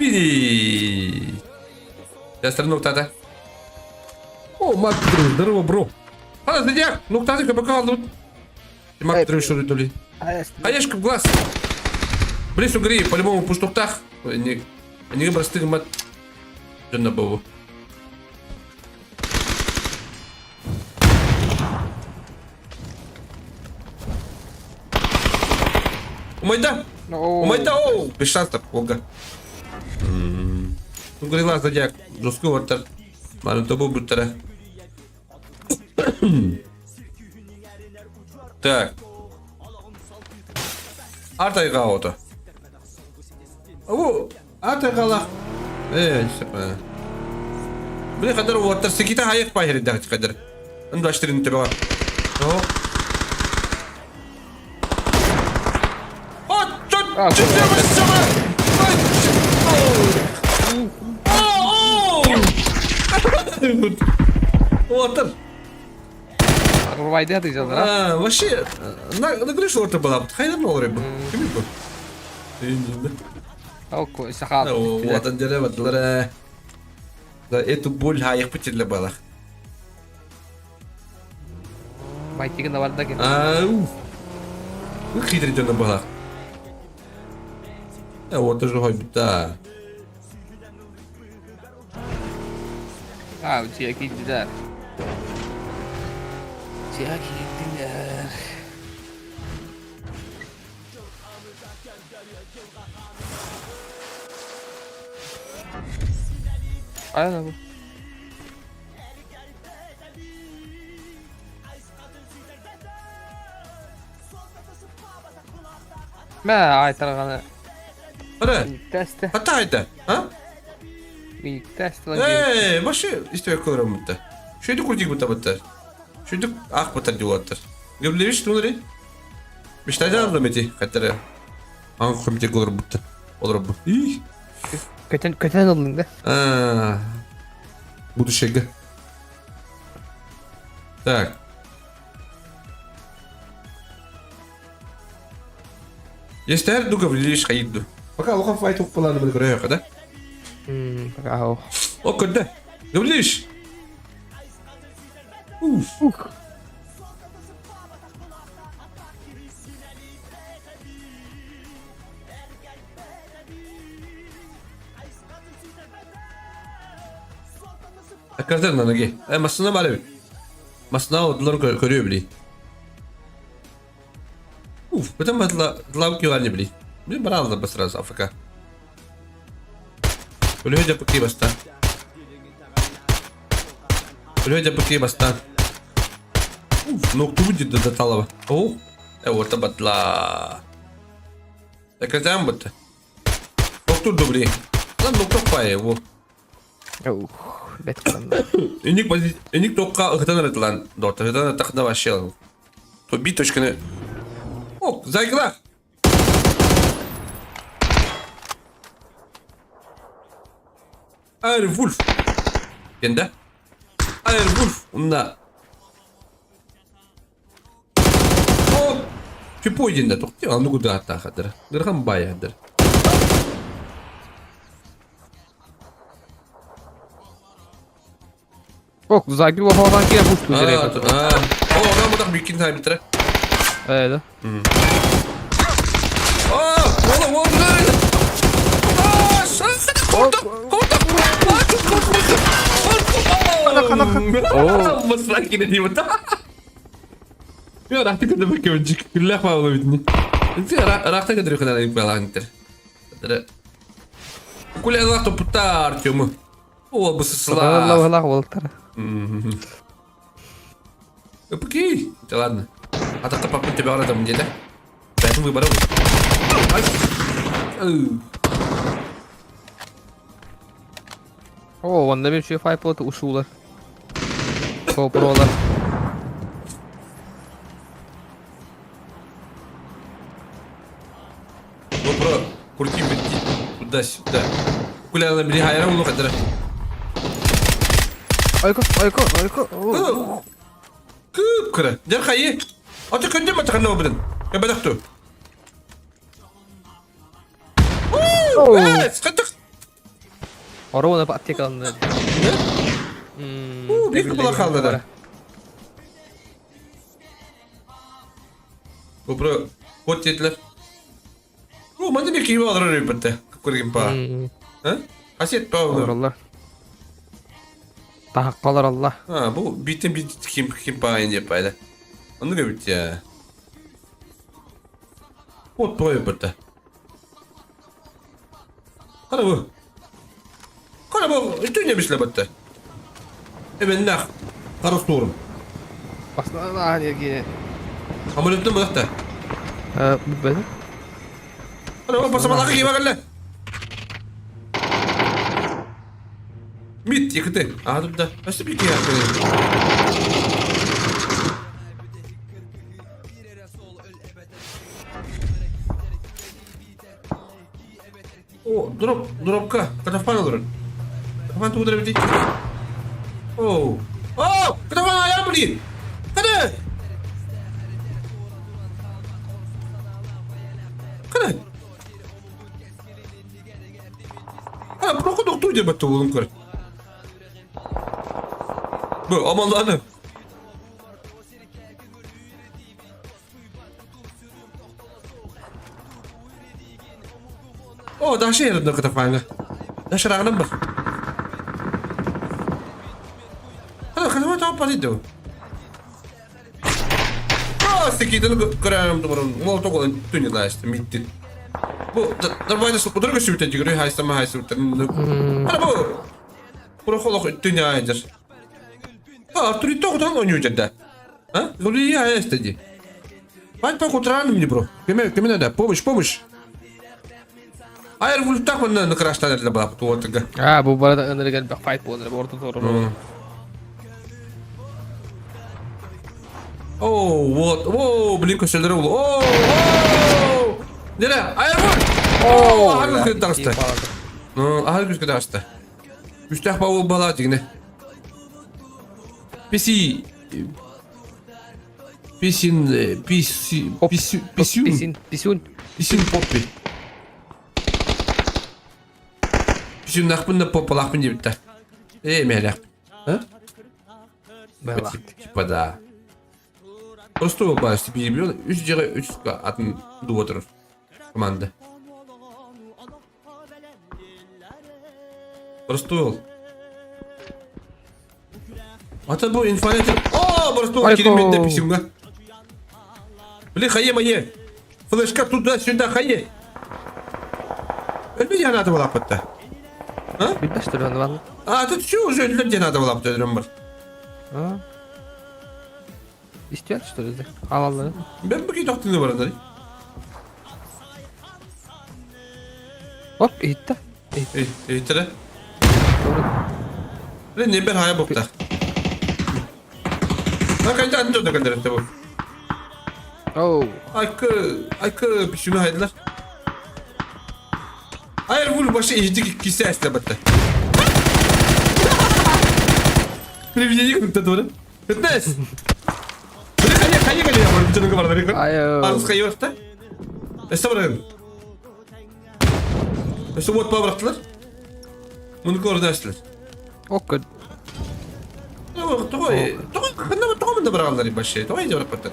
Biri. Ястреб ноктада. О, Макдрю, здорово, бро. Зодиак, ноктады КПК алдым. Макдрю что ли? Аешка в глаз. Блин, сугри, по-любому в пуштуктах. Они простые мат. Жена бабу. Умайда! Умайда! Оу! Без шансов, Ога. Сугрила Зодиак. Жесткий вартер. Малым тобой буттера. Так. Артайга ауды. О, артайгалах. Не sé. Bu kadar o water sekita hayık payır da kadar. Anlaştırın tabi var. Oh. Oh, Ah, çok Water. Ruvayda atacağız ha. Вообще, нагреш orta balap. Hayır ne olur bu? Kim bu? Oku sakal. O vatan dere batlar. Da etu bul hayık bitirle balak. Baytikin da var da gene. Bu kidri dönü balak. Ya water jo hoy bitta. Ha, uçuya gittiler. Uçuya gittiler. Aynen bu. Ma aytargana. Ara. Teste. Hatta hayda. Ha? Bir test lan. Başı işte kalırım bitta. Şöyle kurdik bitta bitta. Şöyle ak bitta diyorlar. Göblemiş tunları. Bir tane daha meti katara. Hangi komite kalır bitta. Olur bu. İyi. Köten oldun da. Буду шага. Так. Если я дуга влишь хайду. Пока лоха файт планы был грею, да? Bravo. О, куда? Говоришь? Akartar na ноги. Masına bari. Masına odları görüyor bile. Bütün batla lavki var ne bile. Bir bana aldı basraz Afrika. Öyle hoca bakayım basta. Öyle hoca bakayım basta. Noktu bu ciddi de talaba. Oh. Orta batla. Akartar mı battı? Noktu dobri. Lan noktu payı bu. Bet kalanda. Unik tokka ıhtan aratılan dörtte. Hıhtan atakında başlayalım. Bir toşkını. Oh, zaygılar. Air Wolf. Yende. Air Wolf. Onda. Oh. Küpo yende tokki. Anlı kudu hatta kadır. Gırhan bayadır. Bak Zagri bu havadan gene boş bir yere katıldı. Oradan buradan büyük ikinci bitir. Evet. Oğlum oğlum. Mısrak yine diyeyim hatta. Ya rahatı kadar bakıyorum. Güller falan olabilir. Rahatı kadar yok kadar ayıp falan gider. Kulen rahatı putar Артёму. О, быстрее. Allah Волтер. Окей. Да ладно. А так попробуй тебя радом где-то. Поэтому выбора. Oo, onda bir şey Fireplot uşuğular. GoPro'lar. GoPro крути туда-сюда. Куляна бери хайрам ну кадра. Ayko. Кып кыра. Дер хайы. Аты көндем атаканна обрын. Я бадакту. Скатык. Orada pat tek alındı. Bir kula kaldı da. GoPro kod yediler. Manda bir kimi alır arayıp bitti. Kıpkırgın pa. Haset pa olur. Allah. Tahakkalar Allah. Ha bu bitin kim pa ince payda. Onu da bitti ya. Kod pa bitti. Kara bu. Kara bu. Üstüne misle bitti. Ben ne? Kara sorum. Aslında hadi yine. Ameliyatın mı da? Bu böyle. Kara bu pasama lagi gimana lan? Mit yıkıtı. Aha da. Nasıl bir kıyar böyle? O dropka. Katafan alırım. Katafan tuğdara bir dik. Oh. Oh! Katafan ayağım buli. Hadi. Hadi. Hadi bırakın doktor diye battı oğlum kır. Bu aman lanım. O daha şey yerinde katafanga. Da şarağına bak. Hadi katafan tamam patıydı o. Sikidini kırarım duvarım. Molotov olan dünyada işte bitti. Bu darbayda sokudur ki sübüte çıkıyor. Haysama haysama. Hadi bu. Prokolog dünyaydır. Artur tokudan oynuyor cidden. Ha? Zoli ya istedi. Ben pak oturan mı bro? Kime ne de? Помощь. Hayır bu tak bana kıraştan edildi bak bu ortada. Ha bu arada öneri gel bak fight bu öneri orta doğru. Oh, what? Oh, blink köşeleri oldu. Oh! Nere? Hayır vur! Oh! Ahır gözü dağıstı. Ahır gözü dağıstı. Müstah bavu bala yine. Pisin poppi. Pisin nakbında popolak mı diye bitti. Melek. Ha? Melek. Pada. Просто бачите, билибил, 3 атын дуу отурur команда. Просто ол. Ата bu инфанет. О, просто ол кереметте писюнга. Блин, хае. Флешка туда-сюда хае. Ölme cenazı var hatta. Ha? Bilmezdir onu valla. Ata şu öldüler cenazı var hatta diyorum var. Ha. İstiyor işte öyle. Havalı. Ben bakayım taktığını var onları. Hop itti. Tire. Ne ben haya bokta. Bakın da anca da kadar işte bu. Oh. Aykı bir şunu haydiler. Hayır bu başı ejdik kişi esne battı. Приведение как-то тоже. Фитнес. Kaya geliyor bu canın kafaları. Ayo. Arız kayıyor işte. Işte bırakın. İşte bot bağ bıraktılar. Bunu korudu açtılar. Okey. Toğum da bırakanlar başı. Toğum iyice bırakmadılar.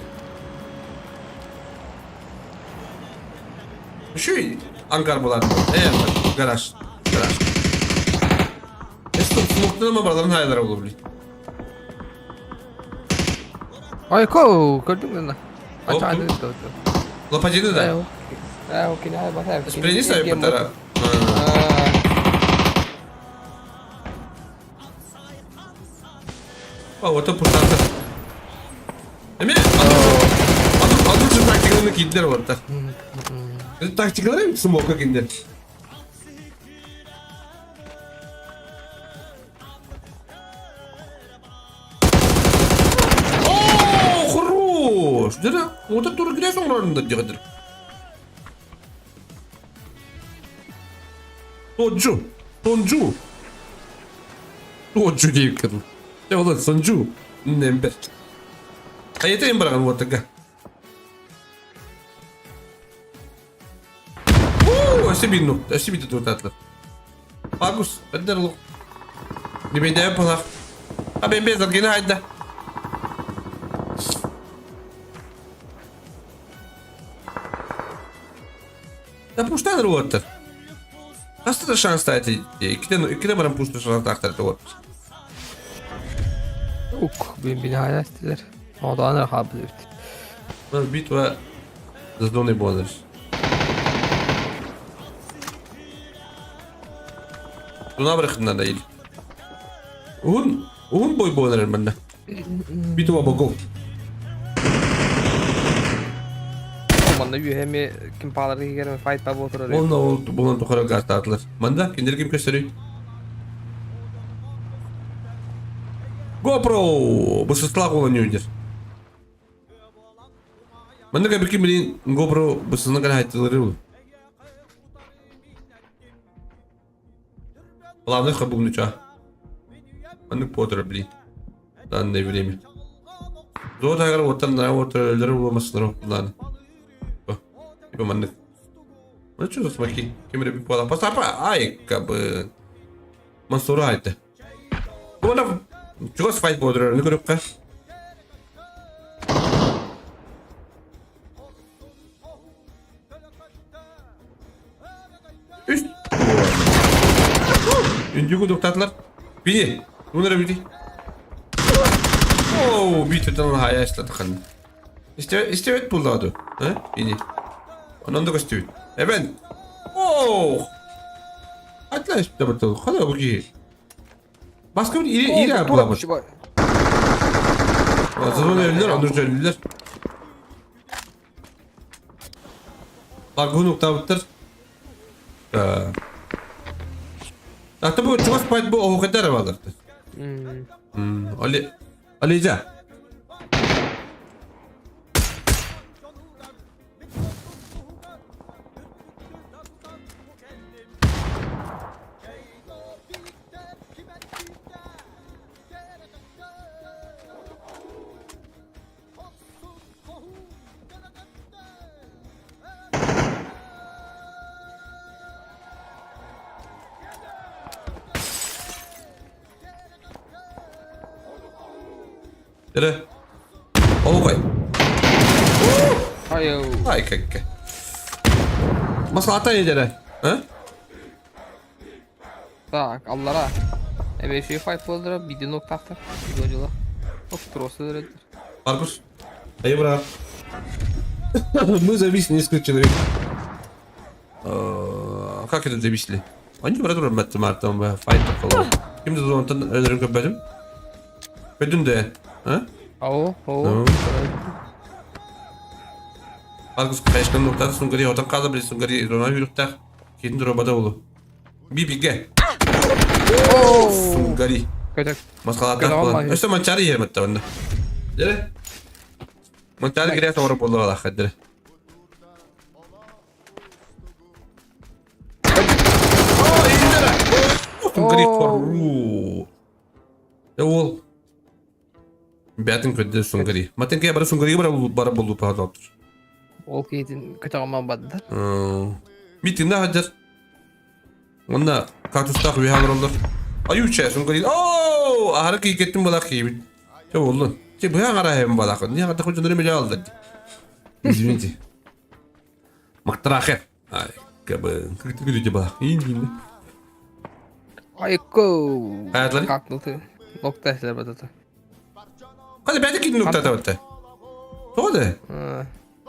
Şu Ankara bulan. Garaj. İşte smoke'dan ama buraların hayalleri olur bile. Ayko gördün mü lan? Hop, Açağı hop. dedi de. Lopacını da. Okey ne yapar? Spreyini sayıp batara. O da pırtantı. Değil mi? Adım için taktiklerini giydiler orada. Taktikleri mi? Smoke'a giydiler. Хорош! Дыра, вот это тура грязь он ранында дегадыр. Тонжу deyip kadın. Ya ulan Sonju. Nember. Hayatayım bırakın bu ortaka. Esse bir tutu tatlı. Bagus, bener lo. Di beda yapalak. Ben bezar gene hayda. Да пуштан руоттар. Кастыда шанс тайты. Ikide барам пушты шанс тактарды вот. Benim binaya istiler. O da ana kabul etti. Битва за зоной бонус. Tuna bırakın da değil. Un boy boğulur bende. Bitva bogov. Manda bir hem kim pahaları girer fight tabi oturur. Onunla oldu. Bunun tukara gaz dağıtılır. Manda kendileri kim gösteriyor? GoPro. Bu sırtla kullanıyordur. Ben de bir bilin GoPro bu sırtına kadar hayatları olur. Ulan ne kabul bunu çağ. Ben de potter bilin. Ben ne bileyim. Zor da kadar ortaları olmasınlar okulan. Bu ben de. Ne çözüyorsun bakayım? Kimde bir pola pas apa? Ay kabın. Mansur aydı. Bu ne? Çok fight potter ne görüp ka? Üst. Ünlü doktorlar. Bir. Bunları bir. Oo, bir türden hayal istedik hani. İstevet bulladı. Ha? İyi. Onun da gösteriyor. Evet. Oo. Atla işte bakalım. Hadi bu ki. Başka bir iri bulamamış. Hazırlan evliler, onur evliler. Bak bu nokta bitir. Hatta bu çok spayt bu o kadar vardı. Alica. Dere. Oğlum. Ayo. Ay kakka. Maslahata ne dere? Ha? Так, Allah'a. Evet şey fight boldur bir nokta. Videocular. Çok троссы. Маркус. Эй, брат. Мы зависли несколько человек. Как это зависли? Они, брат, Мэтт Мартом файт такого. Kimdi o zaman ölürüm köpeğim? Bedün de. Ha? Oo. Markus kaçkan noktada Sungari otan kaldı bile Sungari Rona yürüktü. Kendi robada oldu. Bir bilge. Sungari. Kötü. Maskalatlar falan. İşte mançarı yerim hatta onda. Dere. Mançarı giriyor sonra buldu valla kadere. Sungari koru. Ya ol. Бятин көдді Sungari. Матен кая бара Sungari бара болу пағадалтыр. Ол кейтін kötü olman badıdır. Митинде хаджар. Онда кактустақ үйхалар олар. Аю чай Sungari. Ооо! Ахары кей кеттім балақ кейбіт. Че болдun? Че бұя қара хем балақ. Не қата құлжын өреме жалды. Извините. Мақтырақ ет. Ай, кабын. Күрті күрті балақ. Иін. Ayıkko. Hayatları? Kalktı. Nokta esler badıdır. Hadi ben de gidin noktada battı. Doğru.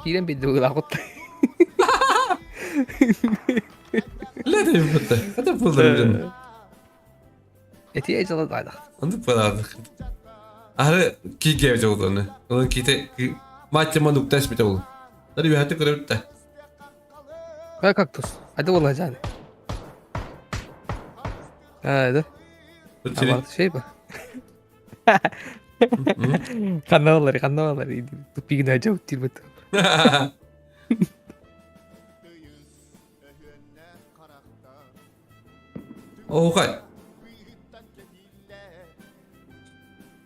Giren bir de lakıttı. Ne de battı? Hadi buldum. Eti ecele daydı. Onu paradık. Ahır ki gevce oldu onu. Onun kite maçlama nokta esmite oldu. Hadi bir hatı kırıp da. Kaya kaktus. Hadi olacağını. Hadi. Tutiri. Şey bu. Kanalları. Tupigin aja util betul. Oh kay.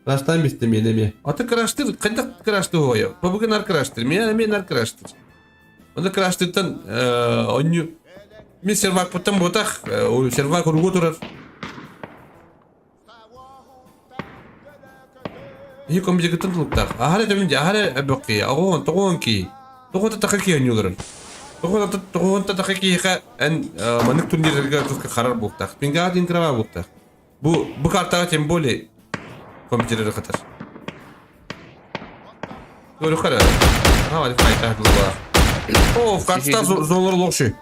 Rasttan bistim yenemeye. Atı kıraştır. Kanda kıraştı o ya. Babugın ar kıraştır. Men ar kıraştır. Onu kıraştırdan onu min servak putam botak. O servak rugu turar. هي كم بيجي تنطلق هذا تمين هذا بقي أغون كي تقول تتخكي هنيولرن تقول تتخكي خا أن ما نكتب نيجي تسك خرر بوقتك من قاعد ينكروا بوقتك bu kartlara temboli kompüteri kadar. Doğru kadar. Ha hadi fayda var. Oh kartlar zorları lokşu.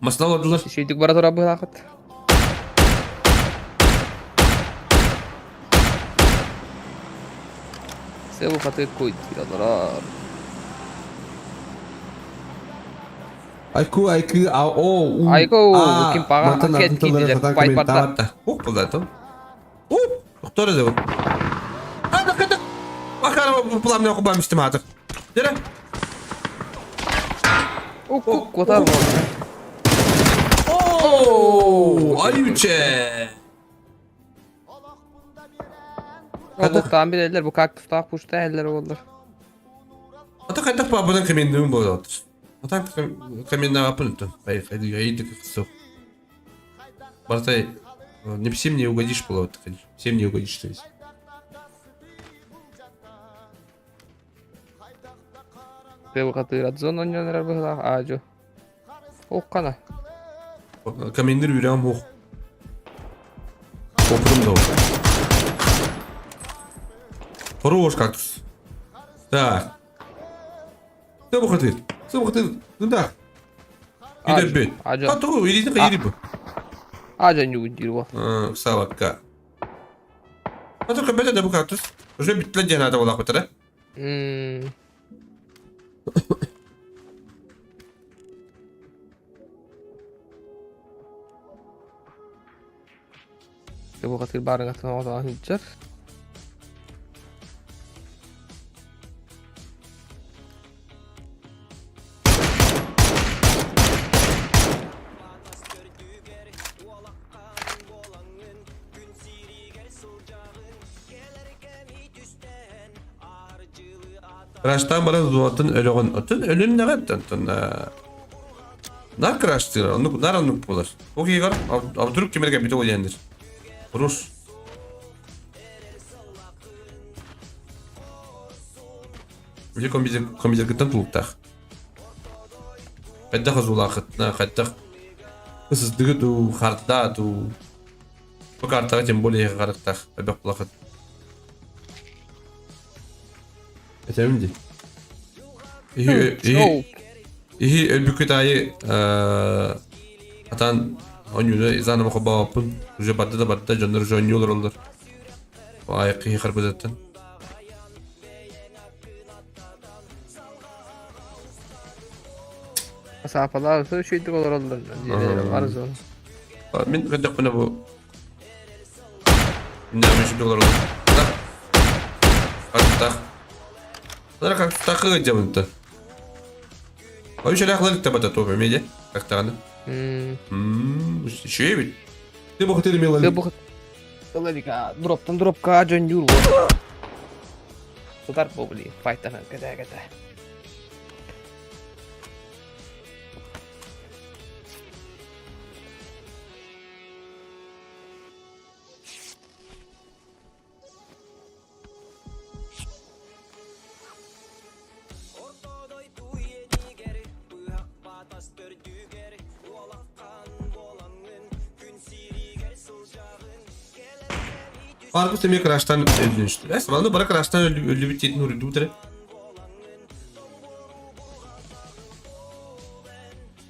Masal oldular. Şeydik bara tora bu lakıt. Sebu fatı koydu kiralara. Ayku Ayku kim paga aket gidiler fight parta. Hop Doktor da bu. Hadi. Bakalım bu plan ne okumamıştım artık. Dere. Uk kotar mı? Oo, ayuçe. Oktan bir eller bu kaktüs daha puşta eller olur. Atak atak babanın kemiğinden bu otur. Atak kemiğinden yapın то. Haydi haydi kısa. Бартай, не всем не угодишь, было вот, конечно. Всем не угодишь, то есть. Bu katı zon oynayanlar bu da ağacı. Okkana. Каменdir yüreğim hoş. Okudum da o. Хорош кактус. Так. Кто бы хотел? Кто бы хотел? Ну да. Иди бед. А то, иди на иди бы. Ağaca yugur bu. Savakka. А то кабета да bu кактус. Уже битле cenada olak bitire. Bu katı barın atına o zaman hüccar. Крашtan bana zuatın ölüğün atın ölün ne kadar nar kraştır onu nar onu bular. Okey gar abdurup kemerge bite oyandır. Rus. Bir kombize gittin tulukta. Hatta hazulakatna hatta kısızdığı tu harda tu. Bu kartı cemboliye kartı bebek kulakat. Etemdi. İyi elbük dayı atan oyunu izanım kabapın. Uca badda canları oynuyorlar onlar. O ayak iyi harbazattan. Sapalar olsa şeydik olur onlar. Varız onu. Ben kadar bana bu. Ne bir dolar olur. Tak. Bunlar как takı camında. O işe raklar tabii tabii miydi? Taktanı. Şey mi? Ne bu kadar mıydı? Bu kadar dropka John Jur bu. Tutar bu beli. Fight'tan kata. Farkı semih crash'tan öldürmüştü. Neyse bana bırak crash'tan öldü bir tiyetin uğruydu bu tere.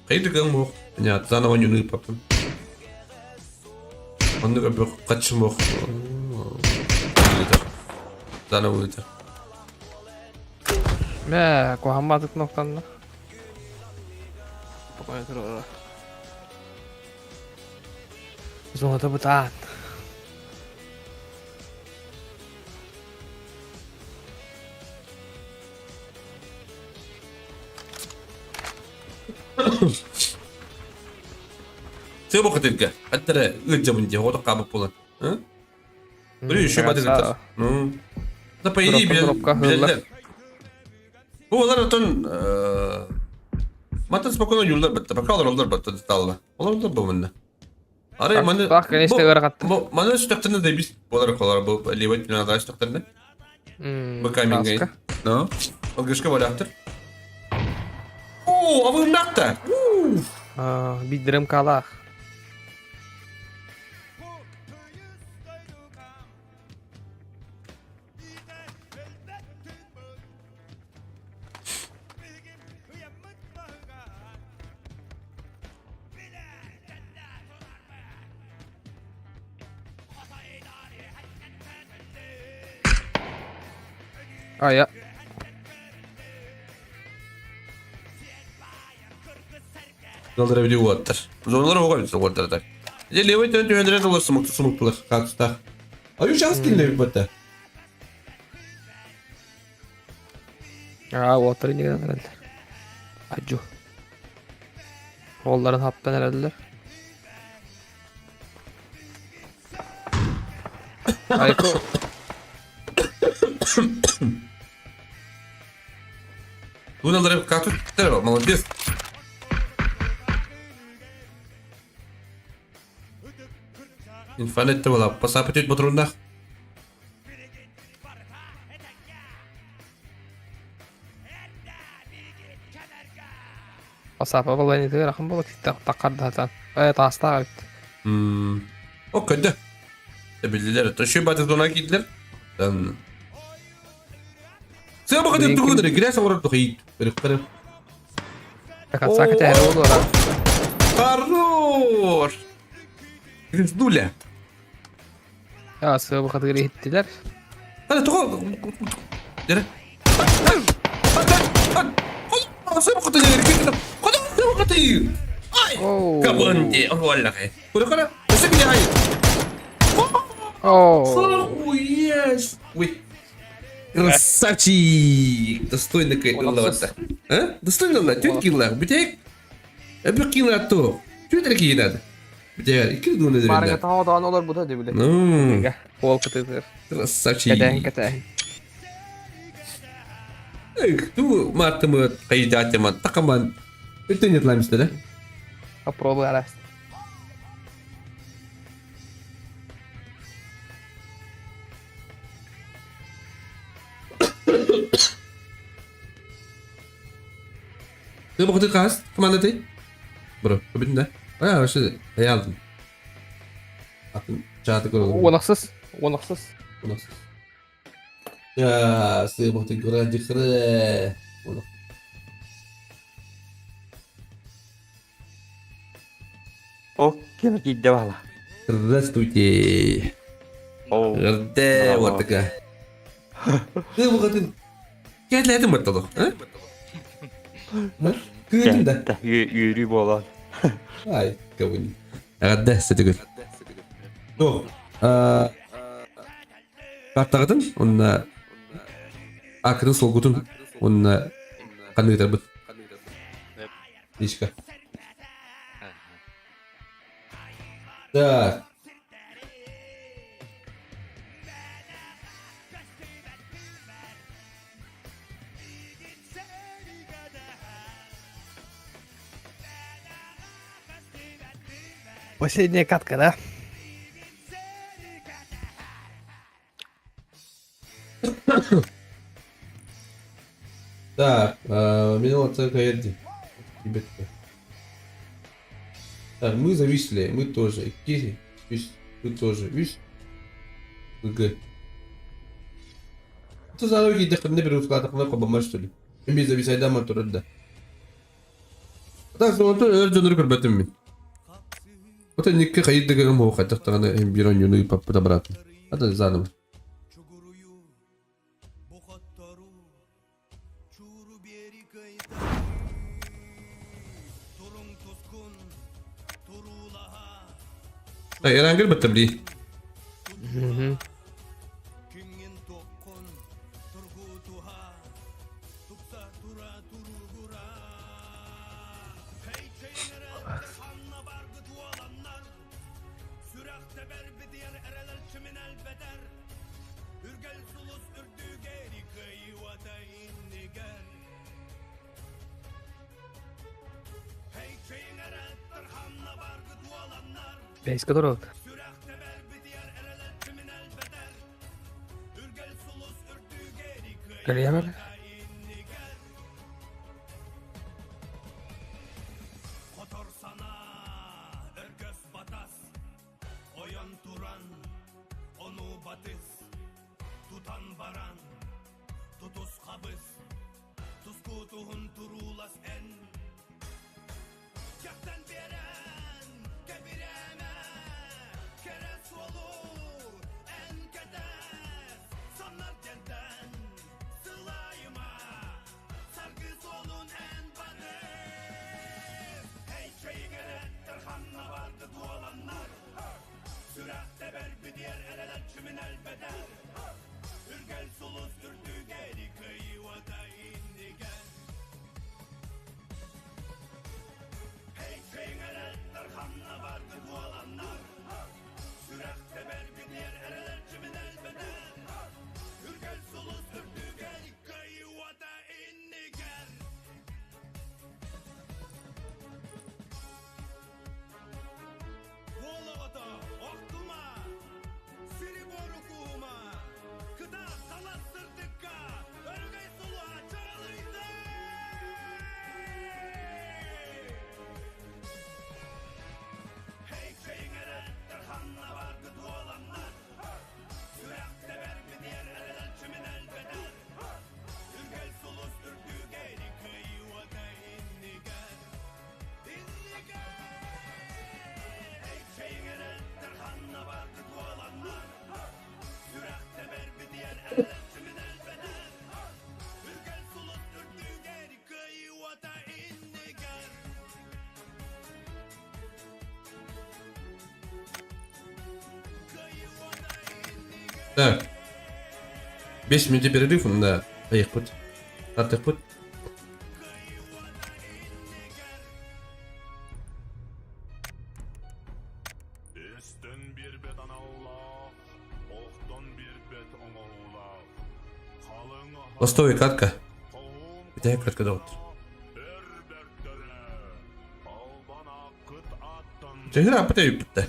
Kaydı kılım yok. Ya zana oyunu yapapım. Onu da bir kaçım yok. Zana uyudu. Ne kohanmadık noktanla. Pokoknya terus. Zona da butan. Sen bu kadar ki. Hatta ıcamınca o da kabuk bulan. Böyle şu badı gitar. Da payı bilirler. Bu onlar atın Matan spokojno yollar bitti. Bakalım onlar bitti detaylı. Onlar bu bende. Araya bana. Bak ne işte garakattı. Bu bana stöktende de biz olarak olarak bu livet binada stöktende. Bu kaymingay. No. O güçke var yaptır. Oo, avım nakta. Bir drum kalah. Aya. Doldurabiliyor water. Zorları o kadar water da. Ya levet $200 smoktular. Kalkta. Ayı şahıs kinle bir bata. Oturun yine herhalde. Acı. Kolların haptan herhalde. Ayko. Bunları katı tutar молодец. Инфанетте была, посапать патронах. Asapa balayını da rakım balık takardı hatan. Tasta var. O kadar. Bildiler. Taşı batı dona gittiler. Sen... Sen bakın Benimki- tutku kadar. Girerse orada tuhit. Beriktarım. Sakın tehri olur ha. Хорош! Сдуля. Ya sıvı bu kadar gittiler. Hadi tuku. Dere. Sen bakın tutku kadar. Kadar sen bakın tutku. Ay. Oo. Kabundi. Vallahi. Udah kana. Nasıl bir hayır? Oo. Oh, yes. Ой. Красавчик! Достойно кайдулата. А? Достойно ла. Тет килла. Битек. Эбир килла то. Чё такие надо? Битек. İki donu Marga derler. tağdan olur bu da de bile. Kol kıtıdır. Красавчик. Keten. Эх, ту мартымы кайдатыман. Такаман. Это нет ламиста, да? Попробуй раз. Ты bakın kas. Kemana tey? Bro, kebin dah. Ah, şey, hayaldım. Atın çatı kuruldu. Onaksız. Onaksız. Nasıl? Ya, saya bakın kurang kere. О, кино гидде бала. Здравствуйте. О, Герде, вот такая. Ты bakın. Geldi mi ortalık? Ha? Ha? Kıyırdın da. yürü bolan. Ay, kavun. Gerde, setegül. Yok. Kartağıdın, onunla akırın solgutun, onunla kanı yeter bu. Değişik. Так. Последняя катка, да? Так, минула церковь Эдди. Ребятка. Так, мы зависли, мы тоже. Кири, вы тоже. Видишь? ГГ. Это за ноги дохрена беру складах на коба что ли? Без зависай дама турда. Так, он то эрджонер көрбәтем мин. Вот они как ходить до гамма, хотя тогда им бирон юну и подобрать. Это заново. Ay, herhangi bir tabi. Beyska dur oldu. Göreyemem. Sürekte bir diğer ereler kimin el Так. 5 минут перерыв на ayıkpıt. Atıkpıt. Ластовый катка. Где катка дот? Чехра апыта юппытта.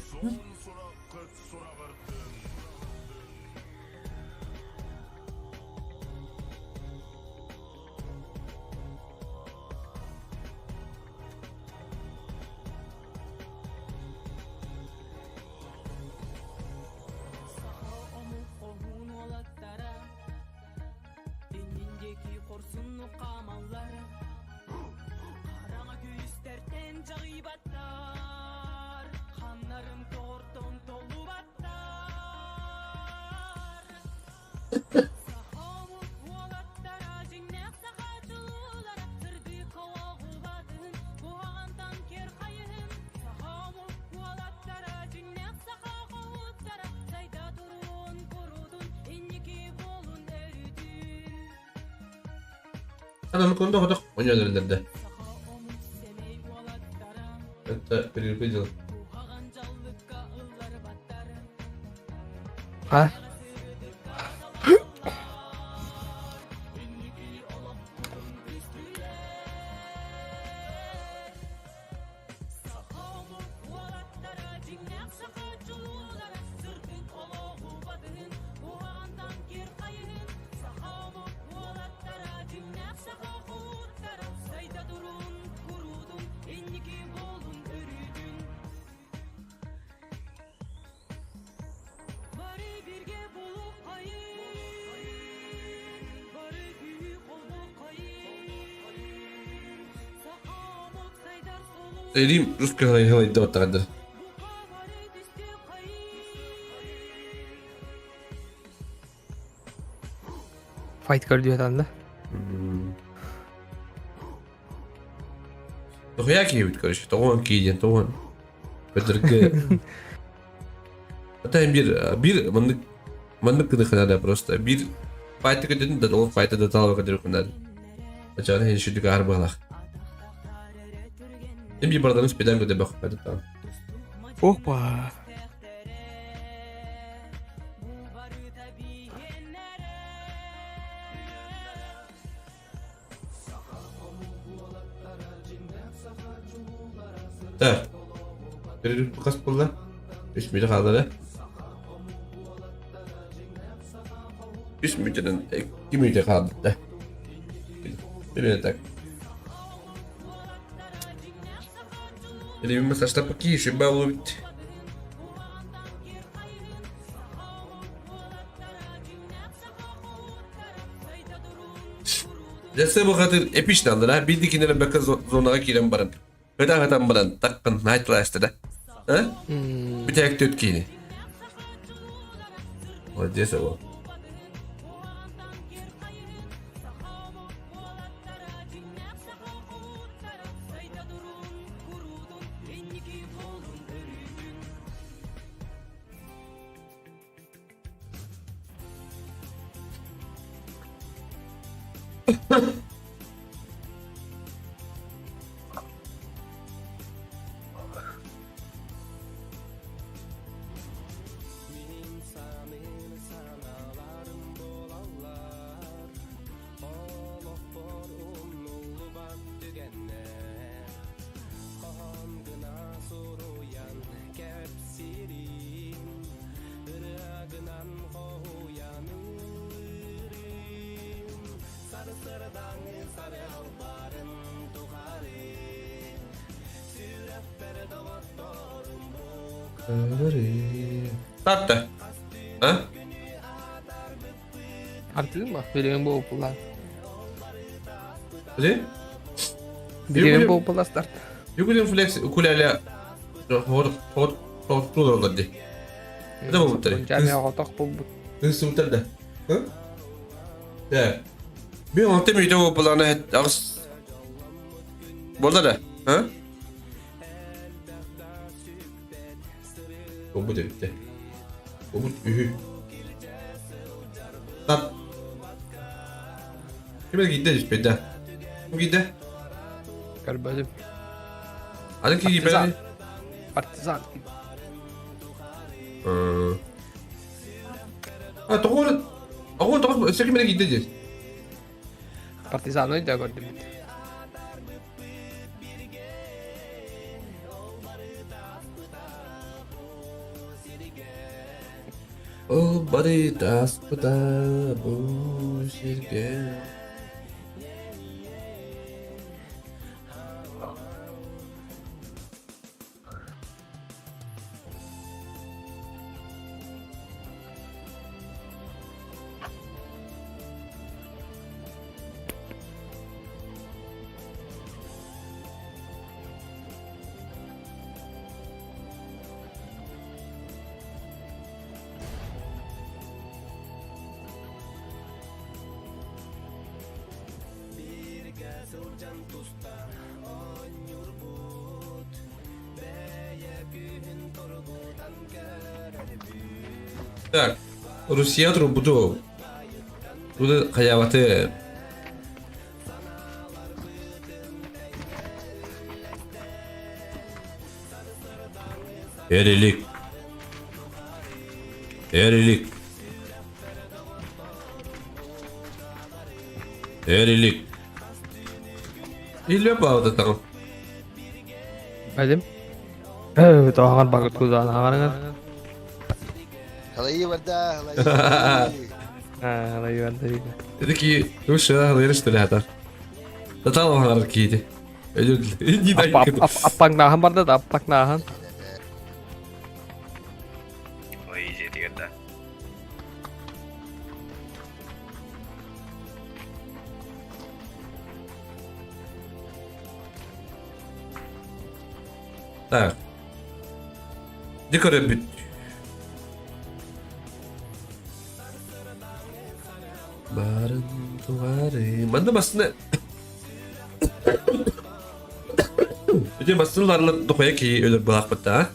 Adamın konuda kadar oynuyorlar. Hatta bir video. Ha? Söyleyeyim Rus kanalına iddia otadır. Fight कर दिया था अंदर Doğuya ki yiyip karışık. Doğuyan ki yiyeceksin. Doğuyan. Bedırgı. Hatta bir mandık kıdı kadar просто. Bir fight'ı kadar da o fight'ı da talaba kadar kadar. Acaba henüz şu dükkanı bağlar. Hem bir bardanın speden kadar bak. Hadi tamam. Опа. Так. Перерыв kaç oldu? 3 minut kaldı. 3 minutun 2 minut kaldı da. Bir minut. Или mesajda поки ще балують. Jesse bu kadar epişne aldı ha. Bildikine baka zonaya giren barın. Kadar barın. Takkın night ride'da. Ha? Bir tek tötkini. O Jesse bu. Tattı. Ha? Artık mı? Biliyorum bu okular. Ne? Biliyorum bu okular start. Yugulun flex ukulele hor oldu. Ne bu mutlu? Cami otak bu. Nasıl mutlu da? Ha? Ya. Bir ante miydi o planı ağız. Burada da. Ha? O bu da bitti. O bu ühü. Sat. Kime giddi işte de. Bu giddi. Görmedim. Hadi ki gibi. Partizan. Partizan. Ha doğru. Ağol doğru. Sen kime giddi? Partizano'yu da gördüm. O bari taspada bu şirket. Так, Rusya budu. Bu da hayatı. Erilik. Erilik. Erilik. İlle bağlı tamam. Bedim. Evet, ağır bakıt kuzağına ağır. Halayı var da Ha, halayı var da iyi. Dedi ki, bu şuna halayırız dili hatar. Tatal hangar kiydi. Özür dilerim. Appak nahan var da appak nahan. Так. Декоре бит. Barın duvarı. Ben de aslında... Öce basınlarla dokuya ki ölür bırak bitti ha.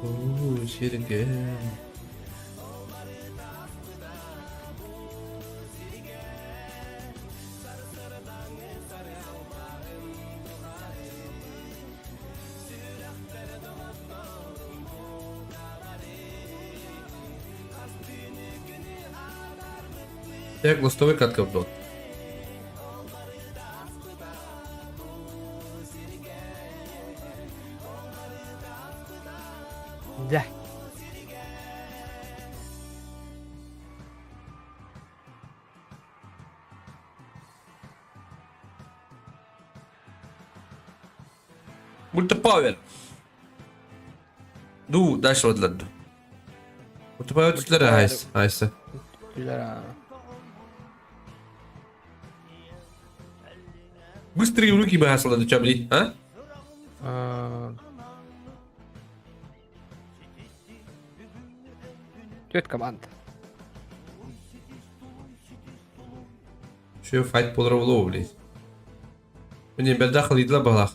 Ooo şirin. Як листовий катка в дот. Gel. Мультипауер. Ду, дальше вот ладно. Мультипауер тütleri hay스. Hayсы. Güzel ha. Быстрые руки бы hasıladı çabli, ha? Töt komanda. Şu fight olur oğlu блядь. Мне bir daxil yediler balaq.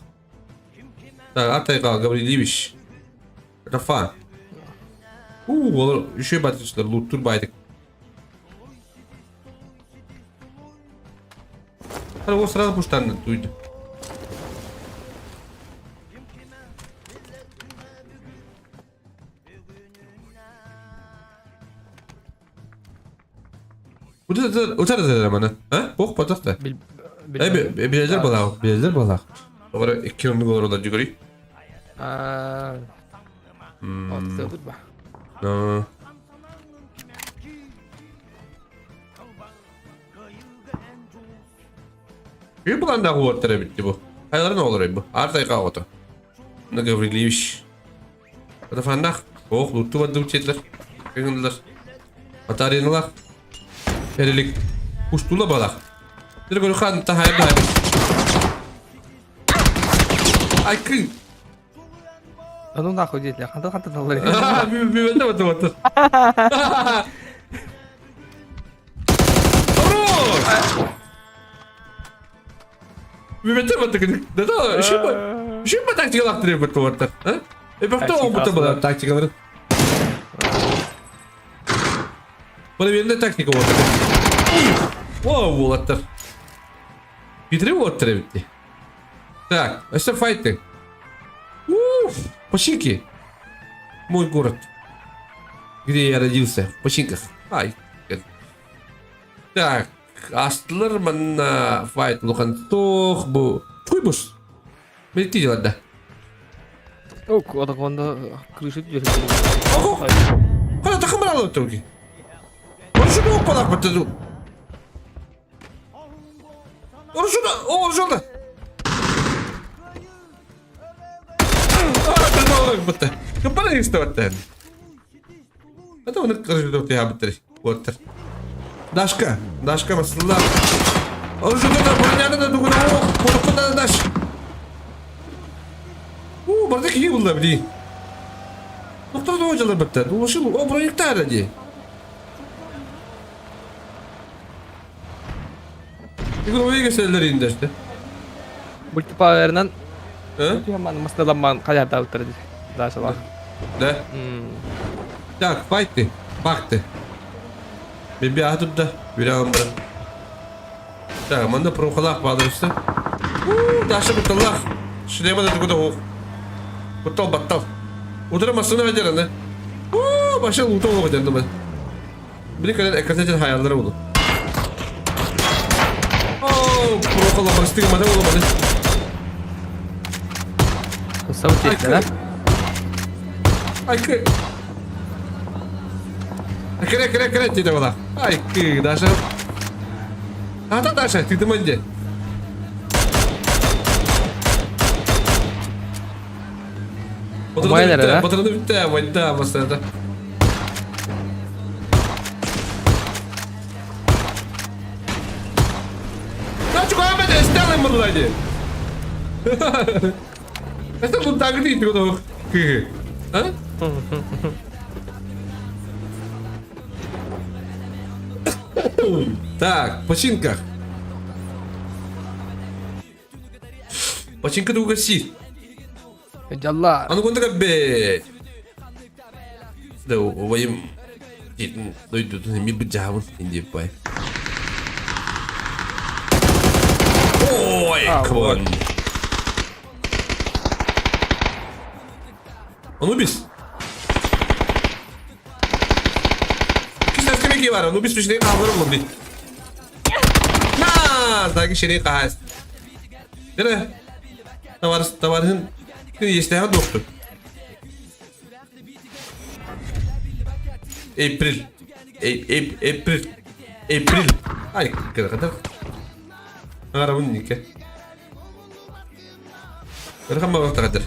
Так, Атайға Гаврилевич. Рафа. Олар еще батырчылар, луттур байдык. Hadi o sırada puşlarını duydu. Bu da uçar da bana. Ha? Bok patak da. Bilezer balak, bilezer balak. Sonra 2 yıllık olur da cigari. Ortada durma. No. Bir bulan da kuvvetleri bitti bu. Hayırlı ne olur bu? Artık kavgatı. Ne Gavrilevich. Hadi fandak. Oh, luttu vardı uçetler. Kıyındılar. Atarıyınlar. Erilik. Kuştuğla balak. Bir golü kan ta hayır da hayır. Ay kıyın. Onu da koyacağız ya. Hadi hadi dalları. Bir vete vete vete. Bir vete vete kıyın. Dada, şimdi taktik alaktırıyor bu tuvarlar. Bakta o bu tabi taktikaların. Bana birinde taktika var. Wow, вулаттар. Питри вулаттар bitti. Так, это файты. Починки. Мой город. Где я родился. В починках. Ай. Так, астылар мана файт лухан тох бу. Куйбуш. Мелти делать. Yok o da konuda kırışık bir şey. Ого! Куда ты хамрал в итоге? Он же был полак в эту. Он сюда! О, он сюда! Ты новый будто. Капали из того тен. Это он каждый ты абтри. Вот. Дашка, Дашка масла. Он же туда понятно да дугуна. Вот куда Даш. Бардак iyi bunlar bile. Noktada hocalar bitti. Dolaşın o projektör hadi. Bir oraya gösterirler indi işte. Multipower'dan He? hemen masalanman kayar da utardı. Daha sonra. Ne? Так, файты. Бахты. Бебя тут да. Берем. Так, манда прохалах bağlarsa. Даша буталах. Шлема да туда хох. Бутал. Oturamazsın ve canına. Başa loot olmadı ben. Bir kadar ekranın hayalleri oldu. Profala bastık mada olmadı. Savut ettiler. Ay ki. Kere dedi valla. Ay ki Daşa. Hata Daşa dedim önce. Батарея bitti ama iddia masada. Ya çok ahmet istedim bunu hadi. Это вот так говорит, вот. А? Так, починка. Починка друга си. Yallah. Anu kontak be. Da o bayım. Doydu mi bıcağın indi bay. Oy, come on. Anubis. Kisah kemik var. Anubis bir şey kavram oldu. Nah, lagi şey kahas. Nere? Tavarın Есть я доктор. April. April. Ay kadar. Arabın nikah. Rakam bak kadar.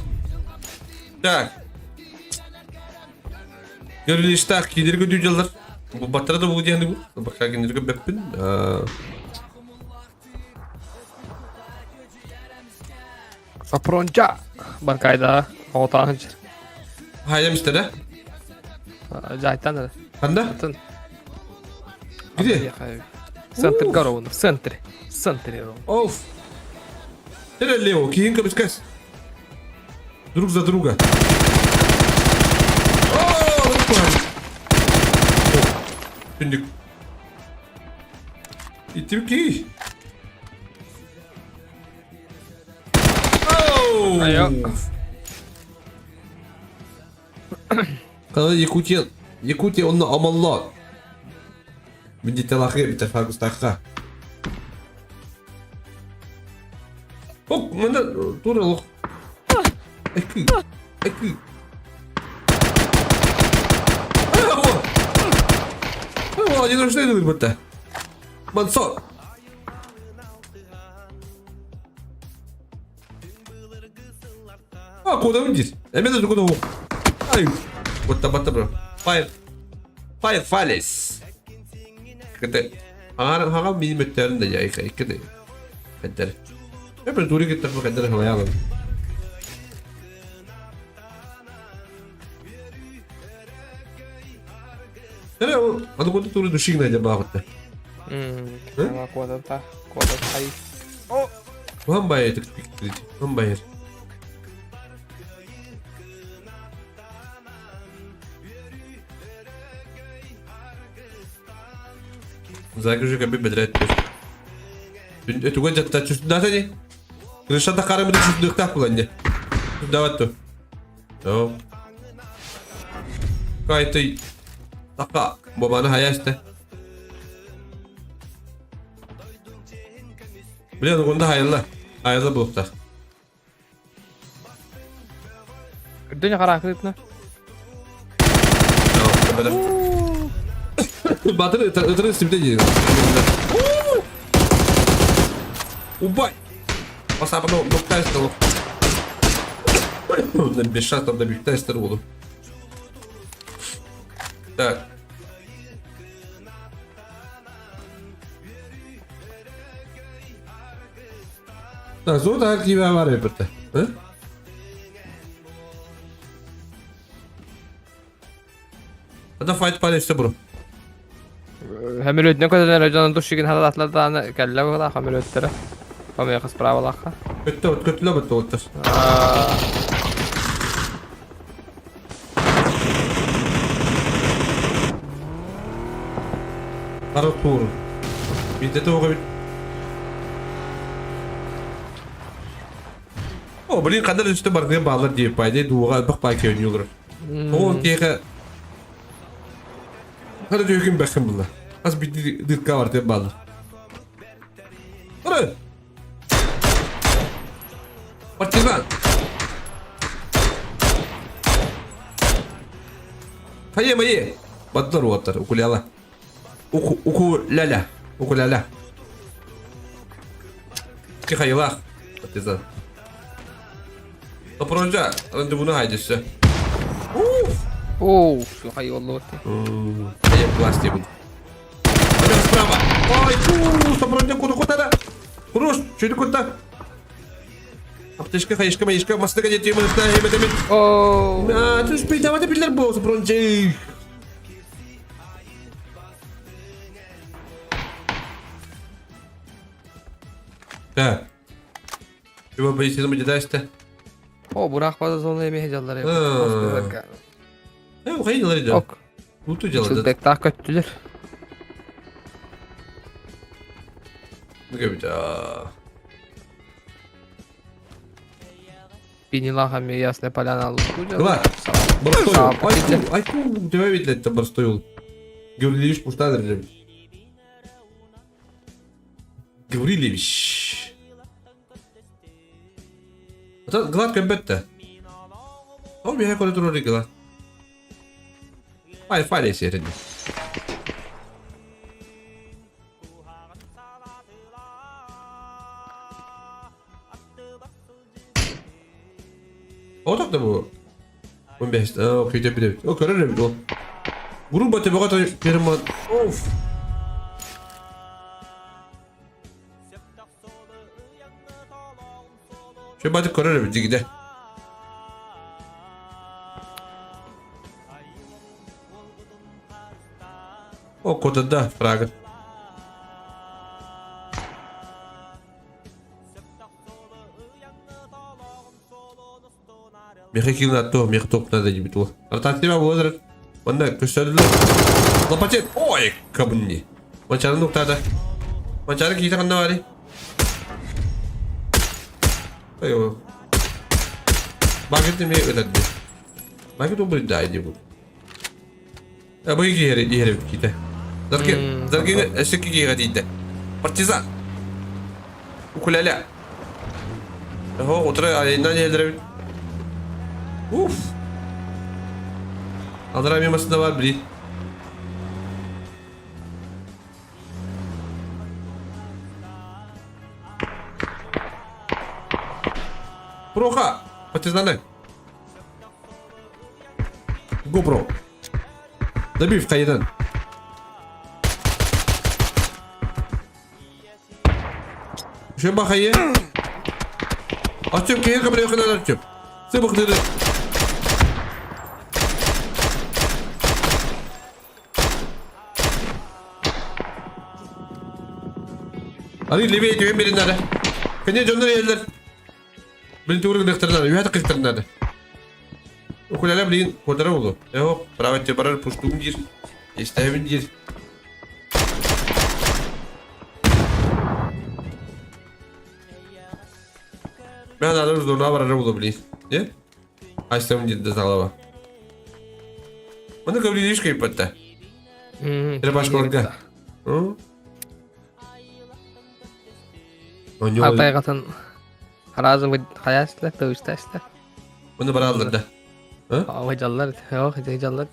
Tak. Görülü işte kidir gödücüler. Bu battara da bu diye bu. Bak kendine göbepin. Sapronca. Barkayda. Oğutan. Hayır mistede. Cahit'ten de. Handa? Atın. Gidi. Center garovunu. Center. Of. Tyle Leo, kihinka bez kes. Друг за друга. О, Tündük. İttim ki. Ayo. Kanal Yakutya onunla amallah. Bir telakı bir tefarkus takka. Bak, mana dur Allah. Ekü. Wah, jadi harus itu betul. Mansor. Koda indir. Hemen de koda o. Ay. Bata bro. Fire Fales. Kata. Hangar milimetrenin de ya kata. Kadar. Hemen duri kita kadar havaya alalım. Nere o? Adı kodu turu düşük ne acaba hatta? Sama kuota Thai. Ham bayar tık. Ham bayar. Zaten bir bedret. Ötüge jatta çüstü daha ne? Kırışa da karımı da çüstü tak kullandı. Davat tu. Tamam. Kayıtı. Taka. Babana hayaştı. Biliyor musun onda hayırlı. Hayırlı bulukta. Dünya karakterine. Tamam. Böyle. Batır ıtırı simde yiyin. Убай! Pasapa nokta ister oğlum. Ondan 5 şart da büyük ister oğlum. Так. Так, зо да gibi var ya burada. Hı? Hadi fight paylaştı bro. Hem ne kadar racanın duşigin halatlardan kelle bula hem öttere. Hem yakız bravo lakha. Kötüle bitti otur. Karaktur. Bizde de o gibi. O bilin kadar üstü barkaya bağlar diye payda duğa bak pay oynuyorlar. O diye hadi diyor ki bakın bunlar. Az bir dikkat var diye bağlar. Hadi. Partizan. Hayır hayır. Batlar o atlar. Ukulala. Ukulala. Ukulala. Ki hayırlar. Partizan. Topunca randevunu haydesi. Oo, şu hayırlı oldu. Hayır plastik bu. Hadi sprava. Ой, topunca kutu da. Rus, şöyle kutu. Apteşke hayışka mayışka masada geçtiğim ısta hemedemin. Oo. Aa, tuz pitavada bilir bu topunca. Ha. Şu bayı sizin bir işte. O Burak fazla zonla yemeği heyecanları Ha. yapıyor. Ne bu hayırları da. Ok. Bu tucalı da. Çılbek daha kötüdür. Ne gibi da. Бенила хами ясне поляна лукуджа. Давай. Простой. Сам Ай, покидзе. ай, тебя видно это простой. Гаврилевич Пуштадр. Гаврилевич. Это гладкая бетта. А у меня куда-то роликла. Фай середин. O tak da bu. 15. Okey de bir. O kadar ne o. Grup batı bu kadar yerim var. Of. Şu batı kadar ne gide. O kadar da fraga. Мехакил на то, мех топ надо не битва. А так тебя возраст. Он да, кусали. Лопатет. Ой, кабни. Мачар ну тогда. Мачар какие-то канавали. Ой. Багет не этот. Багет он будет дай не А боги гере какие-то. Зарги эсеки гере дите. Партизан. Укуляля. Ого, утро алейна не елдеревит. Uf. Aldıram yamasında var biri. Proha. Партизаны. GoPro. Добив кайдан. Şu bakayı. Açıp ki kabul yakın açıp. Sıbık dedi. Hadi Libya ediyorum birinin nerede? Kenya canları yerler. Блин, ты уровень надо, я так их надо. Укуляля, блин, квадра улу. Его, право тебе барар пуштум дир. Есть ставим дир. Ben alır zona var ara bulabilir. Ne? Açtım ciddi sağlama. Onu kabul ediş kayıp hatta. Bir başka oldu. Hı? Altay katan Harazım hayaslar, tavuştaşlar. Bunu bana aldırdı. Hocalar, yok hocalar.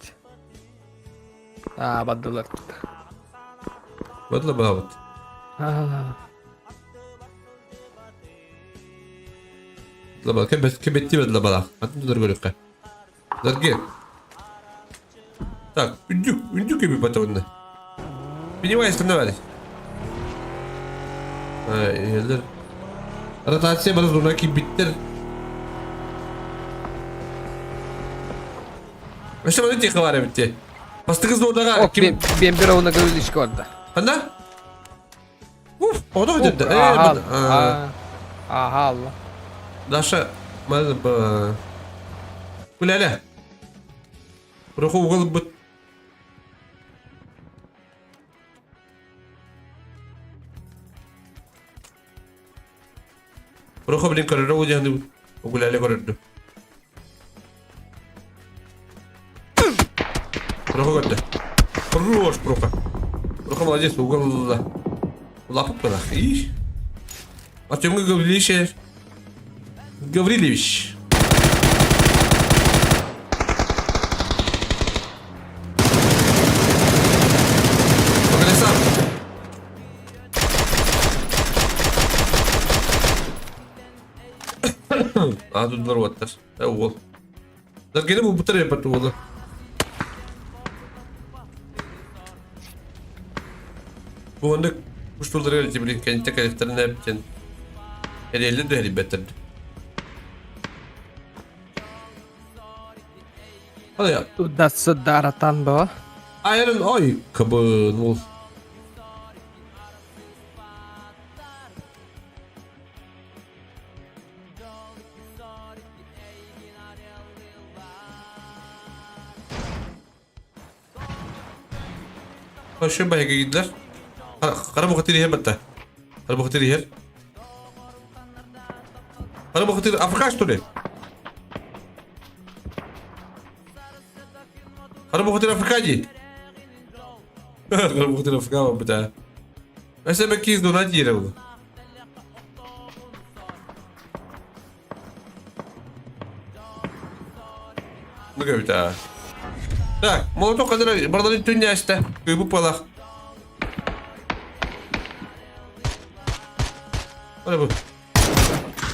Baddılar. Badla bana bak. La bak kim etti badla bana. Hatta dur görük. Zargi. Так, ündük gibi patronda. Понимаешь, ne var? Yeter. Rotasiya bana zoraki bitter. İşte bana tek var bitti. Bastı kız orada Ok, ben bir avına göz ilişki vardı. Anda? Uf, o da ödedi. Aha Allah. Даша, madem bu. Kulale. Ruhu uğul but. Ruhu bilin kararı o canı. Kulale kararı. Руха gördü. Хорош, Руха. Руха молодец, угол. Лапу туда. Ишь. О чем вы говорили? Говорили вещь. Погнали сам. Тут нарваттар. Угол. Так гene bu tarafa yaptı oğlum. Bu anda kuşturları öyle bir kendi karakterini yapacaksın. Herhalde de helibetirdi. Hadi ya. Udah sedaratan bawah. Ayarın ay kabın ol. Şu bayağı gittiler. Kara bu katiri her batta. Kara bu katiri her. Kara bu katiri Afrika story. Kara bu katiri Afrikacı. Kara bu katiri Afrika mı bita? Mesela ben kiz donat yere oldu. Ne gibi bita? Так, молоток, который продали тюняшта, как бы полах. Hadi bu.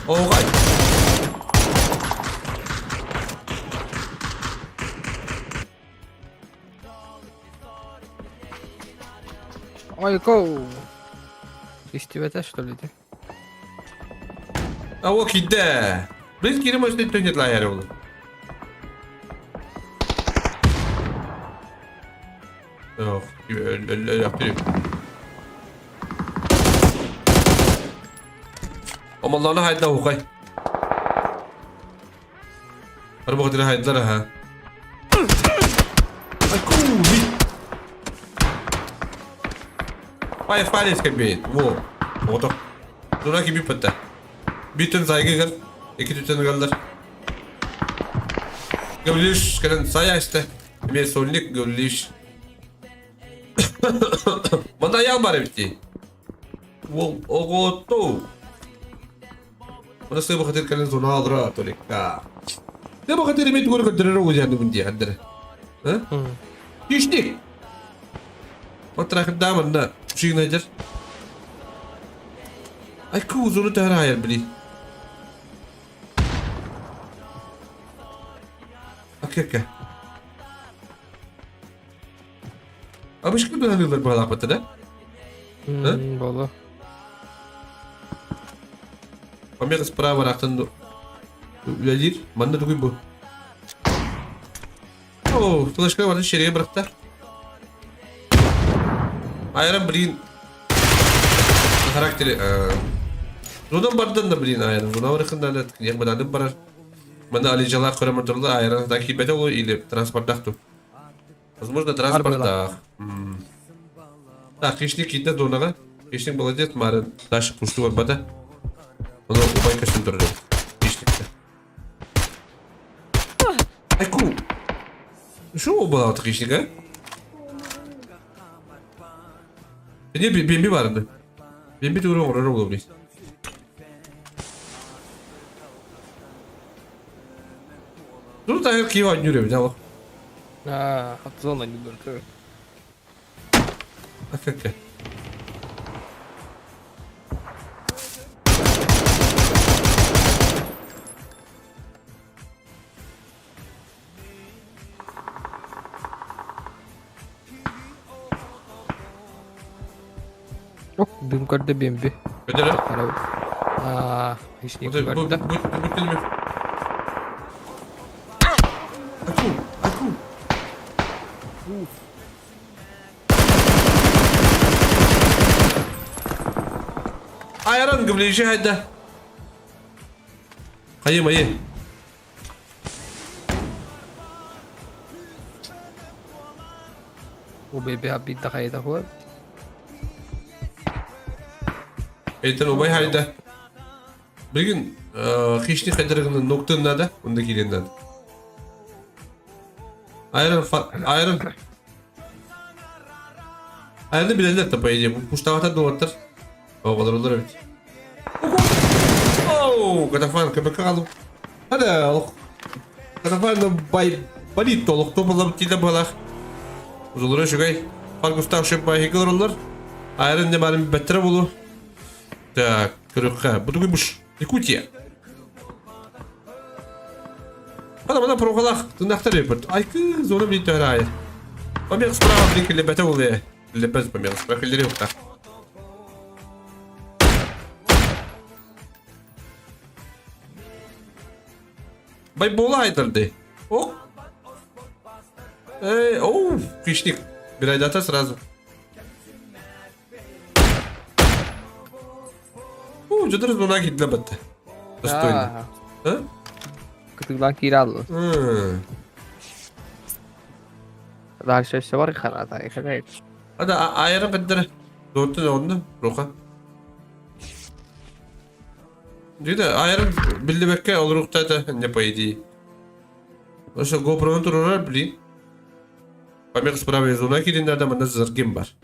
Oğay. Ой, коу. Истивета, что ли, ты? А вот кида. Блин, кири может не тюнет лайер oldu. Yok, öyle yapıyor. Amallarına haydi hukay. Harbi kadar haydiler ha. Ay kubi. Vay falis gibi. Wo. Oto. Dura gibi pata. Bütün saygı gel. İki tüten geldiler. Gövliş kelen saya işte. Bir sonlik gövliş. Manda yang bare bitti. Wo ogoto. Mana saya bakal kalian zona adra atau leka. Dia bakal terima itu kalau kadar orang jangan bunyi kadar. Hah? Yüştik. Matrak daman da. Şey nedir? Ay kuzunu tahra hayal bili. Okey. Abi şu kadar hanımlar bu halakatı da? Боло. Помеха справа рахтан Владир, манда дугуй bu. О, флешка vardı şeriye bıraktı. Ayran bilin karakteri. Rudan bardan da bilin ayran. Rudan bırakın da yang bedadım barar. Manda alijalar koramadırlı ayran da kibete o ile transportdaktı. Возможно, транспорт, да. Так, кишник идет до нога. Кишник молодец, Марин. Дальше пушту в бада. Он убайка с турниром. Ayku. Şu bu artık işte ha? Ne bir vardı. Ben bir durum oraya olabilir. Dur da her kiva yürüyor bir daha bak. Hatta ondan gidiyor. Hakikaten. Yok, bunkerda BMP. Ödere. Hiç Bu ne bu vardı. benim. Ayku. Ayku. Ayran gibi şey hayda. Hayır. O BB bir daha yeda var. Eğitim obay hayda. Bir gün hiçli kadarının noktanın da onda gelinden. Ayranı bilenler tabi iyice. Bu kuştavata doğrudur. O kadar olur evet. Oh, katafan köpek kaldım. Hadi katafan balit doluk toplamak değil de balak. Uzulur şu gay. Farkıstan şu bayi kılırlar. Ayran ne bari bir betre bulu. Так, круха. Bu da buymuş. Yakutiya. Bana prokalak. Tındaktar yapırt. Ay kız onu bir tane hayır. Pamir sprava bir lebete oluyor. Lepez pamir sprava killeri yok da. Bay bola aydırdı. Oh. Oh. Kışlık. Bir ay data sразу. Ucudur buna gitle battı. Достойно. Ha? Kıtıklan kira aldı. Hı. Daha şey var ki kanata. Evet. Hadi ayarı bedere. Doğru ne oldu? Roka. Diyor da ayarı bildi bekke oluruk da ne paydı. Osa GoPro'nun turunar bili. Pamir sprava zona ki dinlerde bana zırgım var.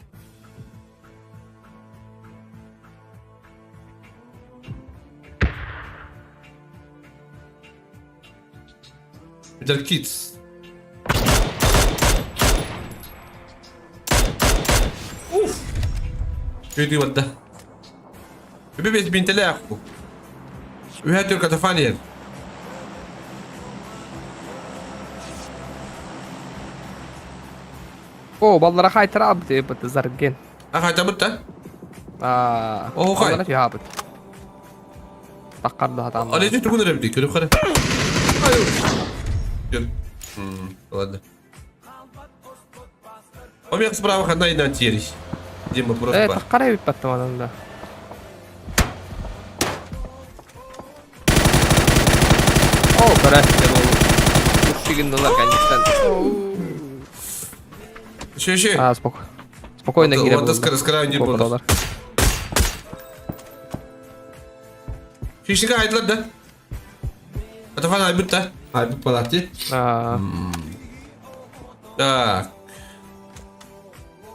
Peter Kids. Uf. Kötü ودة. ببيت بنت لا أخو. وهاتوا كتفانير. O ballara kaytar abi de bu zargen. أخا تبت. Oh, kay. Ballara fihabet. Takkar da hatam. أليس تكون ربدي كده خير. أيوه. يلا. ладно. Памир справа одна и на тирись. Дима просто бар. Takkar evit battım adamda. Bırak ya oğlum. $3000 kendisinden. Şey. Spokojно girelim. Вот раскрываю не буду. Фишника aydılar da. Atafan Aybut da. Aybut Balatçı. Так.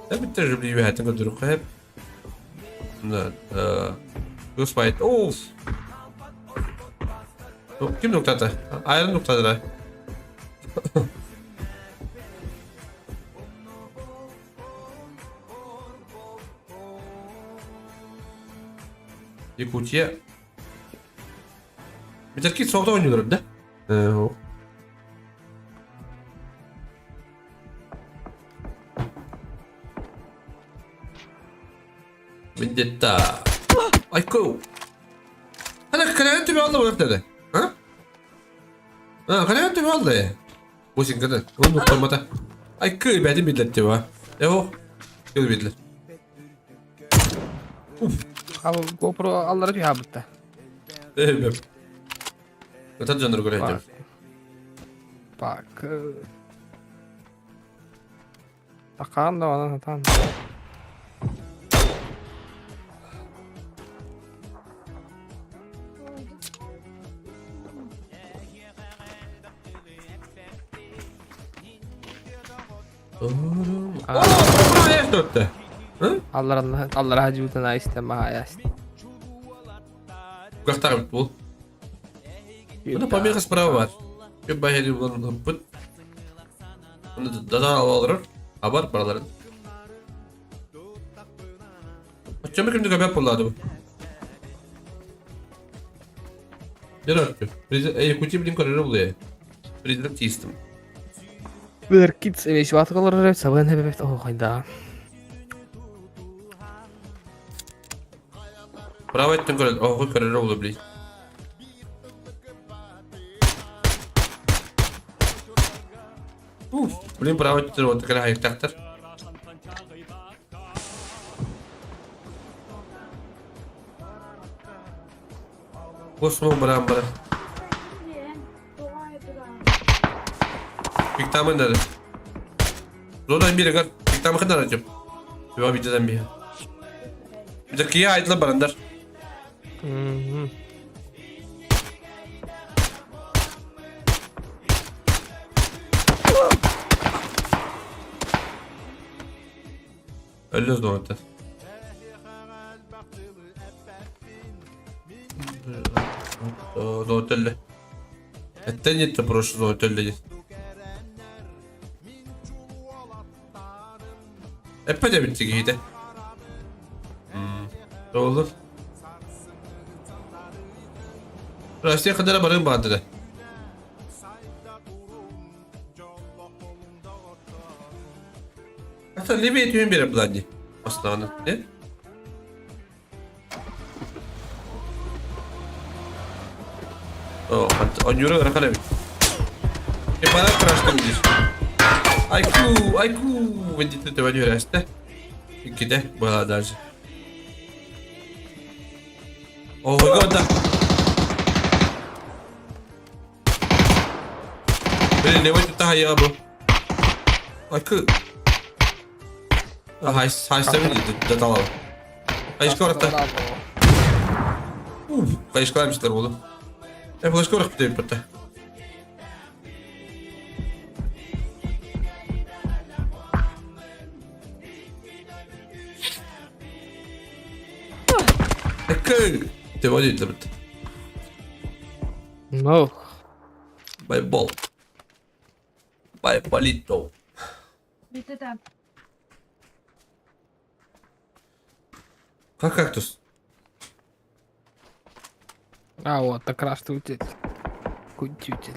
Да bitti bir hayatın kadar hep. Господи. Of. Kim noktada? Ayrı noktada. Yakutiye. Bir tek soğukta oynuyorlar da. O. Vendetta. Ayko. Hadi kanayan tübü aldı bu dedi. Ha? Kanayan tübü aldı ya. Bu sin kadar. Onu noktamada. Ayko ibadet milleti var. Evo. Gel bildiler. Abi GoPro alları fihabette. Evet. Kaç canları göreceğim. Bak. Takan da bana zaten. Aa, yaş dörtte. Hı? Allah hacı butuna istemme hayast. Gakta bit bu. Bunda pamikas sprava var. Bir bahedi bulan hıppıt. Bunu da alır. Abar paraların. Açacağım kimdi göbek bulladı bu. Ne örtü? Kuti bilin korere buluyor. Prezident tistim. Bir kids eveş vatı kalır sabahın hebebet oh hayda. Bravo ettin korere. Oh korere buluyor bilin. Bilin bravo ettin o tekrar hayır taktır. Osman bırak. Piktamı nerede? Zodan biri kar. Piktamı kadar arayacağım. Bir videodan bir. Bir de kıya ait lan barandar. Ölüyoruz donatlar. Donatelle. Etten yetti proşu donatelle. Epe de bitti giydi. Ne olur? Rusya'ya kadar barın bandı da. Hatta Libya ediyorum bir ablancı. Aslanı. Ne? Oh, on euro rakam evi. Bana crash'tan gidiyor. Ayku. Bendito te va a llorar este. İki de bu kadarcı. Oh my god. Beni ne vakit daha ya bu? Ayku. Hayır de tamam. Hayır orada. Hayır kalmışlar oğlum. Flash kork bir de bir Te voglio dire. No. Vai ball. Vai palito. Bitti de. Как кактус? А вот, так раз ты утец. Кутютец.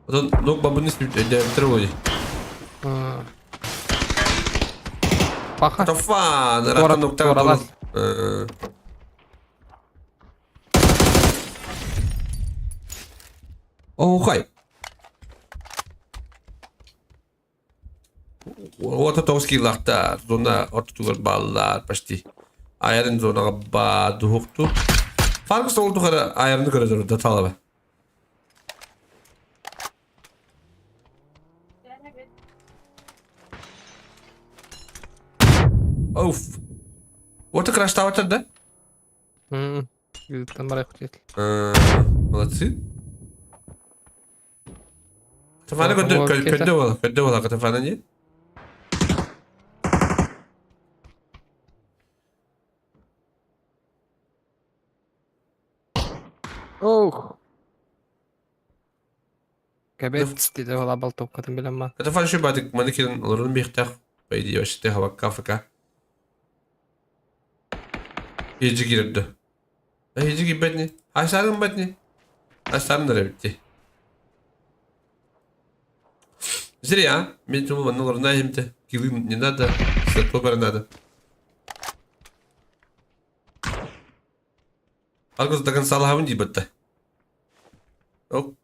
Вот он, ну, бабу не спит, я тревоги. Паха. Это фан, Тора- раканук Тора там. лаз. О, хай. Вот это скиллахтар, зона ортугар баллар, почти. Ayarın zona ba duhuktu. Farkı oldu kadar ayarını görüyoruz da talaba. Of. What crash tower da? Там барай хотел. Молодцы. Тефана kötü ola tefana не? Ох. Кабет dedi valla bal top kadın bilen ma. Tefana şu badık manikirin olurun bir ihtar. Baydi yavaştı hava kafaka. Heci girdi. Heci gibi bedni. Aşağıdan bedni. Aşağıdan da bitti. Зря. Мне думал, ну ладно, им-то киллы не надо, стопера надо. Аргус до конца лагавын дибетті. Оп.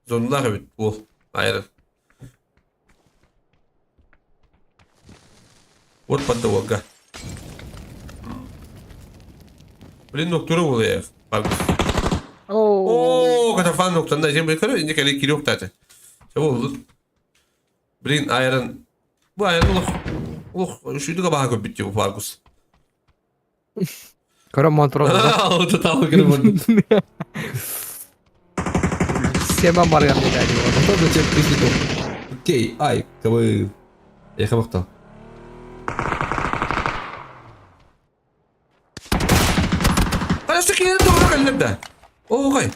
Zonlağı bit. Bu. Ayrı. Вот поддавага. Блин, доктора oluyor. Аргус. Oo, katafan noktasında şimdi yukarı ince kere kilo yok zaten. Çabuk olur. Блин, ayarın. Bu ayarın olur. Şuydu kabaha köp bitiyor bu Argus. Kara mantro. O da tamam kırım. Sema var ya dedi. O da çok pis. Окей, ай, кавы. Яка мактал. Карашты кенен doğru каллерде. Огай.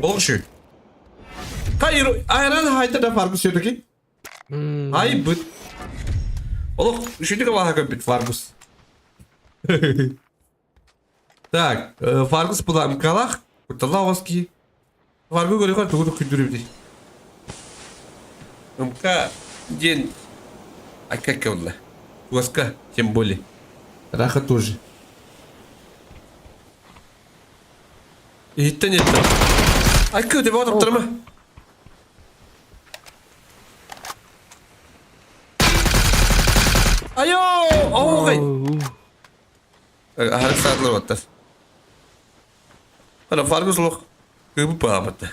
Oluşu. Hayır, ayran hayta da farkı söyledi. Hay bu. Oğlum, şimdi kavaha köpüt farkız. Так, farkız bulam kalak. Куталавски. Farkı göre kadar doğru küldürübdi. Умка день. А как он? Воска, тем более. Раха тоже. И это нет. А что ты вот там? Айо! Ой! Harus saat lo atas. Ada Fargus lo. Kebupa amat.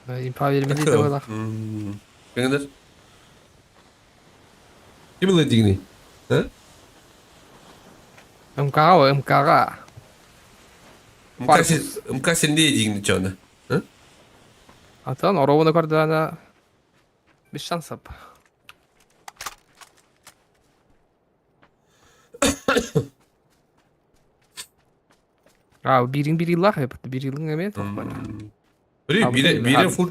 İmpa vermedi de ola. Kenapa? Kim boleh tinggi? Hah? MKA. Muka sendiri tinggi cona. Hah? Atan орована кардана. Без шансов. Бирин лах yaptı. Birinin emeği toplar. Biri full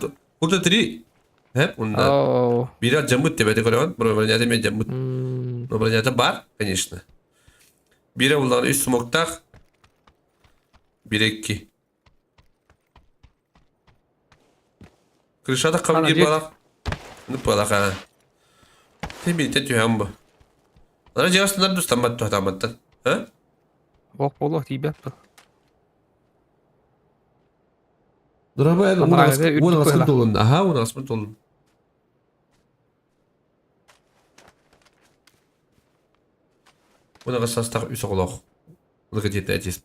tadi. Hep onda. Biri jambut tebede koyan. Normalnya men jambut. Normalnya bar, конечно. Biri ulan üst smoktak. Biri iki. Крышада камни балах. Ну балах а. Ты бите тюям бу. Ана жастар достамат тохтаматтан. А? Бок болох тийбеп. Дурабай уна аскын толун. Аха, уна аскын толун. Уна гасастак үсө колох. Уна где-то здесь.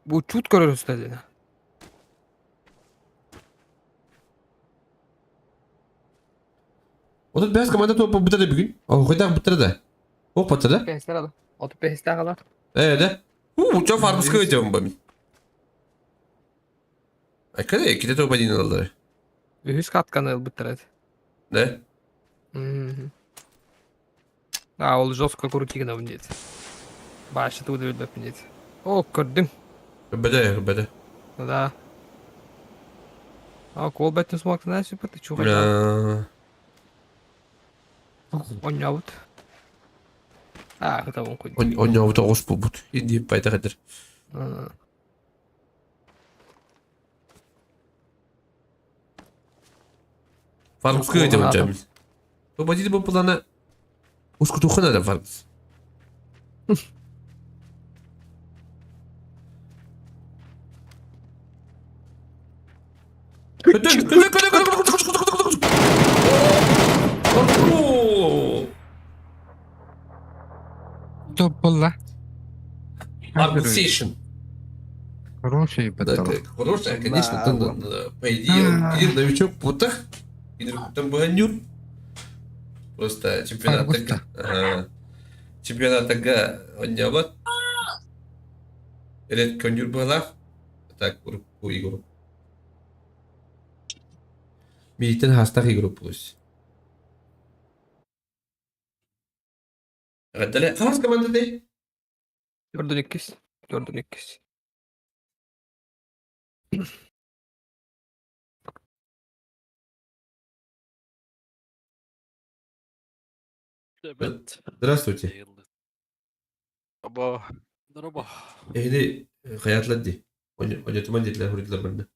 Bu çut görür üstede. Otur beyaz komanda topu bitirdi bugün. O kadar bitirdi. O bitirdi. Pesler adam. Otu pesler kadar. De. Çok farklı sıkıcı ben. Ay kada iki topu dinliyorlar. Ühüs katkanı bitirdi. Ne? Ол жестко крутигна вниз. Башит удивлет вниз. О, көрдүм. Беде. Да. Кол беттин смоктан әсі бітті чуға. Ойнауыт. Кыта он күйді. Ойнауыт оғыз бұл бұд. Енді байта қадыр. Farklı sıkıcı ben Cemil. Bu bacıydı bu plana. Usku tuğuna da farklı. Топ была. Arbitration. Хороший батал. Хорошая, конечно, по идее, он новичок в путах. Там был Нюр. Просто чемпионат тага он не был. Редко Нюр была. Так, группу игру. Милитен хастах игру плюс. Гадали, хас команда дей. Gördün ikiz. Здравствуйте. Здорово. Ehli hayatlar di. Onca tuman dediler huridiler bende.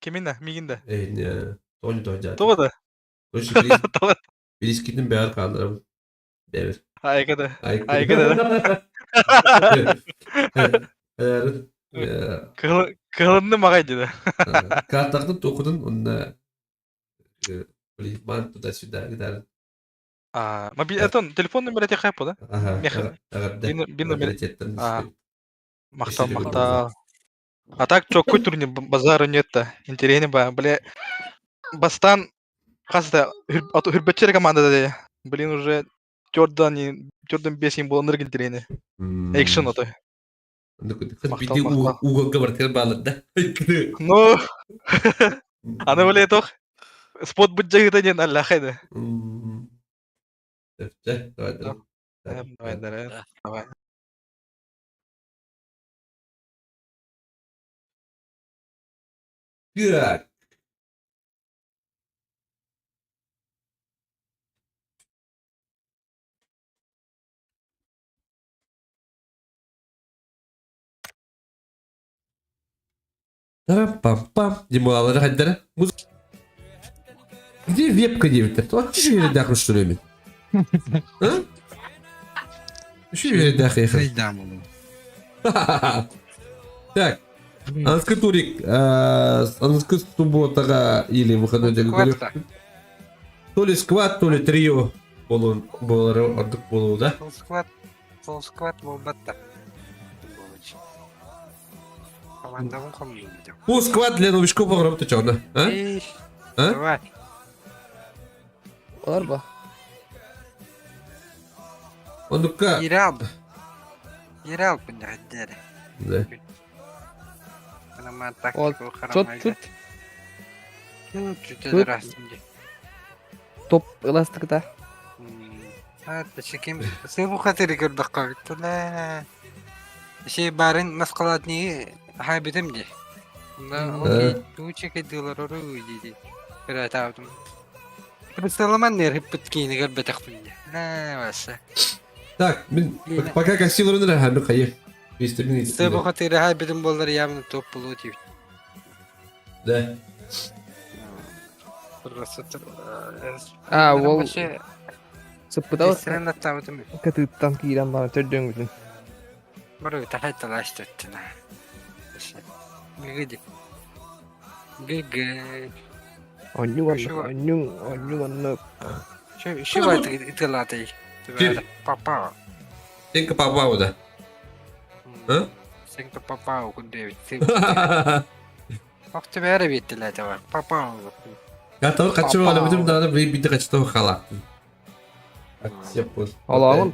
Kiminle? Miginde. Ehli Tony Toyca. Doğru. Hoş Birisi gittim bir ağır kaldırım. Devir. Aykada. Kılındı mağaydı da. Kartaktı tokudun onunla man tуда-сюда gider. Ma bir eton telefon numarası kayıp o da. Aha. Mekhan. Bir numara. Maqtal. А так чоккой турне базара нет-то. Интересно ба. Бля, бастан хасты хүрбетчер команда да. Блин, уже Jordan 5 болоныр гинтерене. Экшен отой. Биди уголга бартер балыда. Ну, аны біле тох. Спот бұджағы не алла қайды. Давай. Так. Тарам-пам-пам. Дималары хайдары. Где вебка девиттер? Вот şu yere daklı sürüyorum. Ha? Şu yere daklı yakın. Сойдам ону. Так. Анскы турик. Анскы субботага или выходной день. Скватта. То ли скват, то ли трио. Болары ордук болу, да? Сол скват болбатта. Командамын комдум. Bu скват для новичков программы течёрна. А? А? Давай. Olar bu. Ondukka. Yerel bu hadere. Да. Ama Ol, taktik çut. Çut aslında. Top elastikta. Hatta şekim bu hatırı gördük kavitler. Şey barın maskalat niye habitim diye. Okey, bu çekediler oraya dedi. Biraz aldım. Представляman ne hep kini gel betakfinde. Ne varsa. Так, пока кассилеры на ханду кайы. Вестибин İşte bu hatırı habitim bolları yağmur top bulu diyor. Да. Burası Aa, wol Şey, sıpıda sen de tanıdın. katıptan kiran bana tördün bütün. Baru tahat talaştı tına. Gigi. Gigi. Onyun. Şu var itilatı. Tüverde papa. Sen ke papa udah. Ha? Sen de papa okun David. Waktu beri bittiler de var. Papa. Gak tau kaçır Papa. oğlum bizim daha da bir de kaçır tau kalah. Siap bos. Allah'ın.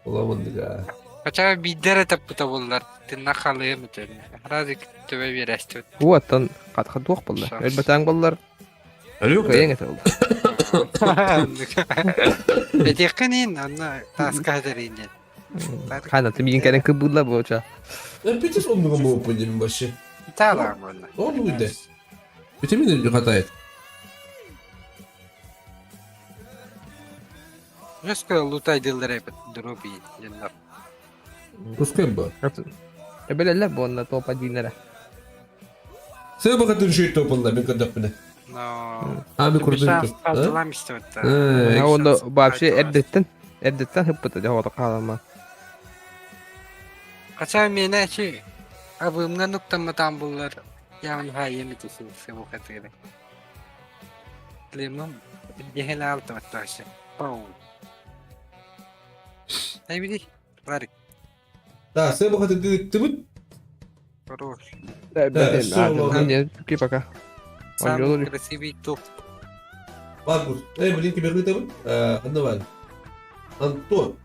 Olamın diga. Kaça bir dere tapıta bunlar. Tırnak kalıyor mu tane? Razık tüve bir restoran. Bu atan kat tuğ bullar. Elbeten bullar. Öyle yok Köyün da. eti oldu. Betekenin anla taska derinde. Kana tabii keren kıbılla bu uça. Bitir onu mu opundun başı. İtalar bunlar. Oldu bu de. Bitir mi de hata et. Жестко лутай дилдere дроби янlar. Pускай bu. Ebeleler bu onunla topa dinlere. Sen bakatın şu topunda ben kadar bile. No. Abi kurdun Bisa top. kaldılam işte hatta. Ya onda babşı erdetten hep bıtı havada kalma. Kaça mene şey. Abımla noktamı tam bullar. Yani hayır mi desin bu kadar. Limon. Yehel altı hatta işte. Pau. Ne bileyim. Var. Da sen bakatın dedik mi? Хорош. Ne ki baka. Самый красивый топ. Bagus. Bilin ki berita pun. Ano ba? Антон.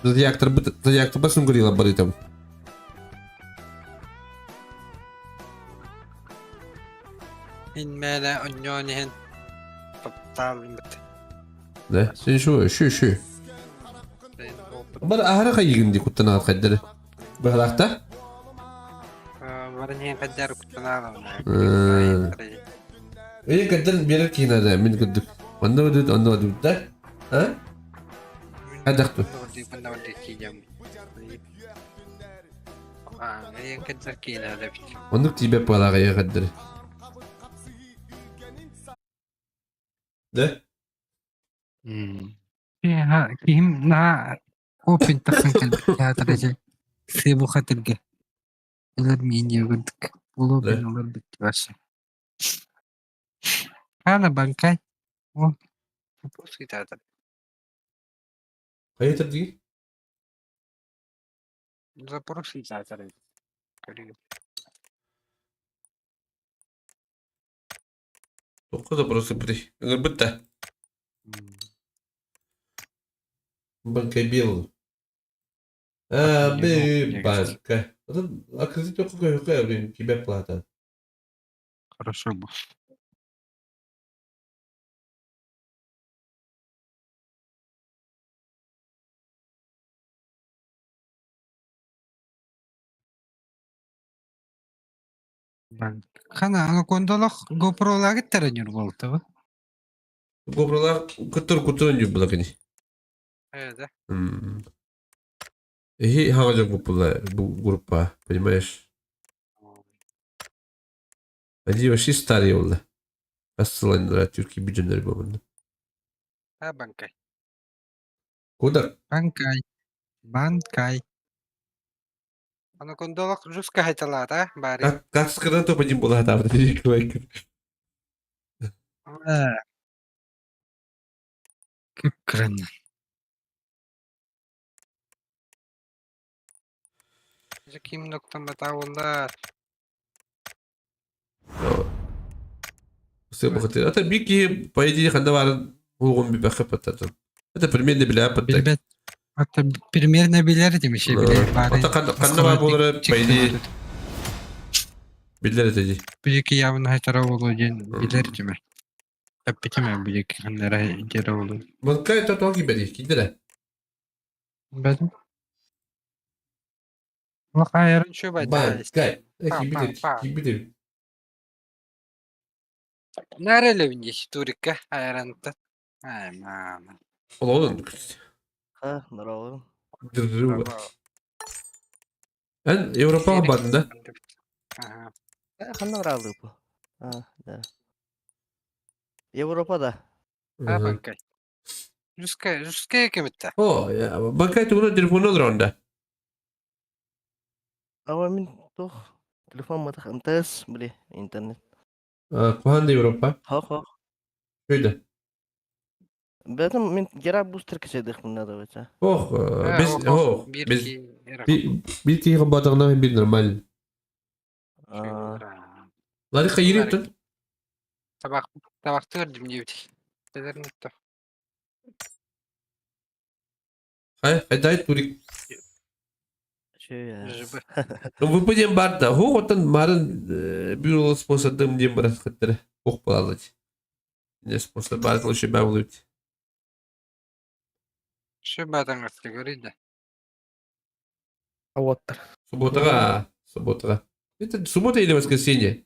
Зодиактор басын горила баритам. İnmele onyonihin. Taptalım bit. Да, sen şu. Bana ahara kayıgın kuttana kaydırı. Bahlakta? Varın hen kadar kutlanalım. Öyle kadar bir erkeğin ada min kudduk. Onda vadud da. Ha? Hadaktu. Bunda diyeceğim. Hen kadar kina da bit. Onda tibe pala kaya kadar. Da? Ha kim na open takın kalbi ya derece. Sebu hatırge. Ilar minye gördük. Ulu ben olur bitti varsa. Hala bankay. Oh. Bu sigara. Hayırdır değil? Запорожский царь. Dokuz da burası bir. Gırbıtta. Banka bil. Bir banka. Adam akıllı yok yok evren kibe plata. Хорошо был. Хана анакондалах GoPro'larga taranıyor boltu. Gobralar kutur kutur önce bulakini. Evet. İyi hangi bu gruppa, понимаешь? Они вообще старые والله. Aslanlar Türkiye bütünleri babında. Ha bankay. Kudar. Банкай. Анакондалах жестко хайталат, а, барин. Kaç sıkıdan topacım bu hata var diyecek belki. Кыпкрын. Kim nokta batavullar. Все бахты. Это бики, по идее, когда варен хугун bir bakıp atadım. Это примерно bile yapıttık. Bilbet. Hatta примерно bilirdim bir şey bile. Hatta kanna var bunları по idее bilir edeceği. Bir iki yavun haytara olacağını bilirdim. Hep bitemem bir iki kanlara geri olur. Bankaya tutan gibi değil. Gidire. Benim. Bak ayarın şu bayda. Bankaya. Gibi değil. Nerede bineceğiz Turik'e ayarında? Ay mama. Oğlum. Ha, bravo. Dırırı var. Ben Avrupa bandında. Aha. Kan bravo bu. Ha, da. Avrupa'da. Ha bankay. Ruskaya kimitte? O ya. Bankaya tuğunu telefonu olur onda. Ama min tuh telepon mata kantes beli internet. Kuhan da Avrupa. Ha. Şöyle. Benim min kira booster kesedik bunda da beta. Bir tane badağına bir normal. Lari kayırı yaptın. Tabak gördüm diye bitik. Neden unuttum? Hayır turik. Şey ya. Bu diye barda. Otan marın bir yol sponsorladığım diye bıraktılar. Oh pahalı. Ne sponsor barda şey ben buluyorum. Şu badan artık görüydü. Авоттар. Суббота. Это суббота или воскресенье?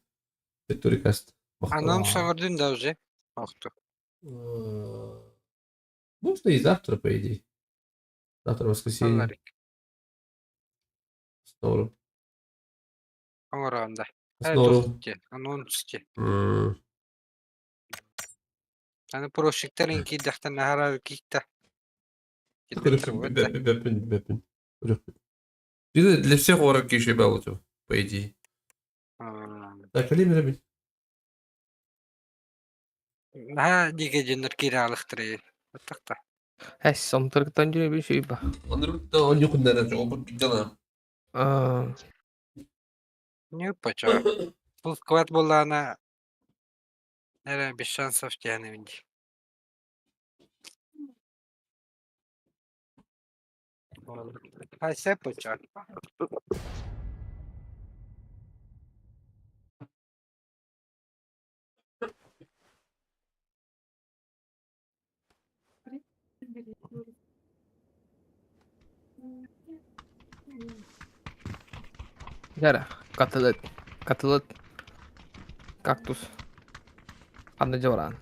Это турикаст. Анонс gördün de уже. Yoktu. Можно и завтра, по идее. Завтра воскресенье. Anladık. Снова. Oranda. Снова. Anons ki. Hani proşeklerin ki dahtan nahara kikta. Бепин. Это для всех урок еще балутов, по идее. Так, Алим. Ha diye cennet kiralıktır. Hatta. Son Türk'ten cüre bir şey var. Onları da onu kundan çok gidiyorlar. Ne yapacağım? Bu kuvvet bulana nere bir şans of yani bence. Hay se yapacağım. Yara. Katılıt. Kaktus. Anlıcı oran.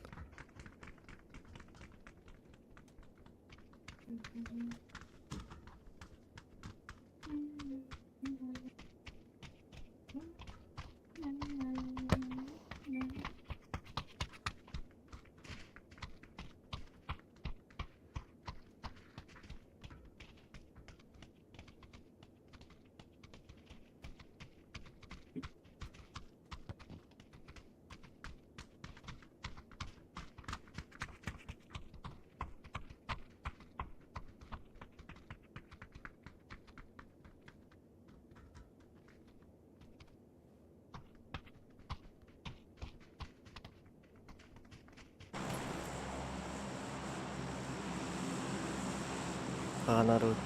Kanarut.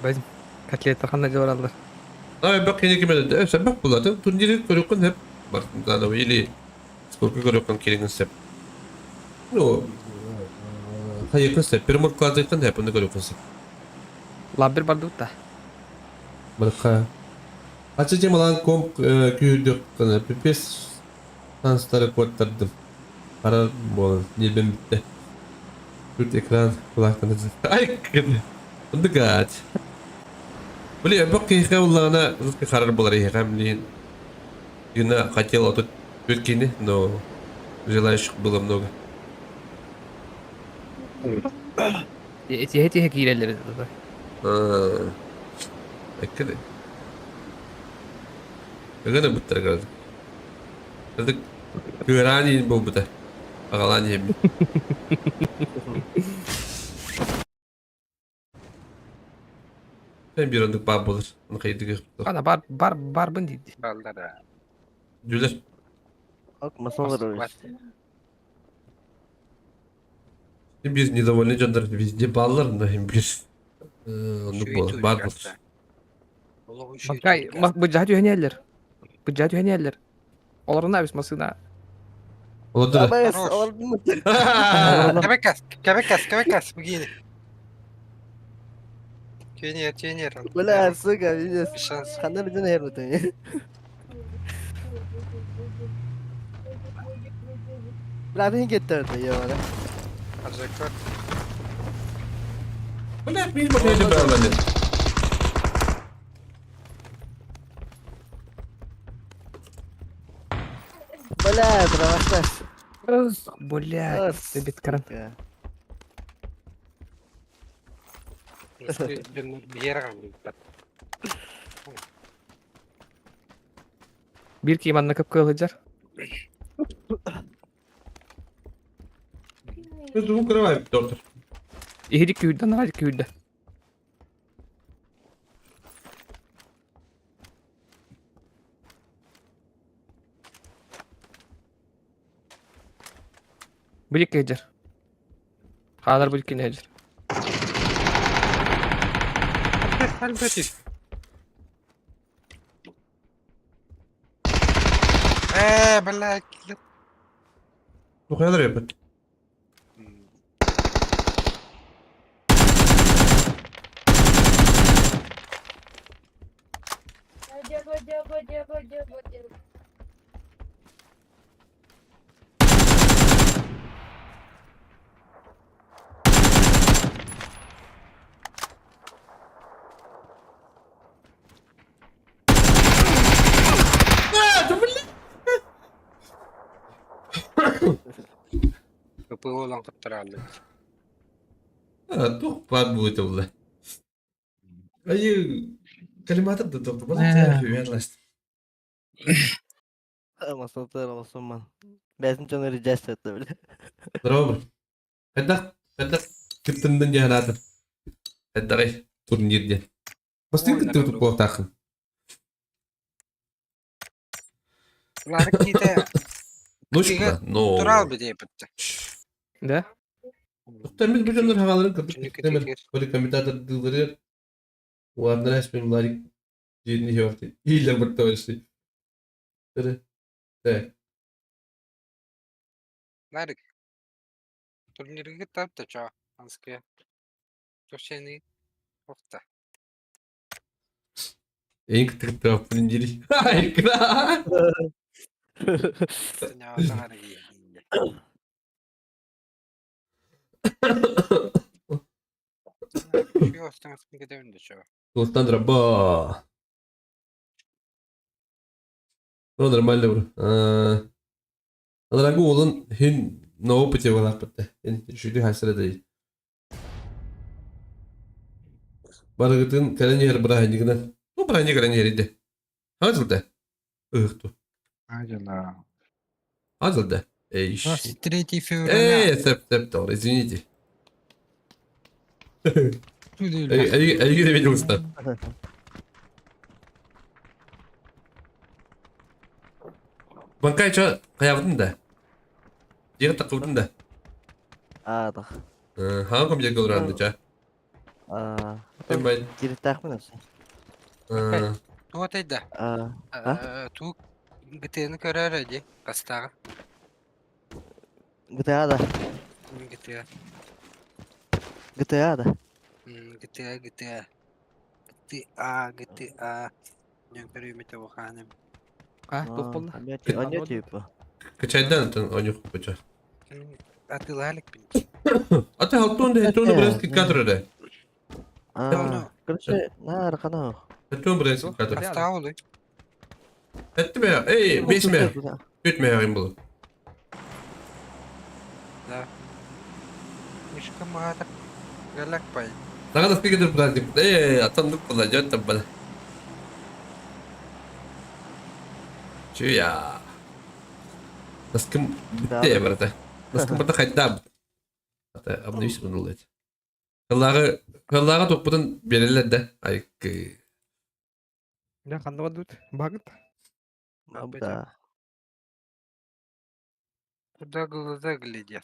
Bizim katlet bakanda jorallar. Ay bak yine kime de sebep buladı. Turniri görüyorsun hep. Bak daha da ili skorku görüyorsun kirin sep. No. Hayır sep. Bir mutlu hep onu görüyorsun sep. Labir bardık da. Mereka açıcı malan komp küydük kana pipes tansları kurtardım. Karar bol ben bitti. Tut ekran kulaklarınızı. Ay kıdı. Bunu kaç. Beli bak ki kavlana rızkı karar bular ya kamliyin. Yine хотел отут Türkiye'ni no. Желающих было много. Eti gireleri de. Ekede. Egene buttar geldi. Dedik güveranin bu buta. Ağalan yemi. Ben bir anlık bab olur. Onu kaydık. Ana bar bın dedi. Ballara. Güler. Bak masalar öyle. Bir недовольный жандар везде баллар, но им bir. Onu bu bar bulur. Bakay bak bu cahat yöneller. Bu cahat yöneller. Onların da biz masına. Oldu da. Ama Хорош. oldu mu? Кабекас, begini. Тюнер. Böyle suka bir Şans. kanlar için her bütün. Bırakın getirdi ya bana. Alacaklar. Bu ne bir bakayım ben ben. Böyle bırakmaz. Бля, ты бит кран. Bir yere kaldım. Bir ki imanına kapı kılacak. Bu kırmaya doktor. İhidik küyüden hadi küyüde. Bilik gecer. Kadar bilik gecer. Elbette. Bella. Bu kadar yapın. Kapı olan kutlaralım. Tuh var bu itu lah. Ayo kalimat itu doktor. Bana cahil ya last. Ama satır olsun man. Besin canı rica etti böyle. Terus. Hendak ketendun jalan. Hendak turnir dia. Pasti ketutup kotak. Bunlar gide. Nuşla. No. Tural bir diye bitti. Да? Doktor biz bu canlar havaların Çünkü kırdık. Demir. teker. Böyle komitatör dılları. Warner resmen lari. Jini yorti. İyiler burada öyle şey. Tere. Tere. Нарик. Турнирге гитап та чаа. Анская. Тошени. Охта. En kıtık tarafının jiri. Hayır kıra. Тяна тараги. Şu остан смигадевин да чаа. Dostan draba. Ну, нормально, бро. Адрагу олон хэн на опыте была пата. Энэ шүди хасра дэй. Барагытын каланер браханигна. Ну, браханик каланер иде. Хазылда. Ыхту. Ажала. Хазылда. Эй, 23 февраля. сеп, doğru, извините. Тудел. Эй, гиде видел уста. Bankay ço kıyafetin de. Yıkı takıldın da. Aadak. Hangi komşu olur anlıca? Ben ben. Girtak mı nasıl? Tuotayda. Tu giteni körer hadi. Kastağa. GTA da. GTA. GTA da. GTA. Yang körüyüm ete bakanım. Ha, topuldu. Anne tip bu. Kaçaydan atın onu koça. Atılalik bin. Ata haltun da hetunu biraz dikkat öyle. Kırışı ne arkana? Hetunu biraz dikkat öyle. Kastağa oluyor. Etti be. Ey besme. Bütme yayın bulu. Da. Müşkü mağada. Galak pay. Sana da gider biraz dip. Atandık bula canım bana. Çüya. Nasıl bitti ya burada. Nasıl burada kayıtta. Hatta abone iş bunu oluyor. Kıllara topladın belirler de. Ay Ne kandı dut. Bakıt. Abda. Куда глаза глядят?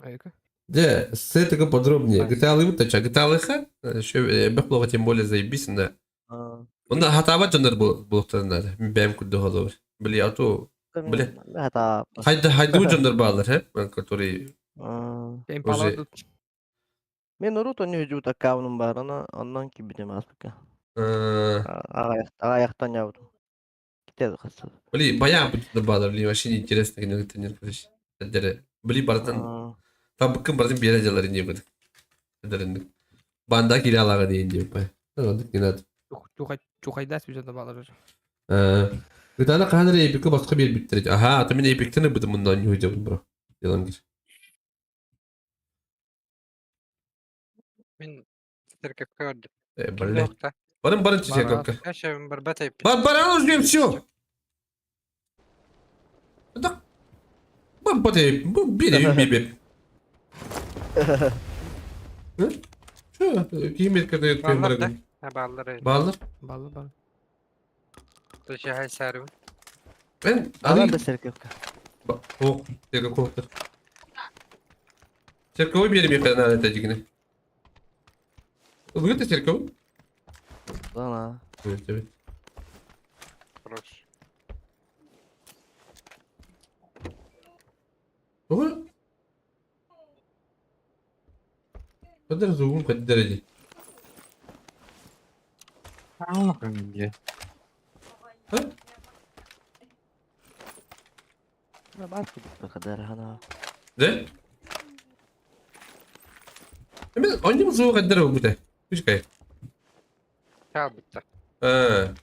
Ayıkı. Да, с этого подробнее. GTA вытача, GTA лыха, еще бэхлова тем более заебись, да. Он хатава жанр был да. Бэм куда головы. Были авто, были. Hata. Хайду жанр балар, который Benim Oje- palavat dut. Men Naruto ne vücut akavunum var ana ondan ki bilmem aslında. Ayaktan yavrum. Gideriz kızı. были баян будет балар, были вообще неинтересно, когда это не короче. Были бардан, там быкым бардан bir yere jalar indi böyle. Ederindik. Banda kiralaga diye indi böyle. Anladık yine. Çukaydas bir jada bağlar. Gıdana kadar Epic'e başka bir bittirici. Aha, tabii Epic'te ne bıdım bundan yuhuyacağım bro. Yalan gir. Min Стерка код. Böyle. Нокта. Barın çiçeği kanka. Я сейчас барбатай. Bana özlüyorum все. Так. Бампатay. Bu bir bir. Şu kıymet kadar yapıyorum Bağlar da. bırakın. Ha bağlar. Bağlar. Bağlı bağlı. Taşı hay sarım. Ben Alan da alayım. serkefka. Bak. Oh. Teka korktur. Cercavo bir yerim yakalanan aletecikini. Bugün de cercavo. Sana. Evet evet. Хорош. Ama kadar zoom kadar derece. Ha? Bu kadar hana. Ne? Hemen annem zoom kadar oldu da. Hiç kayıp. Ya bitti. Ha.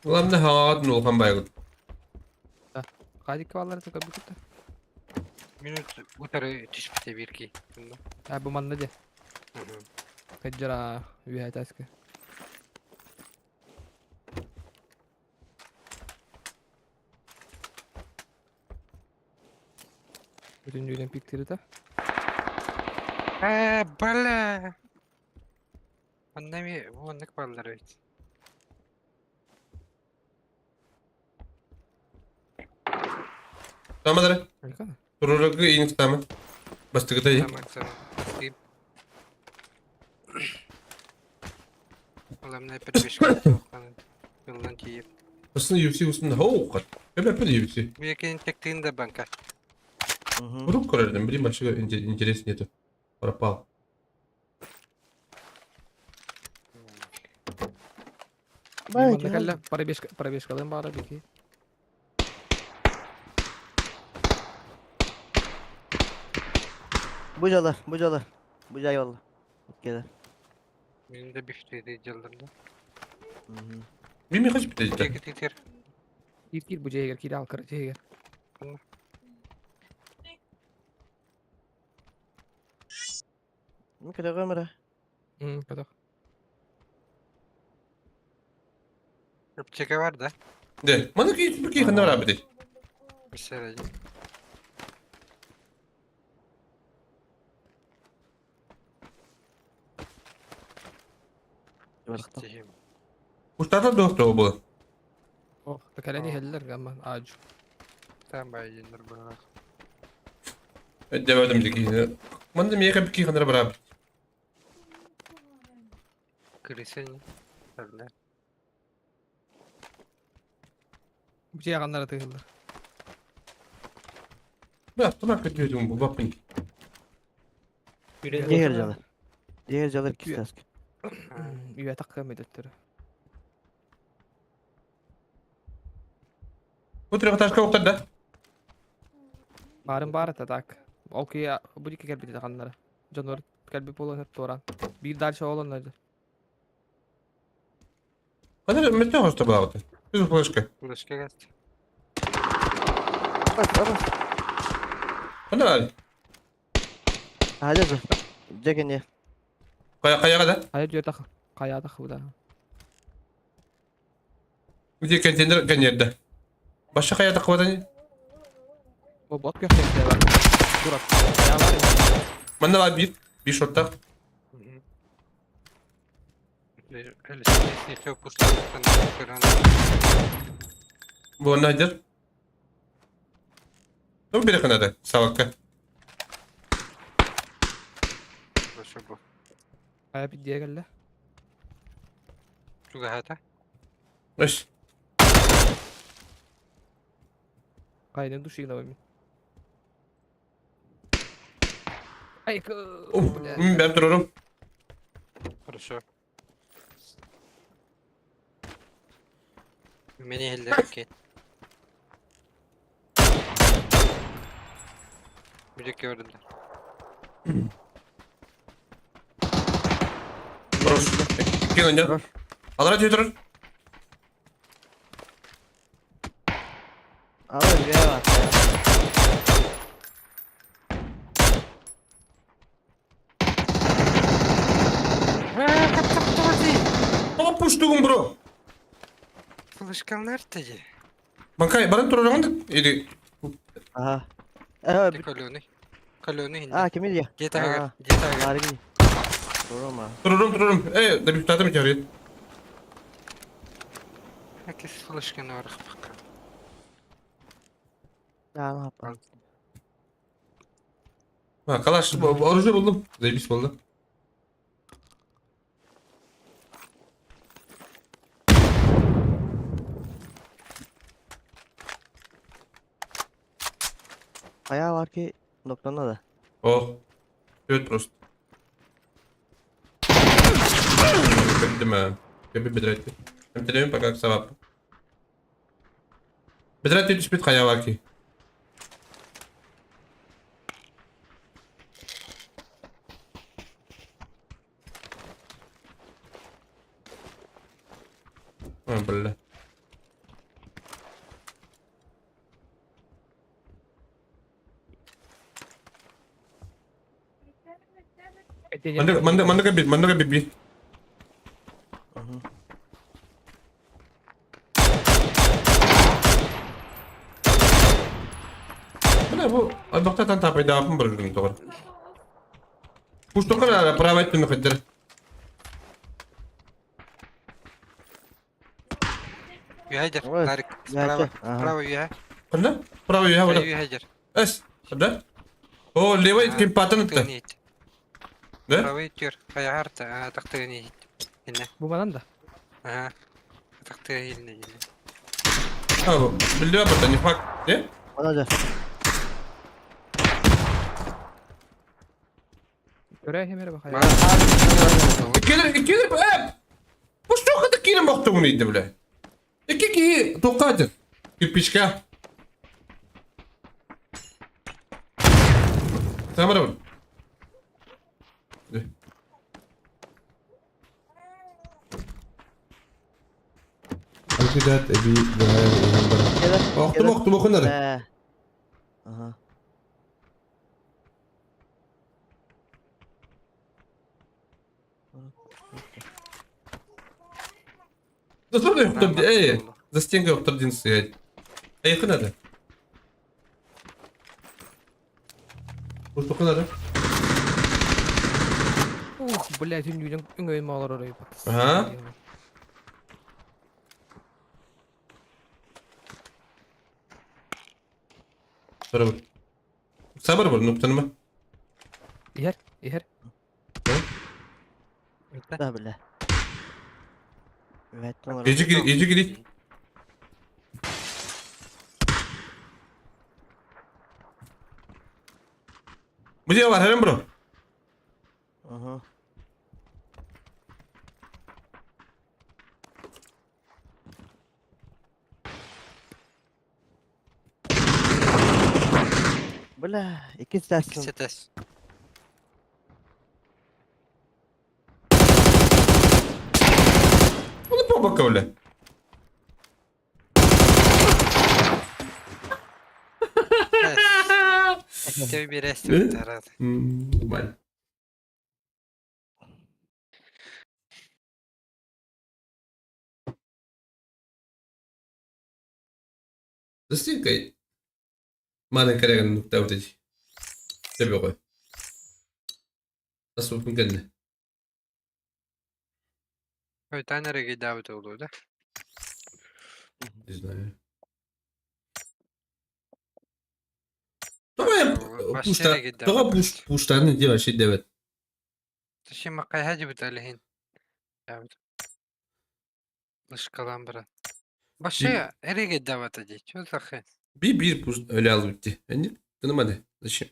Ulan ne havatın olkan baygın. Kadik bağları tıka bir kutu. Minut bu tarafı tişpite bir ki. Ha bu manna de. Kajjara üye taskı. Bütün olimpikleri de. Ha bala. Annemi bu anlık ballar evet. Tamam hadi. Harika mı? Tururuk iyilik tamam. Bastı gıda iyi. Tamam sana. Bakayım. Allah'ım ne yapar beş kart yok. Yıldan kiyip. Aslında UFC usulünde ho kat. Ben yapıyorum UFC. Bir yakın çektiğinde banka. Vurup korardım. Bileyim başka incelesin yeter. Para pahalı. Manda kalla para beş kalın bağıra bir ki. Bucalar. Buca yolla. Gelir. Benim de bir şeydi yıllarında. Bilmiyorum kaç bitecek. Çekit yeter. Gir bu ceye gir. Kiri al kara ceye gir. Ne kadar kamera? Kadak. Çeke var da. De. Bana ki hiç bir kıyıkında var abi değil. Bir sıracı. İsteyeyim. Kuşlarda doktor o bu. Oh, tekaleni heller gamma ağacı. Tamam bay yenir bana. Demedim ki. Ben de miyaka bir ki kanara beraber. Kırıysın. Öyle. Bir şey yakanlara tıkıldı. Bu yaptım hakikaten diyordum bu bakın. Diğer calı. Diğer calar Üye takım edetleri. Bu tarafa taşka oktar da. Barın barı tadak. Okey bu iki kelbi takanlara. Canor kelbi polon hep doğran. Bir dalşa olanlardı. Hadi metten hoşta bağlı. Biz başka. Bulaşık geldi. Hadi hadi. Hadi dur. Cekin ye. Kaya kadar. Hayır diyor takım. Kaya takı bu da. Bir de kendini yerde. Başka kaya takmadan. O bot gösterdi var. Dur at. Ya var ya. Bende var bir şortta. Öyle şey çok usta. Bu nedir? Bu bir kanada. Savakka. Bulaşık bu. Kaya bir diye geldi. Şu gahata. Eş. Kaya'nın duşu yine oyun. Ay Ben dururum. Хорошо. Beni eller ki. Müzik gördüm de. Durur. İki önce. Alara götürür. Alır bir var. Ama puştuğum bro. Flaşkan nerede? Bankaya bana dururun da. İyi. Aha. Evet. Koloni hindi. Aa kimi diye? Git aga. Git aga. Harbi. Durma. Dururum. Da bir tutatım içeriye. Herkes flaşkanı var. Bak. Ya ne yapalım? Ha kalaş orucu buldum. Zeybis buldum. Ayağı var ki noktanın da. Oh. Evet prost. Bildim ha. Gibi bedretti. Hem televim pakak sevap. Bedretti düşmüş kaya var ki. Ha böyle. Manda ka bir. Mana bu bakta tan tapay da apın barıyorum doğru. Push kadar private mi kadir? Yuhajar. Evet, Tarik. yuhajar. Prava. Aha. Prava yuha. Kanda? Private ya wala. Yuhajar. Es. Sabda? Oh, lewa kim patan ta. Ne? Prava itiyor. Kaya harta. Taktığını yiyit. Yine. Bu bana da. Aha. Taktığı yine. Ha bu. Bildi apa tani fak. Ne? Bana da. Göre hemere bak. Bak. İkilir hep. Bu şu kadar kilim baktı bunu iyiydi bile. İki tokadır. Bir pişka. Tamam mı? Alfidat ebi Oktum okunları. Aha. Засор yoktur diye. Zastenge yoktur din siyah. Yakın hadi. Boş hadi. Блять, ünlü mal orayı bak. Aha. Bravo. Sabır var noktanıma. İher, İher. Da bile. Evet, doğru. Gece gidik. Bu diye var hemen bro. Aha. Bula, iki stasyon. İkisi test. Bunu bak öyle. Tabii bir resim herhalde. Vale. Nasıl kay? Mana karagan nokta öteci. Tabii koy. Nasıl mümkün ne? Bir tane regi davet oluyordu. Не знаю. Давай Başka yere git Daha davet. puşlarını diye şey evet. Şimdi makaya hacı bitalihin. Evet. Dış kalan bırak. Başka nereye git davet edeceğiz? Çok sakın. Bir puş öyle aldı bitti. Yani tanımadı. Dışı.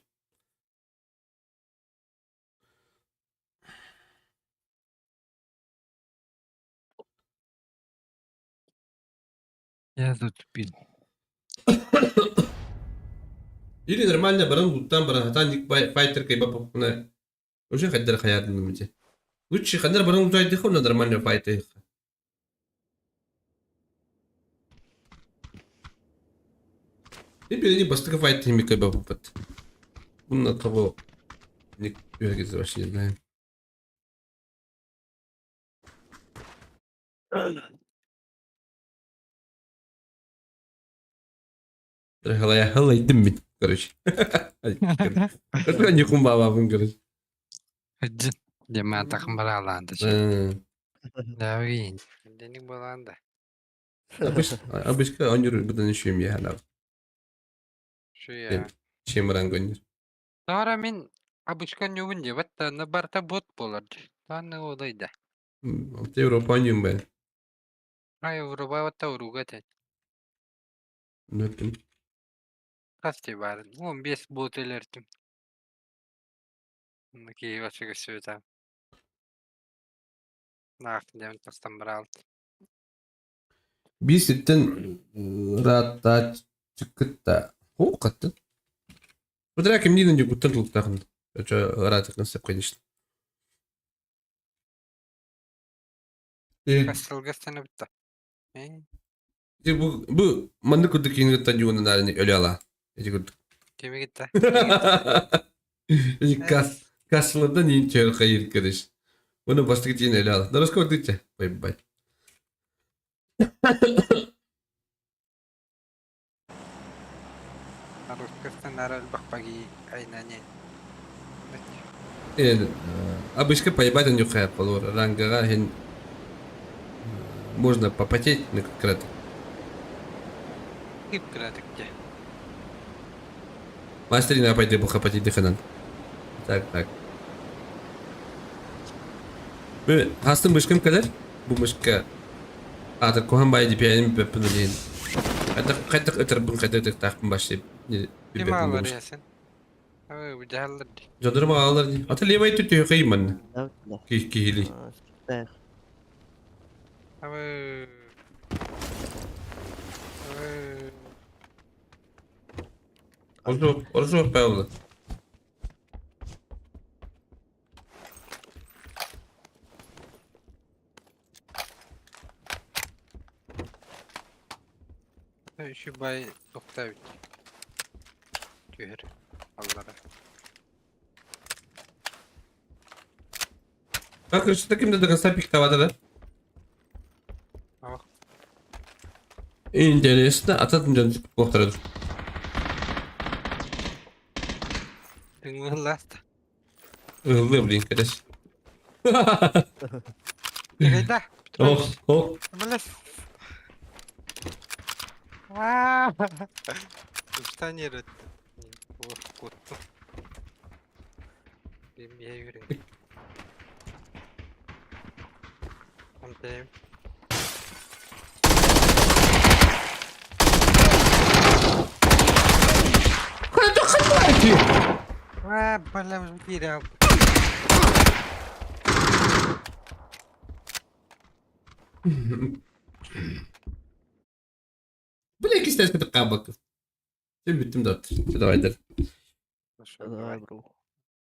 Я затупил. Или нормально баран луттан баран хатан ник файтер кайба попуна. Уже хаддар хаятын мыжы. Лучше хаддар баран лутай дихо на нормально файтер. И birini bastık fight team'i kayba popat. Bununla tabu nik yörgesi başlayacağız. Halay mi? Короче. Как не кумбава вон, короче. Hacı. Cemaat takım bağlandı. Davin. Denik bağlandı. Обычно он не буду ничем я hala. Şu ya. Чем рангонер. Sonra men abışkan yuvun diye. Vatta ne barta bot bolardı. Daha ne olaydı. Ты Европа не ben. Ay Avrupa vatta uruga ten. Ne yaptın? Kaç var? 15 bot elerdim. Ki açık söyleyeyim. Naklen tastan bırak. Bir sitten rahat çıkıp da o kattı. Bu da kim diyince bu tırlık takın. Rahat nasıl koyuştu. Kasılgasını bitti. Bu mandık kurduk yine tanıcının halini öyle ala. Ece kurduk. Kime gitti? Kaslıdan yiyin çağır kayır karış. Bunu bastık için öyle ala. Narız kurdukça. Bay bay. Aruskan naral bak pagi aynanya. Обычно поебать он нюхает полура. Рангара можно попотеть на конкретно. Kip kiradık ya. Мастерина пойди бухапатить дыханан. Так. Bu hastın bışkım kadar bu mışka artık kohan bayı dipiyenim bepini deyin. Katak ötür bunu katak takım başlayıp Kim ağlar ya sen? Abi bu cahallar di. Jodurum ağlar diye. Hatırlayamayı tutuyor kıyman. Kihili. Abi. Orası Pavla. Şu bay doktor bit. Tüher. Allah'a. Как же таким до конца пиктовато, да? Bak. Интересно. Atadın canı kohtarır. Tinggal last. Hızlı blink kardeş. Gayda. Oh. Malas. Wah. Ustanya red. Kuttu. Bilmeye yürüyor. Antayım. Wah, balam tidak. بلا كيس تاس كتقابك شنو بيتم دات شنو غايدر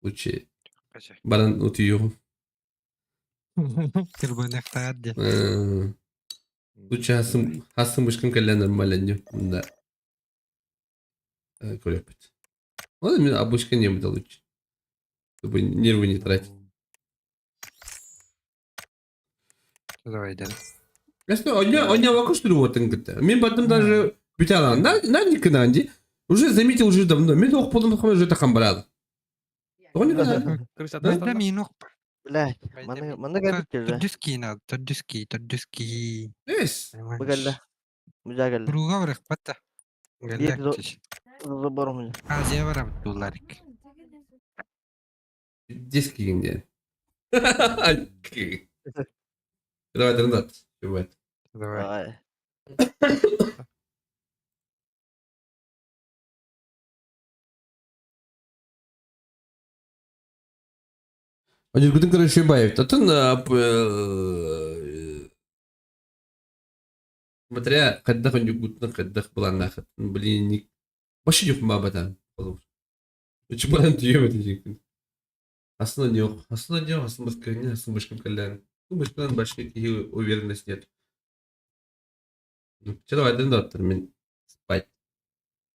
وتشي Kaçak. بارن اوتيو Kırbanak tadi. وتشي هاسم مش كم كلنا نورمال لا كوليبت هذا من ابوش كان يوم دلوش تبي نيرو не тратить Давай, да. Ясно, он вокруг что вот иногда. Мне потом даже битала на никогда уже заметил уже давно. Мне только потом уже так брал. Он никогда. Ben minuk. لا ما قاعد كده Tadüski na, tadüski. Yes. بقول مجاقل Ruga bırak bata. ديت Galak. زبرهم Aziye var abi dolarlık. Диски где. Давай донат. Бывает. Давай. Он же короче баев. А то на смотря когда он не когда была нахуй. Блин, не вообще не мама там. Почему он тебе это Aslında yok. Aslında yok. Aslında başka aslında başka kalyan. Bu başkadan başka ki уверенность нет. Вчера один доктор мен спать.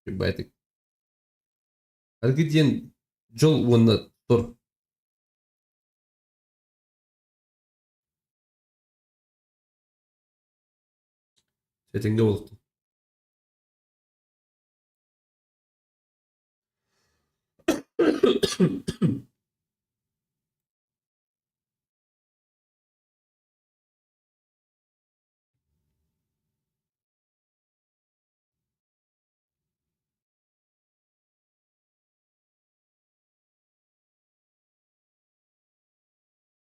Байтик. Аргиден жол онна тур. Сетинге болду.